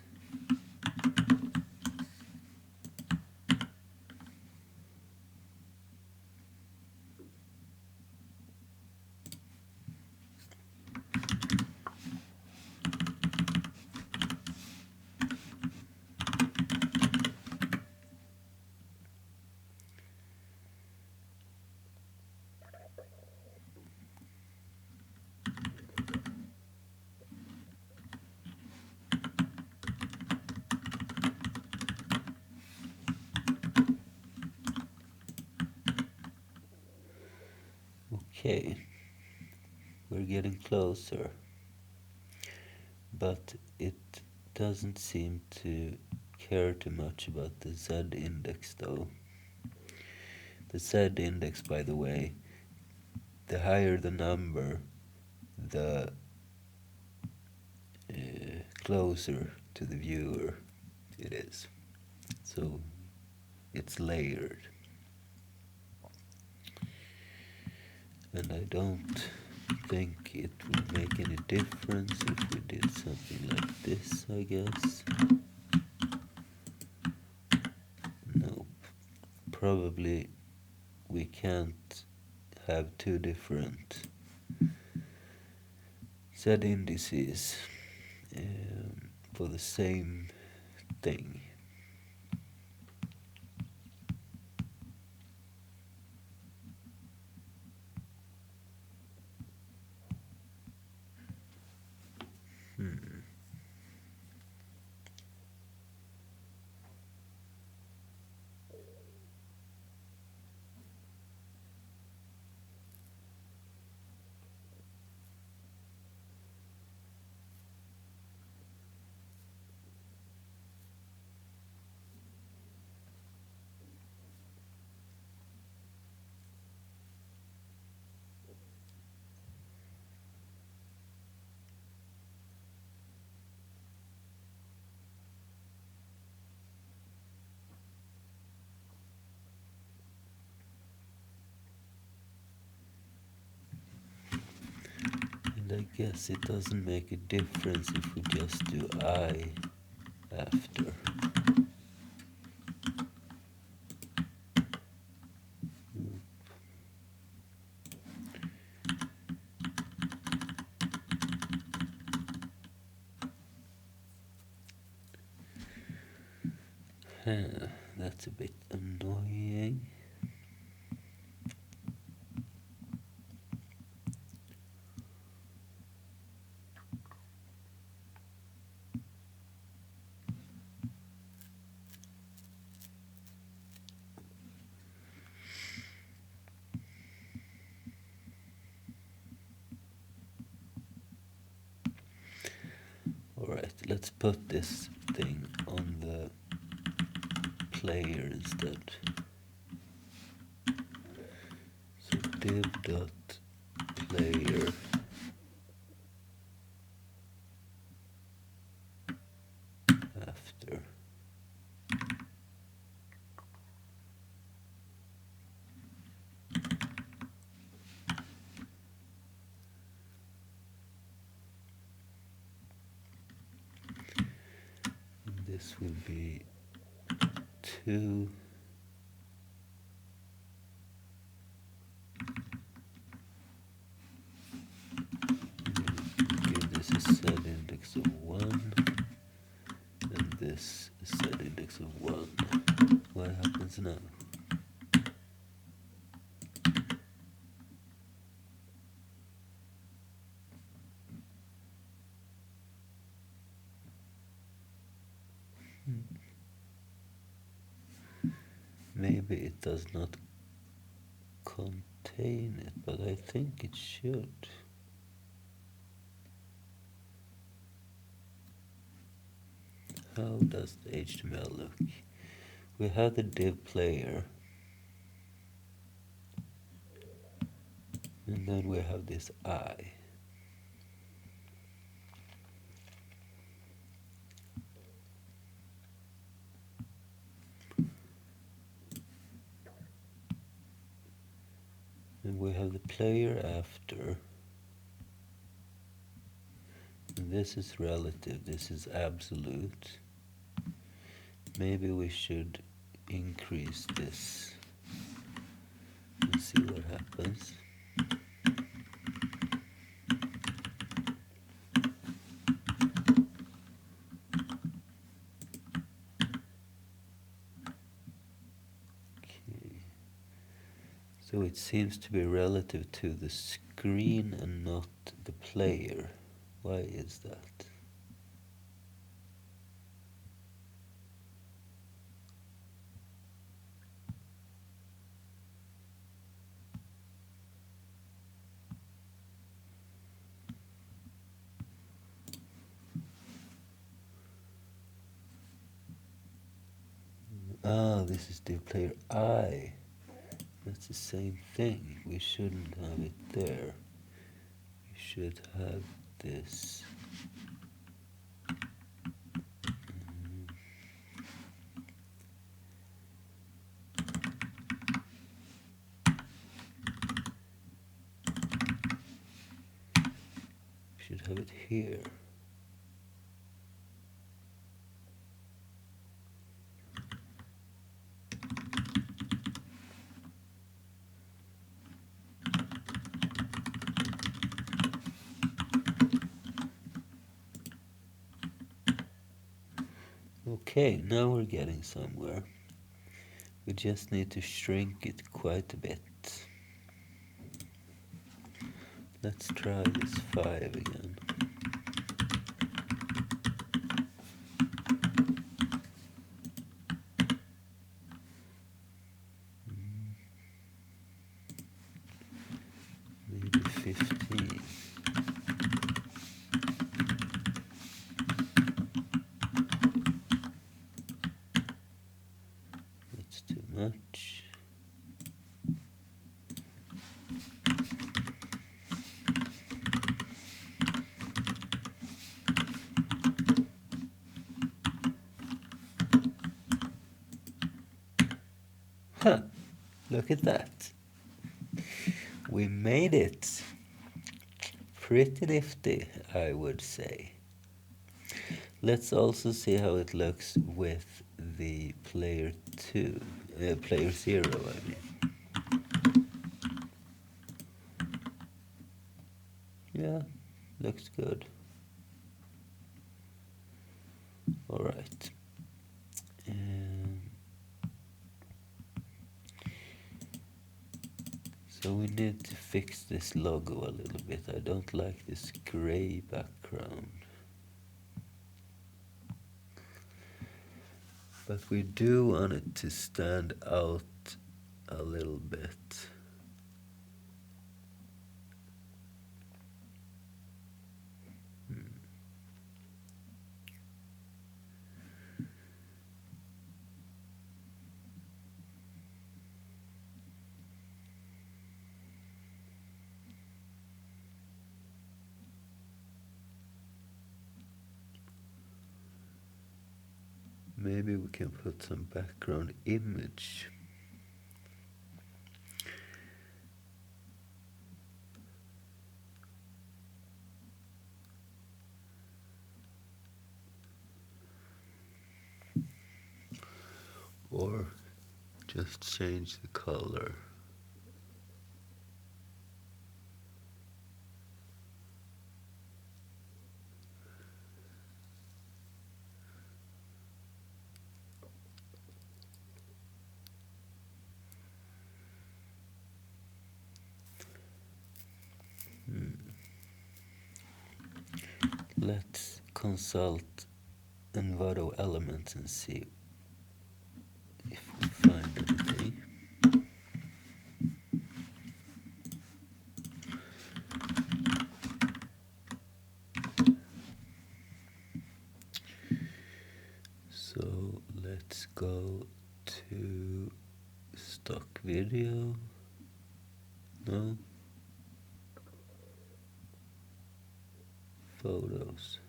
Okay, we're getting closer, but it doesn't seem to care too much about the Z index though. The Z index, by the way, the higher the number, the closer to the viewer it is. So it's layered. And I don't think it would make any difference if we did something like this, I guess. Nope. Probably we can't have two different Z indices for the same thing. And I guess it doesn't make a difference if we just do I after. That's a bit annoying. Alright, let's put this thing on the player instead. So div.player this will be 2. Give this a set index of 1, and this a set index of 1. What happens now? Maybe it does not contain it, but I think it should. How does the HTML look? We have the div player, and then we have this I. And we have the player after. And this is relative, this is absolute. Maybe we should increase this and see what happens. Okay. So it seems to be relative to the screen and not the player. Why is that? Ah, this is div player I. That's the same thing. We shouldn't have it there. We should have this. We should have it here. Okay, now we're getting somewhere. We just need to shrink it quite a bit. Let's try this 5 again. Maybe 15. That's too much. Huh, look at that. We made it. Pretty nifty, I would say. Let's also see how it looks with the player 2, player 0, I mean. Yeah, looks good. All right. So we need to fix this logo a little bit. I don't like this gray background. But we do want it to stand out a little bit. Maybe we can put some background image. or just change the color. Let's consult Envato elements and see if we find anything. So let's go to stock video. No. Photos.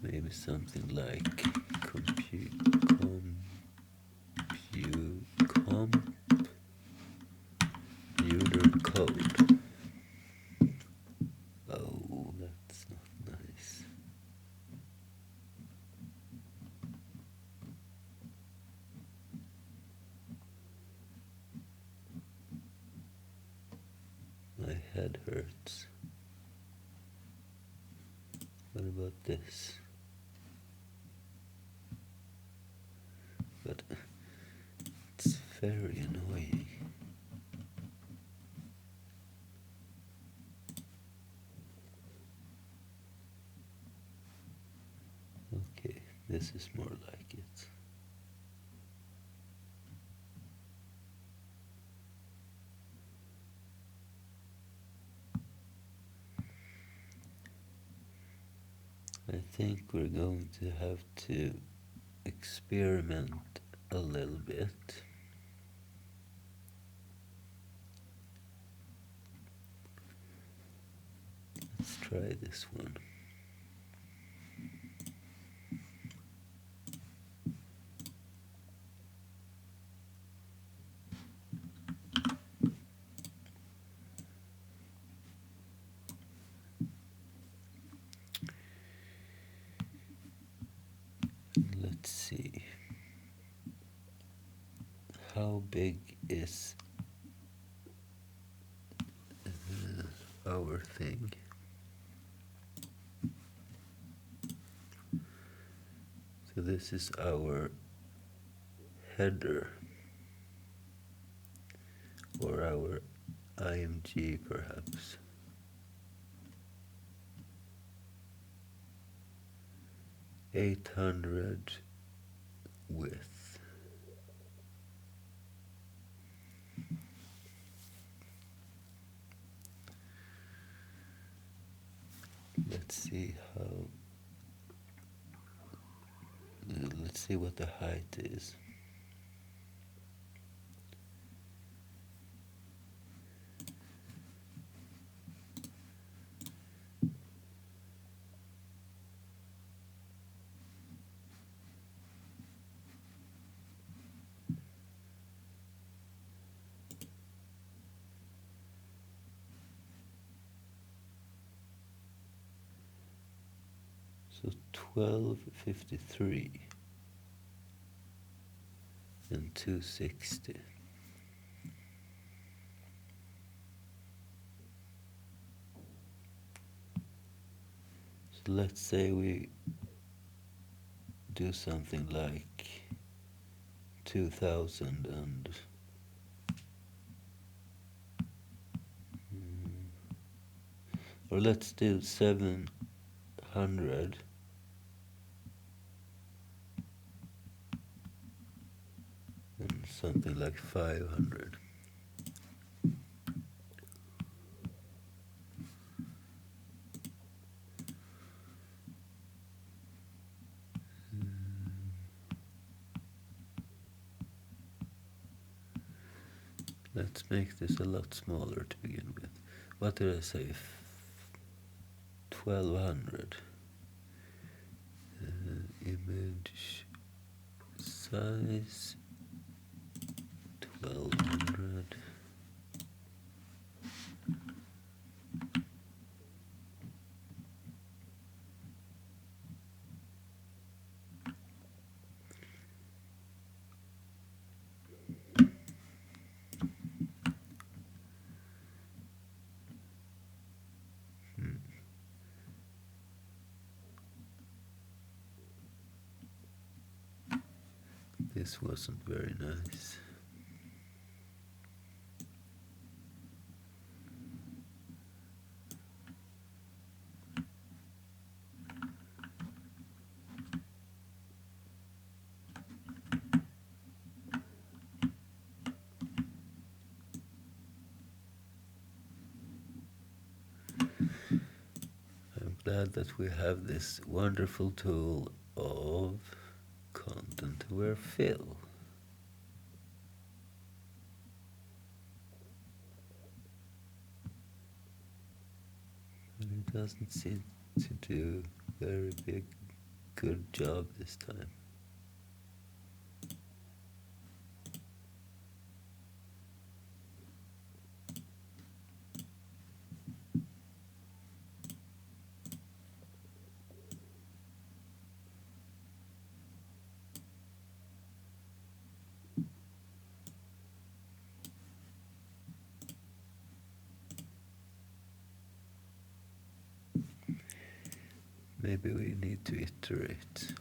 Maybe something like computer code. Oh, that's not nice. My head hurts. What about this? But it's very annoying. Okay, this is more like it. I think we're going to have to experiment a little bit. Let's try this one. Let's see. How big is our thing? So this is our header, or our IMG perhaps. 800 width. Let's see how. Let's see what the height is. So 1253 and 260. So let's say we do something like 2000 and or let's do 700 and something like 500. Let's make this a lot smaller to begin with. What did I say? 1200. Image size 1200. This wasn't very nice. I'm glad that we have this wonderful tool of content-aware fill. And it doesn't seem to do a very good job this time. Maybe we need to iterate.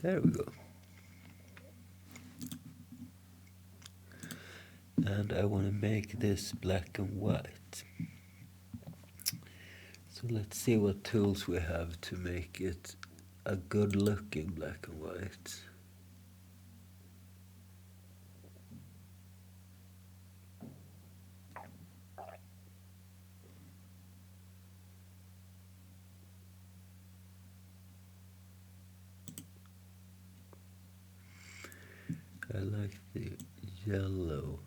There we go. And I want to make this black and white. So let's see what tools we have to make it a good looking black and white. I like the yellow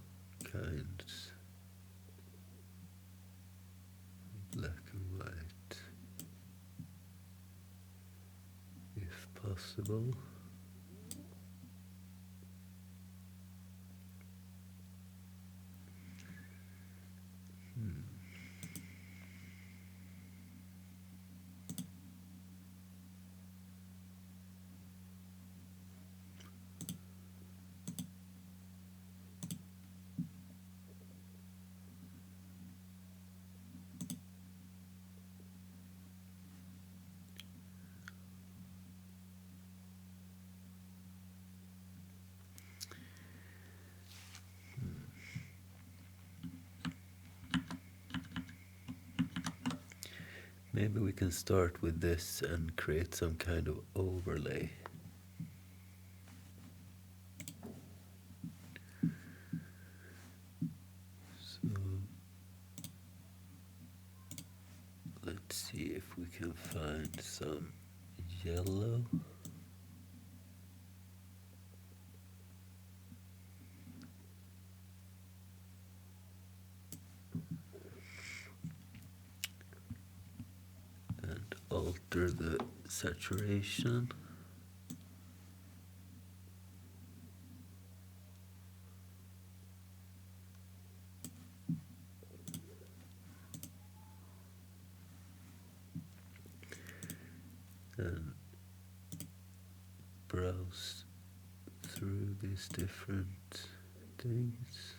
kinds. Black and white. If possible. Maybe we can start with this and create some kind of overlay. So let's see if we can find some yellow. And alter the saturation. And browse through these different things.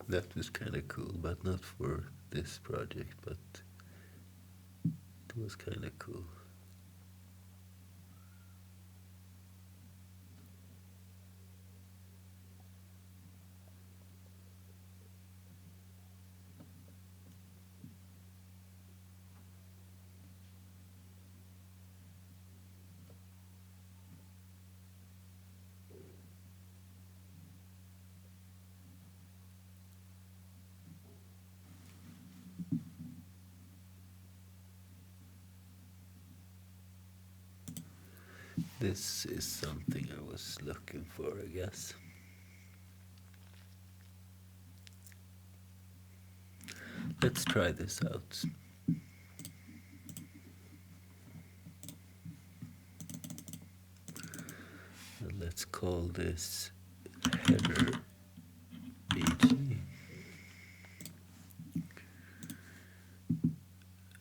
That was kind of cool, but not for this project, but it was kind of cool. This is something I was looking for, I guess. Let's try this out. And let's call this header BG.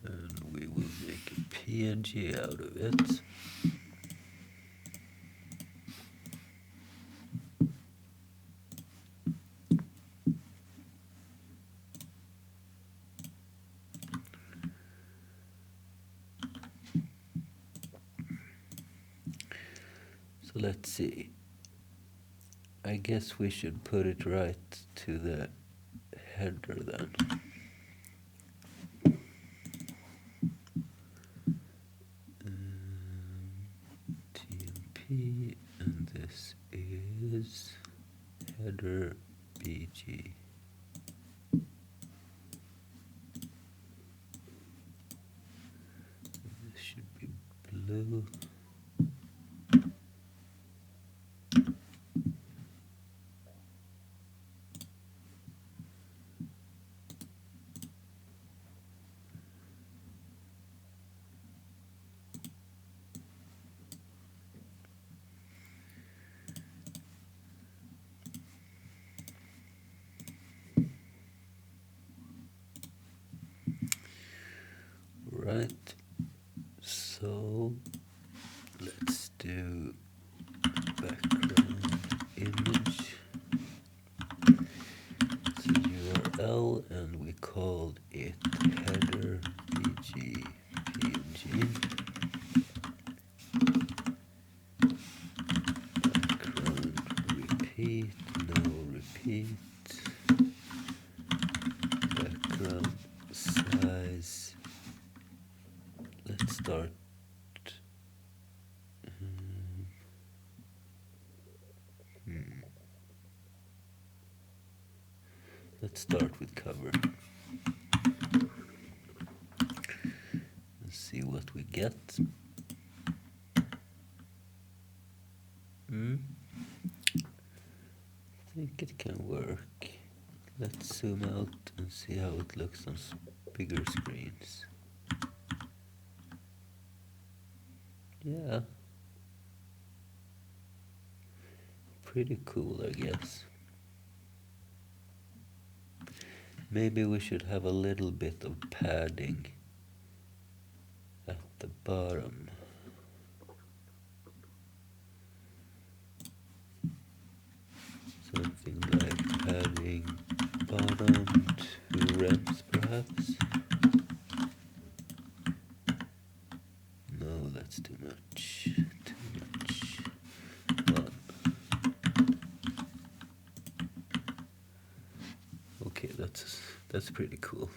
And we will make a PNG out of it. So let's see. I guess we should put it right to the header then. TMP, and this is header BG. This should be blue. Right, so let's do background image. It's a URL and we called it header bg png. Background repeat, no repeat. Background size. Let's start. Let's start with cover. Let's see what we get. I think it can work. Let's zoom out and see how it looks on bigger screens. Yeah. Pretty cool, I guess. Maybe we should have a little bit of padding at the bottom. Something like padding bottom 2 reps perhaps. No, that's too much. Too much. 1. Okay, that's pretty cool.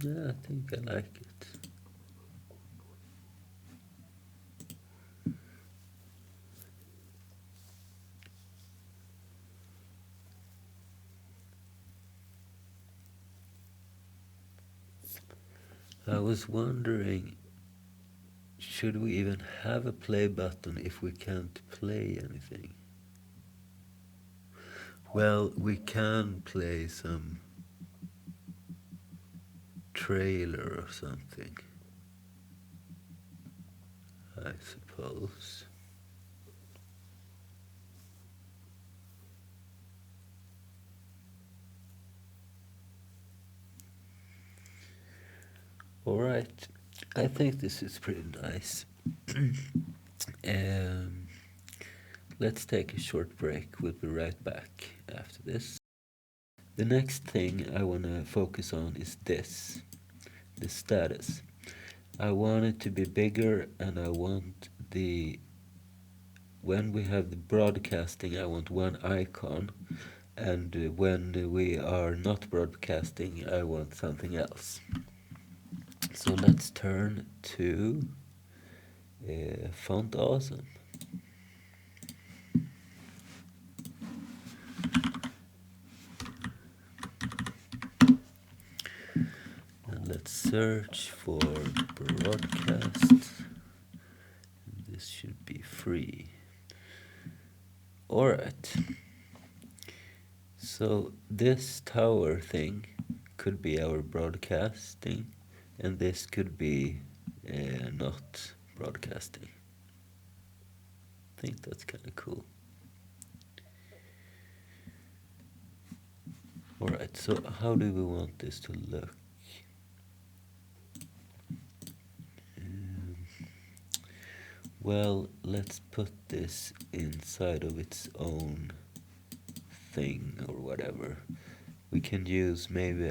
Yeah, I think I like it. I was wondering, should we even have a play button if we can't play anything? Well, we can play some trailer or something, I suppose. Alright, I think this is pretty nice. Let's take a short break. We'll be right back after this. The next thing I want to focus on is this, the status. I want it to be bigger, and I want when we have the broadcasting, I want one icon, and when we are not broadcasting, I want something else. So let's turn to Font Awesome. search for broadcast. This should be free. Alright. So this tower thing could be our broadcasting, and this could be not broadcasting. I think that's kind of cool. Alright, so how do we want this to look? Well, let's put this inside of its own thing or whatever. We can use maybe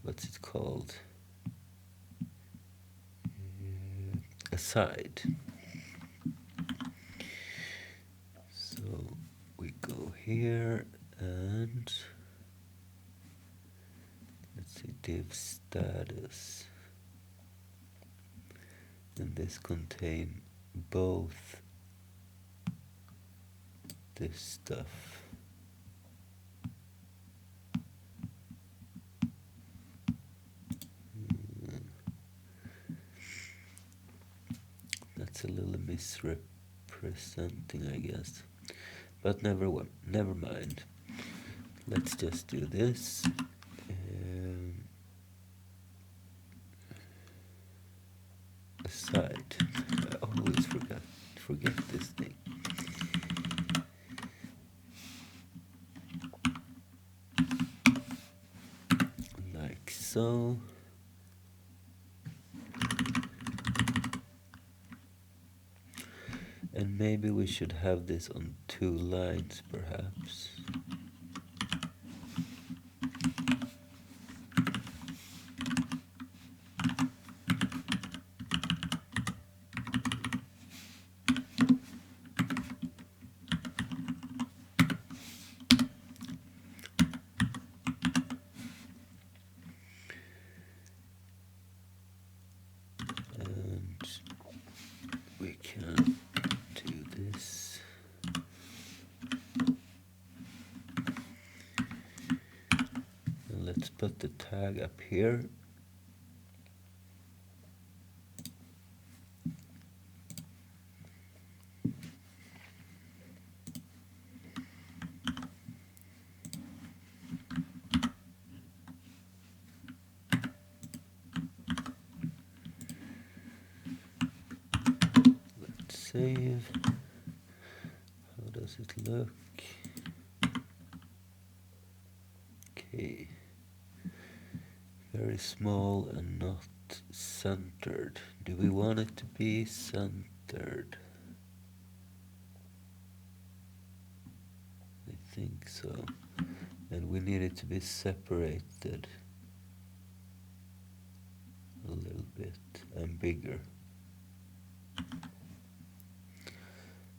what's it called? A side. So we go here and let's see, div status. And this contain both this stuff. That's a little misrepresenting, I guess. But never mind. Let's just do this. Aside. I always forget this thing. Like so. And maybe we should have this on 2 lines, perhaps. And we can do this. And let's put the tag up here. Let's save. How does it look? Okay. Very small and not centered. Do we want it to be centered? I think so. And we need it to be separated a little bit and bigger.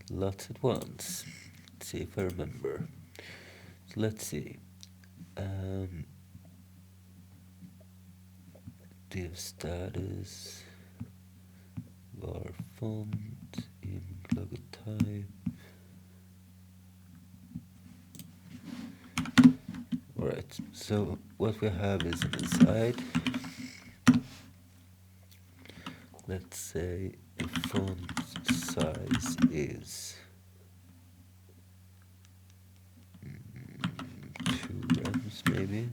Lots at once. Let's see if I remember. So let's see. Div status var font in logotype. Alright, so what we have is an aside. Let's say the font size is 2 rems maybe.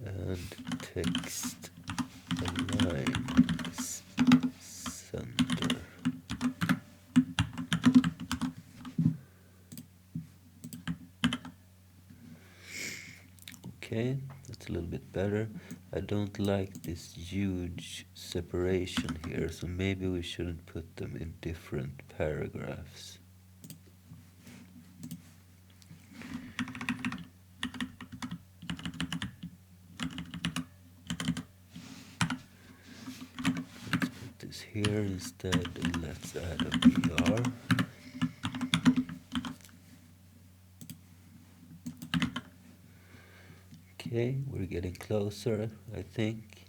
And text align center. Okay, that's a little bit better. I don't like this huge separation here, so maybe we shouldn't put them in different paragraphs. Let's put this here instead, and let's add a BR. Okay, we're getting closer, I think.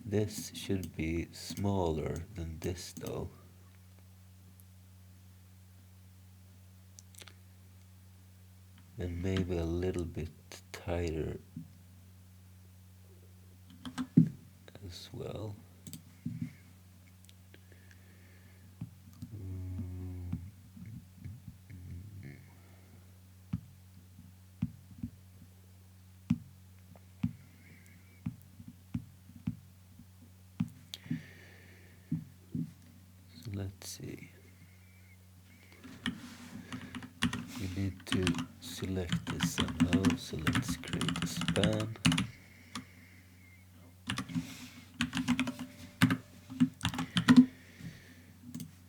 This should be smaller than this though. and maybe a little bit tighter as well. So let's see. We need to select this somehow, so let's create a span.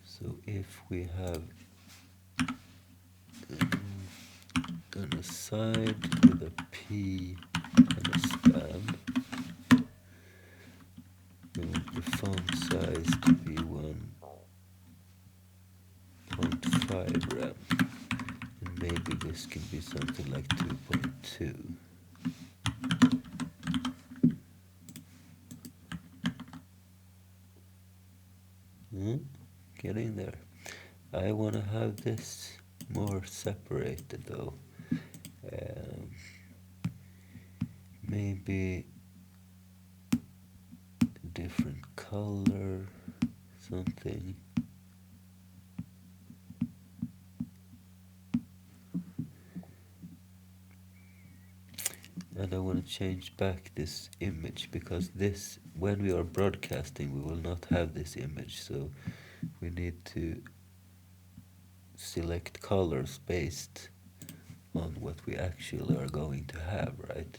So if we have an aside with a P and a span, we want the font size to be 1.5 rem, and maybe this can be something like 2.2. Getting there. I want to have this more separated though. Maybe a different color, something. And I want to change back this image, because this, when we are broadcasting, we will not have this image, so we need to select colors based on what we actually are going to have, right?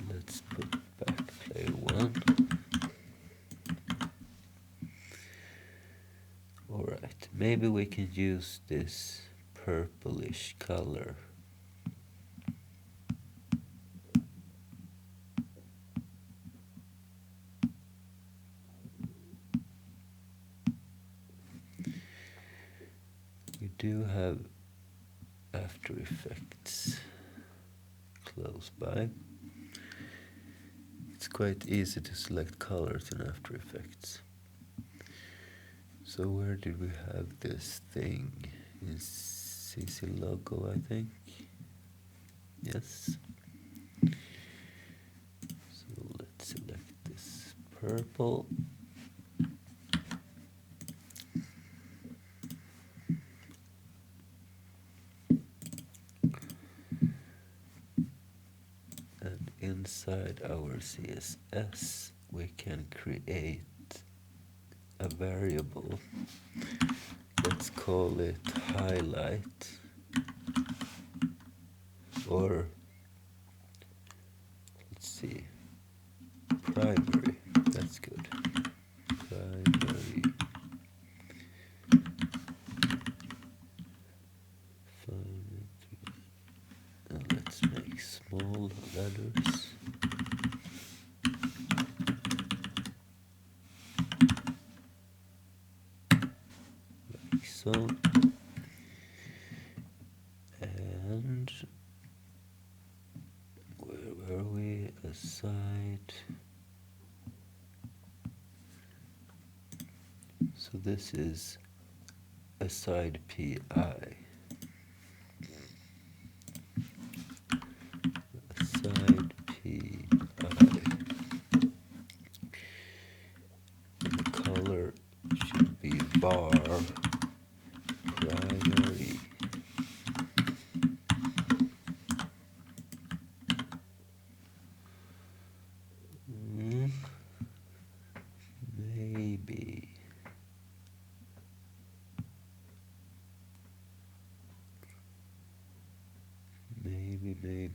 Let's put back player 1. Alright, maybe we can use this purplish color. We do have After Effects close by. It's quite easy to select colors in After Effects. So where did we have this thing? In CC logo, I think. Yes. So let's select this purple. And inside our CSS, we can create a variable. Let's call it highlight, or let's see, primary. That's good. Primary. And let's make small letters. Like so. And where were we? Aside. So this is aside PI. Aside PI. And the color should be bar primary. Maybe. Maybe.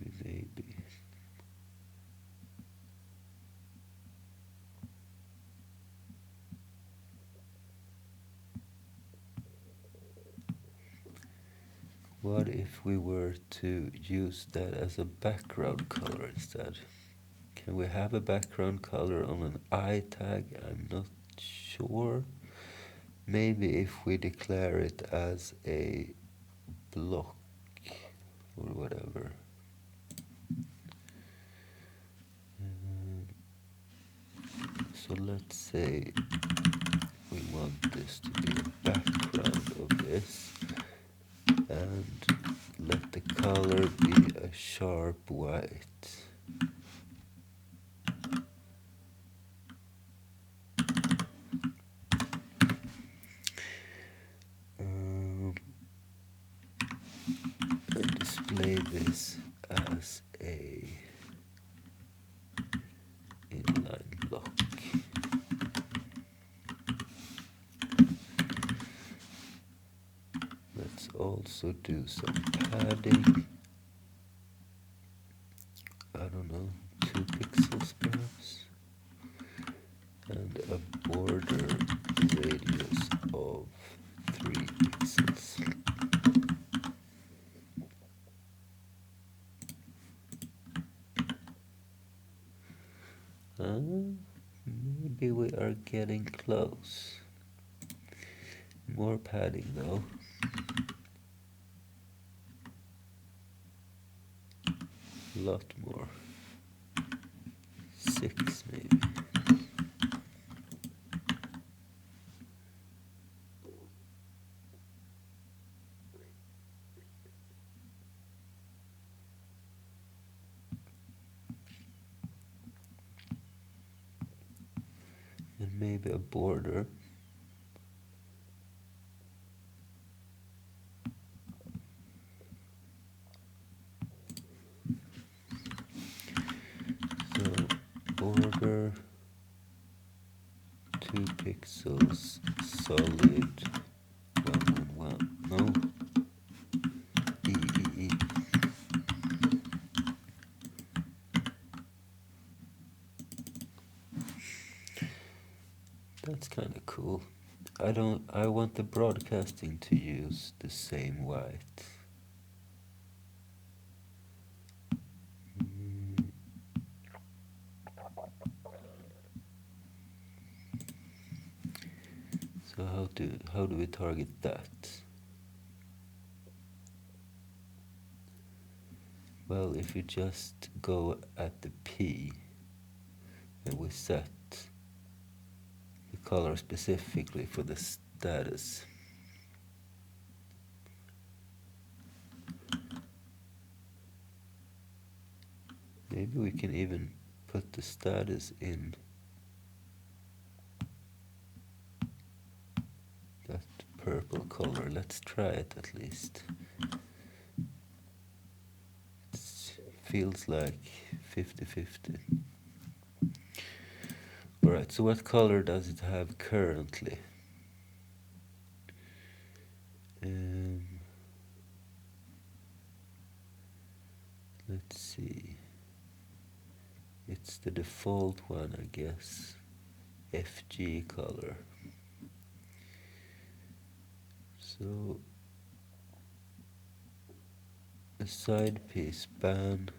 What if we were to use that as a background color instead? Can we have a background color on an I tag? I'm not sure. Maybe if we declare it as a block or whatever. So let's say we want this to be a background of this, and color be a sharp white. And display this as a inline block. Let's also do some padding. I don't know, 2 pixels perhaps. And a border radius of 3 pixels. Maybe we are getting close. More padding though. A lot more. 6 maybe. And maybe a border. So border 2 pixels solid 111. No. E. That's kind of cool. I want the broadcasting to use the same white. So how do we target that? Well, if you just go at the P and we set the color specifically for the status. Maybe we can even put the status in that purple color. Let's try it at least. It feels like 50-50. Alright, so what color does it have currently? Let's see. It's the default one, I guess. FG color. So the side piece band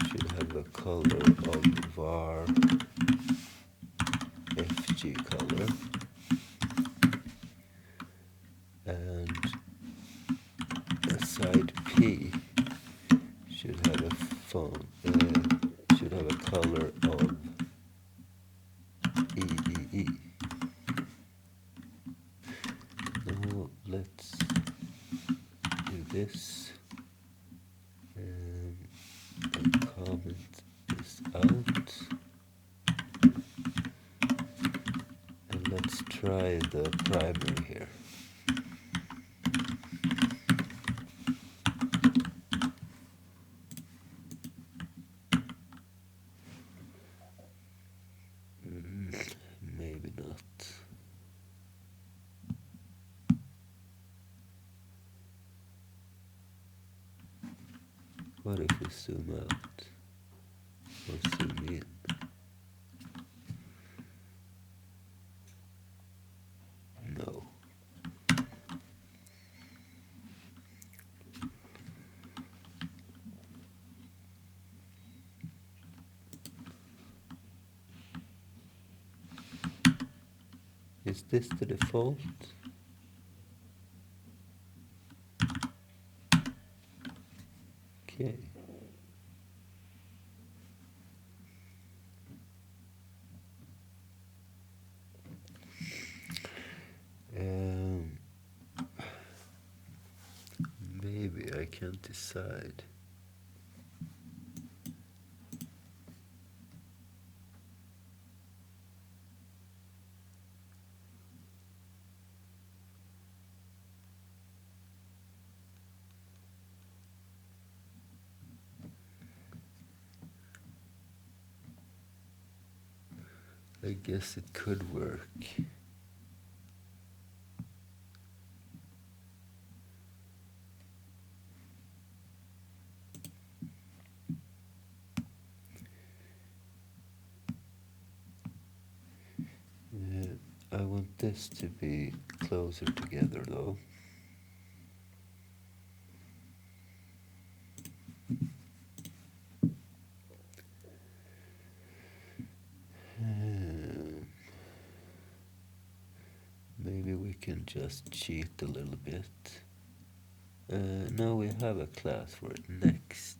should have a color of var FG color, and the side P should have a should have a color of EEE. Now let's do this and comment this out, and let's try the primary here. Maybe not. What if we zoom out or zoom in? No. Is this the default? Okay. can't decide. I guess it could work. I want this to be closer together though. Maybe we can just cheat a little bit. Now we have a class for it. Next.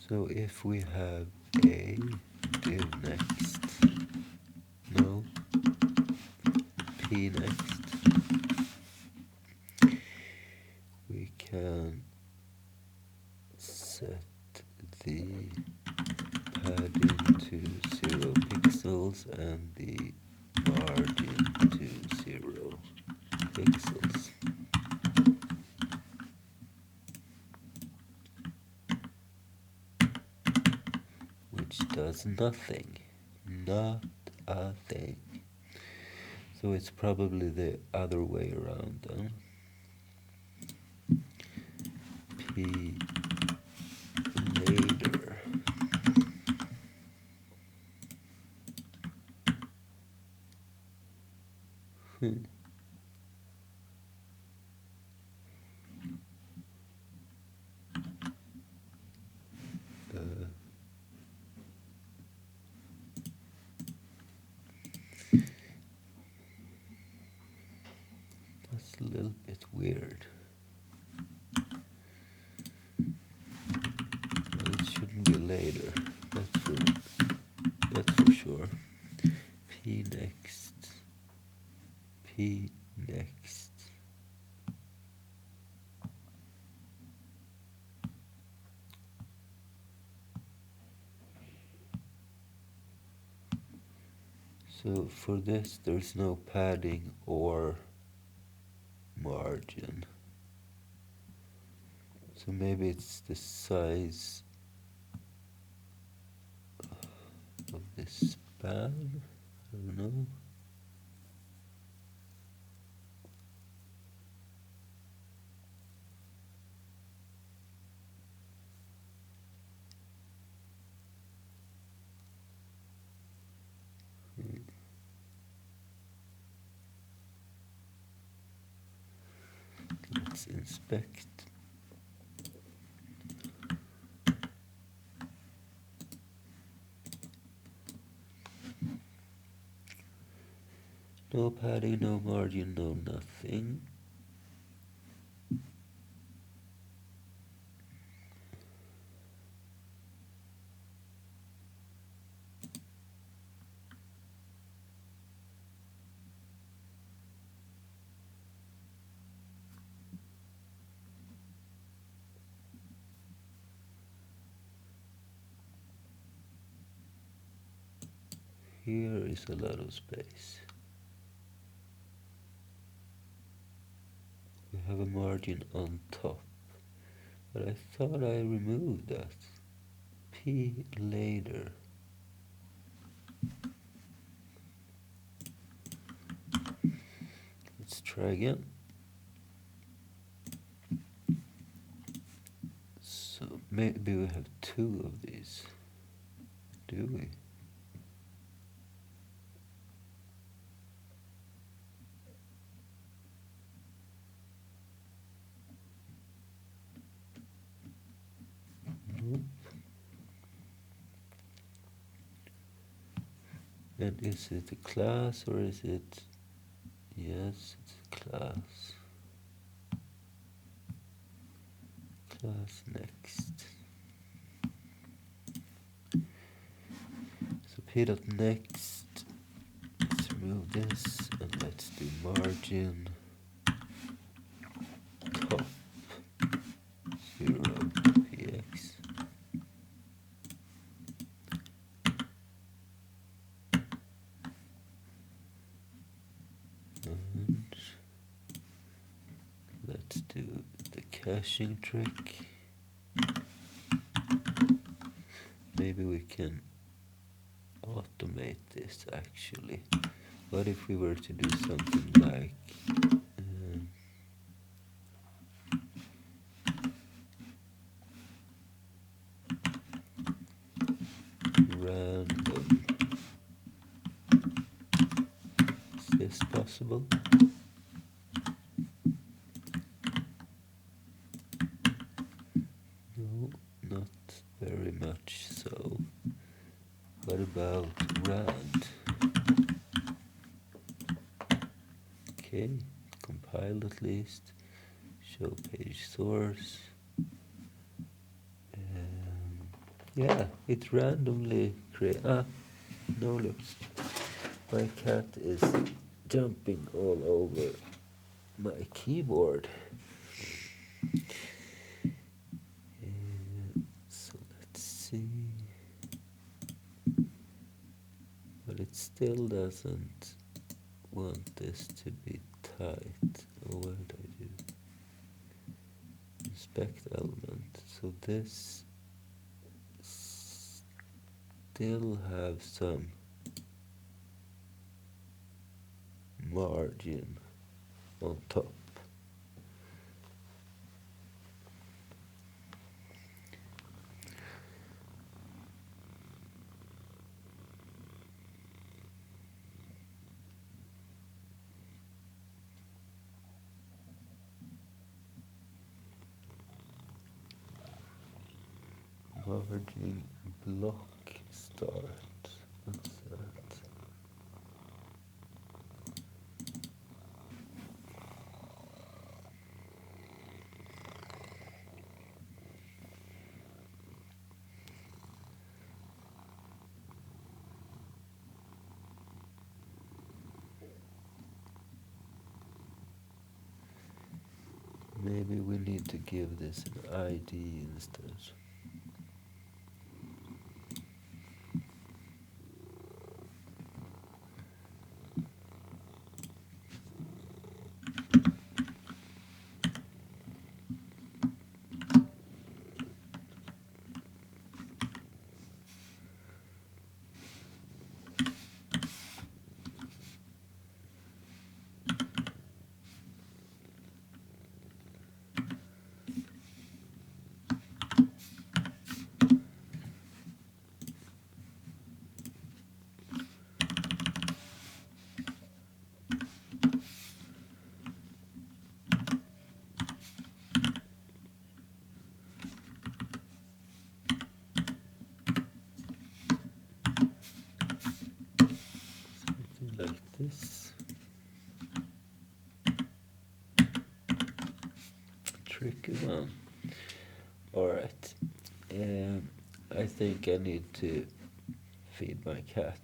So if we have a div next, no, p next, we can set the padding to 0 pixels and the margin to 0 pixels. Which does nothing. Not a thing. So it's probably the other way around then. P later. That's a little bit weird. Well, it shouldn't be later. That's for sure. P next. P next. So for this, there's no padding or margin. So maybe it's the size of this span. I don't know. Let's inspect. No padding, no margin, no nothing. Here is a lot of space. We have a margin on top, but I thought I removed that. P later. Let's try again. So maybe we have 2 of these. Do we? Nope. And is it a class or is it? Yes, it's a class. Class next. So p.next. Let's remove this and let's do margin top 0px. And let's do the caching trick. Maybe we can automate this actually. What if we were to do something like random? Is this possible? No, not very much so. What about rand? Okay, compile at least. Show page source. Yeah, it randomly no looks. My cat is jumping all over my keyboard. So let's see. But it still doesn't want this to be tight. Oh, what did I do? Inspect element. So this still have some margin on top. Margin block start. What's that? Maybe we need to give this an ID instead. Like this. Tricky one. Alright. I think I need to feed my cat.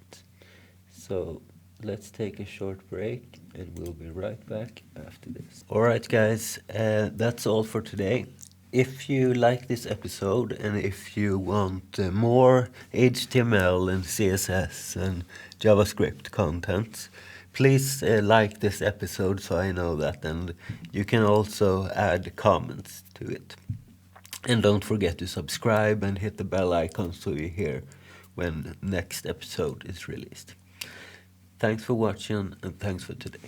So let's take a short break and we'll be right back after this. Alright guys, that's all for today. If you like this episode and if you want more HTML and CSS and JavaScript content, please like this episode so I know that, and you can also add comments to it. And don't forget to subscribe and hit the bell icon so you hear when next episode is released. Thanks for watching and thanks for today.